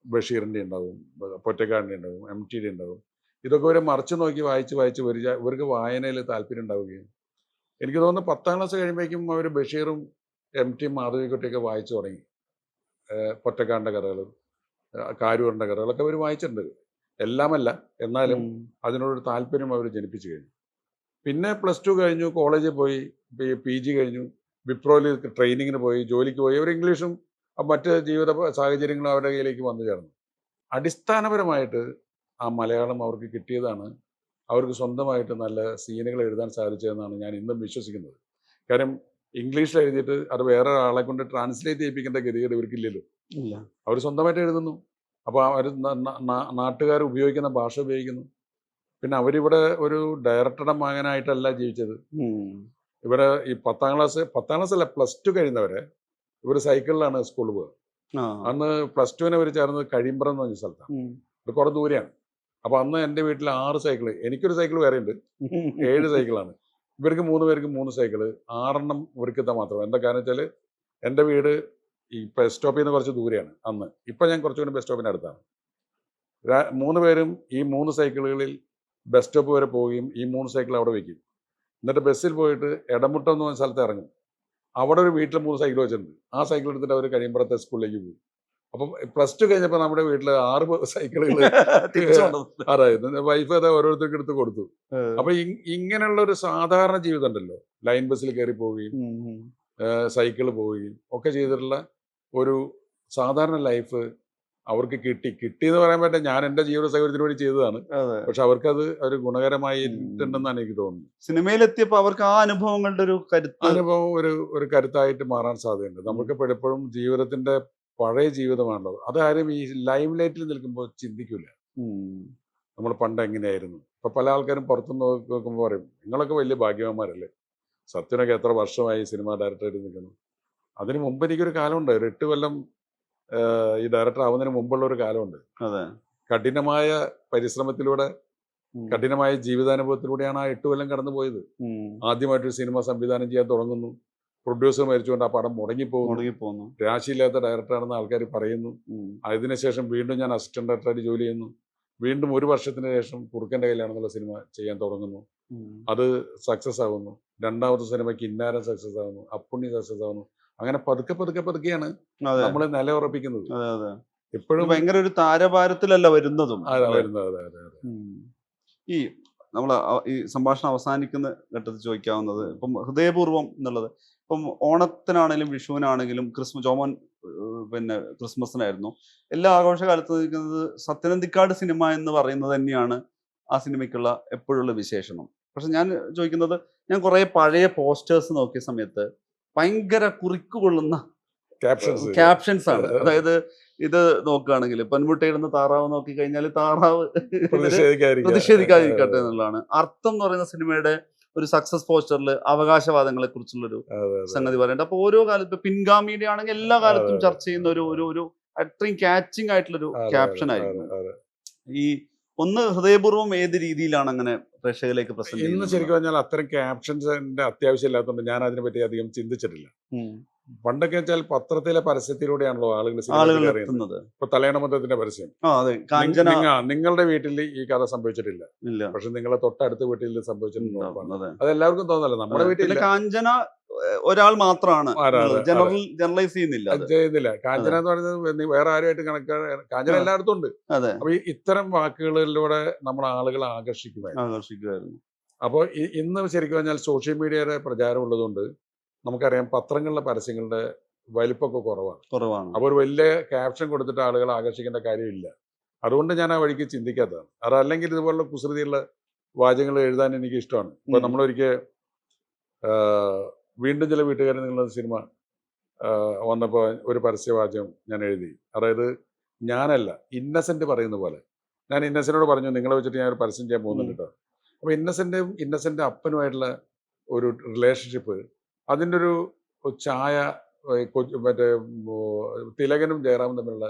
ബഷീറിൻ്റെ ഉണ്ടാവും, പൊറ്റക്കാടിൻ്റെ ഉണ്ടാവും, MT ഉണ്ടാവും. ഇതൊക്കെ ഒരു മറിച്ച് നോക്കി വായിച്ച് വരിക. ഇവർക്ക് വായനയിൽ താല്പര്യം ഉണ്ടാവുകയും, എനിക്ക് തോന്നുന്നു 10ാം ക്ലാസ് കഴിയുമ്പോഴേക്കും അവർ ബഷീറും MT മാധവിക്കുട്ടിയൊക്കെ വായിച്ചു തുടങ്ങി. പൊറ്റക്കാടിൻ്റെ കഥകളും കാരൂറിൻ്റെ കഥകളൊക്കെ അവർ വായിച്ചിട്ടുണ്ട്. എല്ലാമല്ല, എന്നാലും അതിനോടൊരു താല്പര്യം അവർ ജനിപ്പിച്ചു കഴിഞ്ഞു. പിന്നെ +2 കഴിഞ്ഞു, കോളേജിൽ പോയി, PG കഴിഞ്ഞു, വിപ്രോയിൽ ട്രെയിനിങ്ങിന് പോയി, ജോലിക്ക് പോയി. അവർ ഇംഗ്ലീഷും മറ്റ് ജീവിത സാഹചര്യങ്ങളും അവരുടെ കയ്യിലേക്ക് വന്നു ചേർന്നു. അടിസ്ഥാനപരമായിട്ട് ആ മലയാളം അവർക്ക് കിട്ടിയതാണ് അവർക്ക് സ്വന്തമായിട്ട് നല്ല സീനുകൾ എഴുതാൻ സാധിച്ചതെന്നാണ് ഞാൻ ഇന്നും വിശ്വസിക്കുന്നത്. കാര്യം ഇംഗ്ലീഷിൽ എഴുതിയിട്ട് അത് വേറെ ആളെ കൊണ്ട് ട്രാൻസ്ലേറ്റ് ചെയ്യിപ്പിക്കേണ്ട ഗതികേട് ഇവർക്കില്ലല്ലോ. അവർ സ്വന്തമായിട്ട് എഴുതുന്നു. അപ്പോൾ അവർ നാട്ടുകാർ ഉപയോഗിക്കുന്ന ഭാഷ ഉപയോഗിക്കുന്നു. പിന്നെ അവരിവിടെ ഒരു ഡയറക്ടറുടെ മകനായിട്ടല്ല ജീവിച്ചത്. ഇവിടെ ഈ 10ാം ക്ലാസ് അല്ല, +2 കഴിയുന്നവരെ ഇവർ സൈക്കിളിലാണ് സ്കൂളിൽ പോകുക. അന്ന് +2 ഇവർ ചേർന്നത് കഴിമ്പ്രം എന്ന് പറഞ്ഞ സ്ഥലത്താണ്. ഇത് കുറെ ദൂരെയാണ്. അപ്പോൾ അന്ന് എൻ്റെ വീട്ടിൽ 6 സൈക്കിൾ, എനിക്കൊരു സൈക്കിൾ വേറെ ഉണ്ട്, 7 സൈക്കിളാണ്. ഇവർക്ക് 3 പേർക്ക് 3 സൈക്കിള്, 6 ഇവർക്കിത്താൻ മാത്രം. എന്താ കാരണം വെച്ചാൽ എൻ്റെ വീട് ഈ ബസ് സ്റ്റോപ്പിൽ നിന്ന് കുറച്ച് ദൂരെയാണ് അന്ന്. ഇപ്പം ഞാൻ കുറച്ചുകൂടി ബസ് സ്റ്റോപ്പിന് അടുത്താണ്. 3 പേരും ഈ 3 സൈക്കിളുകളിൽ ബസ് സ്റ്റോപ്പ് വരെ പോവുകയും ഈ 3 സൈക്കിൾ അവിടെ വയ്ക്കും. എന്നിട്ട് ബസ്സിൽ പോയിട്ട് എടമുട്ടം എന്ന് പറഞ്ഞ സ്ഥലത്ത് ഇറങ്ങും. അവിടെ ഒരു വീട്ടിൽ 3 സൈക്കിൾ വെച്ചിട്ടുണ്ട്. ആ സൈക്കിൾ എടുത്തിട്ട് അവർ കഴിയുമ്പോഴത്തെ സ്കൂളിലേക്ക് പോകും. അപ്പം +2 കഴിഞ്ഞപ്പോൾ നമ്മുടെ വീട്ടിൽ 6 സൈക്കിളുകൾ അതായത് വൈഫ് അത് ഓരോരുത്തർക്ക് എടുത്ത് കൊടുത്തു. അപ്പൊ ഇങ്ങനെയുള്ള ഒരു സാധാരണ ജീവിതം ഉണ്ടല്ലോ, ലൈൻ ബസ്സിൽ കയറി പോവുകയും സൈക്കിൾ പോവുകയും ഒക്കെ ചെയ്തിട്ടുള്ള ഒരു സാധാരണ ലൈഫ് അവർക്ക് കിട്ടിയെന്ന് പറയാൻ പറ്റില്ല. ഞാൻ എൻ്റെ ജീവിത സൗകര്യത്തിന് വേണ്ടി ചെയ്തതാണ്. പക്ഷെ അവർക്കത് ഒരു ഗുണകരമായിട്ടുണ്ടെന്നാണ് എനിക്ക് തോന്നുന്നത്. സിനിമയിലെത്തിയപ്പോൾ അവർക്ക് ആ അനുഭവങ്ങളുടെ ഒരു അനുഭവം ഒരു കരുത്തായിട്ട് മാറാൻ സാധ്യതയുണ്ട്. നമുക്ക് എപ്പോഴും ജീവിതത്തിന്റെ പഴയ ജീവിതമാണല്ലോ, അതാരും ഈ ലൈം ലൈറ്റിൽ നിൽക്കുമ്പോൾ ചിന്തിക്കില്ല നമ്മൾ പണ്ട് എങ്ങനെയായിരുന്നു. ഇപ്പൊ പല ആൾക്കാരും പുറത്തുനിന്ന് നോക്കുമ്പോൾ പറയും നിങ്ങളൊക്കെ വലിയ ഭാഗ്യവാന്മാരല്ലേ, സത്യനൊക്കെ എത്ര വർഷമായി സിനിമ ഡയറക്ടറായിട്ട് നിൽക്കുന്നു. അതിന് മുമ്പ് എനിക്കൊരു കാലമുണ്ട്, ഒരു 8 കൊല്ലം ഈ ഡയറക്ടർ ആവുന്നതിന് മുമ്പുള്ള ഒരു കാലമുണ്ട്. കഠിനമായ പരിശ്രമത്തിലൂടെ, കഠിനമായ ജീവിതാനുഭവത്തിലൂടെയാണ് ആ 8 കൊല്ലം കടന്നു പോയത്. ആദ്യമായിട്ടൊരു സിനിമ സംവിധാനം ചെയ്യാൻ തുടങ്ങുന്നു, പ്രൊഡ്യൂസർ മരിച്ചുകൊണ്ട് ആ പടം മുടങ്ങിപ്പോകുന്നു. രാശിയില്ലാത്ത ഡയറക്ടറാണെന്ന് ആൾക്കാർ പറയുന്നു. അതിനുശേഷം വീണ്ടും ഞാൻ അസിസ്റ്റന്റ് ഡയറക്ടറായിട്ട് ജോലി ചെയ്യുന്നു. വീണ്ടും 1 വർഷത്തിന് ശേഷം കുറുക്കൻ്റെ കയ്യിലാണെന്നുള്ള സിനിമ ചെയ്യാൻ തുടങ്ങുന്നു. അത് സക്സസ് ആകുന്നു. 2ാമത്തെ സിനിമയ്ക്ക് ഇന്നാരം സക്സസ് ആകുന്നു, അപ്പുണ്ണി സക്സസ് ആകുന്നു. അങ്ങനെ പതുക്കെയാണ് നമ്മളെ നിലയുറപ്പിക്കുന്നത്. എപ്പോഴും ഭയങ്കര ഒരു താരഭാരത്തിലല്ല വരുന്നതും. ഈ നമ്മൾ ഈ സംഭാഷണം അവസാനിക്കുന്ന ഘട്ടത്തിൽ ചോദിക്കാവുന്നത്, ഇപ്പം ഹൃദയപൂർവ്വം എന്നുള്ളത്, ഇപ്പം ഓണത്തിനാണെങ്കിലും വിഷുവിനാണെങ്കിലും ജോമോൻ പിന്നെ ക്രിസ്മസിനായിരുന്നു, എല്ലാ ആഘോഷകാലത്ത് നിൽക്കുന്നത് സത്യനന്ദിക്കാട് സിനിമ എന്ന് പറയുന്നത് തന്നെയാണ് ആ സിനിമയ്ക്കുള്ള എപ്പോഴുള്ള വിശേഷണം. പക്ഷെ ഞാൻ ചോദിക്കുന്നത്, ഞാൻ കുറേ പഴയ പോസ്റ്റേഴ്സ് നോക്കിയ സമയത്ത് ഭയങ്കര കുറിക്കുകൊള്ളുന്ന ക്യാപ്ഷൻസ് ആണ്. അതായത് ഇത് നോക്കുകയാണെങ്കിൽ പൊന്മുട്ടയിടുന്ന താറാവ് നോക്കി കഴിഞ്ഞാൽ താറാവ് പ്രതിഷേധിക്കാതിരിക്കട്ടെ എന്നുള്ളതാണ് അർത്ഥം എന്ന് പറയുന്ന സിനിമയുടെ ഒരു സക്സസ് പോസ്റ്ററിൽ അവകാശവാദങ്ങളെ കുറിച്ചുള്ളൊരു സംഗതി പറയുന്നുണ്ട്. അപ്പൊ ഓരോ കാലത്ത് പിൻഗാമിയുടെ ആണെങ്കിൽ എല്ലാ കാലത്തും ചർച്ച ചെയ്യുന്ന ഒരു അത്രയും ക്യാച്ചിങ് ആയിട്ടുള്ളൊരു ക്യാപ്ഷൻ ആയിരുന്നു. ഈ ഒന്ന് ഹൃദയപൂർവ്വം ഏത് രീതിയിലാണ് അങ്ങനെ പ്രേക്ഷകരിലേക്ക് പ്രസന്റ് ചെയ്യുന്നത്? ശരിക്കും പറഞ്ഞാൽ അത്തരം ക്യാപ്ഷൻസിന്റെ അത്യാവശ്യം ഇല്ലാത്തതുകൊണ്ട് ഞാൻ അതിനെ പറ്റി അധികം ചിന്തിച്ചിട്ടില്ല. പണ്ടൊക്കെ വെച്ചാൽ പത്രത്തിലെ പരസ്യത്തിലൂടെയാണല്ലോ ആളുകൾ സിനിമ ആളുകൾ അറിയുന്നത്. എത്തുന്നത്. ഇപ്പൊ തലയണമത്തത്തിന്റെ പരസ്യം, അതെ, കാഞ്ചന നിങ്ങളുടെ വീട്ടിൽ ഈ കഥ സംഭവിച്ചിട്ടില്ല, ഇല്ല, പക്ഷെ നിങ്ങളെ തൊട്ടടുത്ത വീട്ടിൽ ഇത് സംഭവിച്ചിട്ടുണ്ട്. അതെ. അത് എല്ലാവർക്കും തോന്നല്ലോ, നമ്മുടെ വീട്ടിൽ പിന്നെ കാഞ്ചന ഒരാൾ മാത്രമാണ്, അതെ, അതെ, ജനറലൈസ് ചെയ്യുന്നില്ല അത്. ചെയ്യുന്നില്ല. കാഞ്ചന എന്ന് പറയുന്നത് വേറെ ആരുമായിട്ട് കാഞ്ചന എല്ലായിടത്തും ഉണ്ട്. അതെ, അപ്പൊ ഇത്തരം വാക്കുകളിലൂടെ നമ്മൾ ആളുകളെ ആകർഷിക്കുമായിരുന്നു. അപ്പോൾ ഇന്ന് ശരിക്കും പറഞ്ഞാൽ സോഷ്യൽ മീഡിയയുടെ പ്രചാരം ഉള്ളതുകൊണ്ട് നമുക്കറിയാം പത്രങ്ങളിലെ പരസ്യങ്ങളുടെ വലിപ്പമൊക്കെ കുറവാണ്. അപ്പോൾ ഒരു വലിയ ക്യാപ്ഷൻ കൊടുത്തിട്ട് ആളുകളെ ആകർഷിക്കേണ്ട കാര്യമില്ല. അതുകൊണ്ട് ഞാൻ ആ വഴിക്ക് ചിന്തിക്കാത്തതാണ്. അതല്ലെങ്കിൽ ഇതുപോലുള്ള കുസൃതിയുള്ള വാചകങ്ങൾ എഴുതാൻ എനിക്ക് ഇഷ്ടമാണ്. ഇപ്പൊ നമ്മളൊരിക്കൽ വീണ്ടും ചില വീട്ടുകാരെ നിങ്ങളുടെ സിനിമ വന്നപ്പോൾ ഒരു പരസ്യവാചകം ഞാൻ എഴുതി. അതായത് ഞാനല്ല, ഇന്നസെന്റ് പറയുന്ന പോലെ. ഞാൻ ഇന്നസെന്റിനോട് പറഞ്ഞു, നിങ്ങളെ വെച്ചിട്ട് ഞാൻ ഒരു പരസ്യം ചെയ്യാൻ പോകുന്നുണ്ട് കേട്ടോ. അപ്പോൾ ഇന്നസെന്റ് അപ്പനുമായിട്ടുള്ള ഒരു റിലേഷൻഷിപ്പ്, അതിൻ്റെ ഒരു ഛായ മറ്റേ തിലകനും ജയറാമും തമ്മിലുള്ള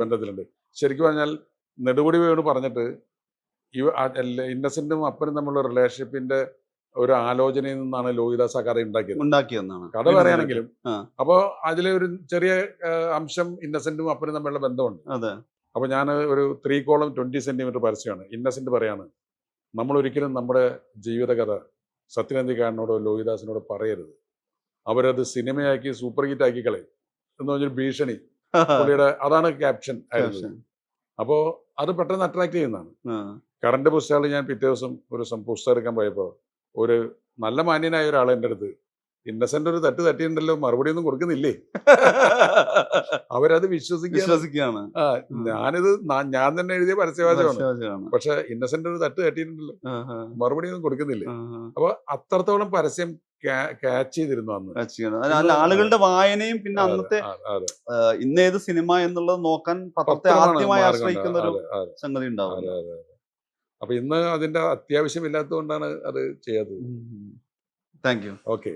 ബന്ധത്തിലുണ്ട്. ശരിക്കും പറഞ്ഞാൽ നെടുമുടി വേണു പറഞ്ഞിട്ട് ഇന്നസെന്റും അപ്പനും തമ്മിലുള്ള റിലേഷൻഷിപ്പിന്റെ ഒരു ആലോചനയിൽ നിന്നാണ് ലോഹിദാസ് ആ കഥ ഉണ്ടാക്കിയതെന്നാണ് കഥ പറയുകയാണെങ്കിലും. അപ്പോൾ അതിലെ ഒരു ചെറിയ അംശം ഇന്നസെന്റും അപ്പനും തമ്മിലുള്ള ബന്ധമുണ്ട്. അപ്പോൾ ഞാൻ ഒരു 3 കോളം 20 സെന്റിമീറ്റർ പരസ്യമാണ്. ഇന്നസെന്റ് പറയാണ്, നമ്മൾ ഒരിക്കലും നമ്മുടെ ജീവിതകഥ സത്യനന്ദിക്കാരനോടോ ലോഹിദാസിനോടോ പറയരുത്, അവരത് സിനിമയാക്കി സൂപ്പർ ഹിറ്റ് ആക്കി കളയും എന്ന് പറഞ്ഞൊരു ഭീഷണി പുള്ളിയുടെ, അതാണ് ക്യാപ്ഷൻ ആയിരുന്നു. അപ്പോൾ അത് പെട്ടെന്ന് അട്രാക്ട് ചെയ്യുന്നതാണ്. കറണ്ട് പുസ്തകങ്ങൾ ഞാൻ പിറ്റേ ദിവസം ഒരു പുസ്തകം എടുക്കാൻ പോയപ്പോൾ ഒരു നല്ല മാന്യനായ ഒരാൾ എൻ്റെ അടുത്ത്, ഇന്നസെന്റ് ഒരു തട്ടിയിട്ടുണ്ടല്ലോ, മറുപടി ഒന്നും കൊടുക്കുന്നില്ലേ? അവരത് വിശ്വസിക്കുകയാണ്. ഞാനിത് ഞാൻ തന്നെ എഴുതിയ പരസ്യവാചകമാണ്, പക്ഷെ ഇന്നസെന്റ് ഒരു തട്ടിയിട്ടുണ്ടല്ലോ, മറുപടി ഒന്നും കൊടുക്കുന്നില്ലേ? അപ്പൊ അത്രത്തോളം പരസ്യം ക്യാച്ച് ചെയ്തിരുന്നു അന്ന്. ആളുകളുടെ വായനയും പിന്നെ അന്നത്തെ ഇന്നേത് സിനിമ എന്നുള്ളത് നോക്കാൻ പത്രത്തെ ആദ്യമായി ആശ്രയിക്കുന്ന ഒരു സംഗതി ഉണ്ടാവും. അപ്പൊ ഇന്ന് അതിന്റെ അത്യാവശ്യമില്ലാത്തതുകൊണ്ടാണ് അത് ചെയ്യാത്തത്. Thank you. ഓക്കെ.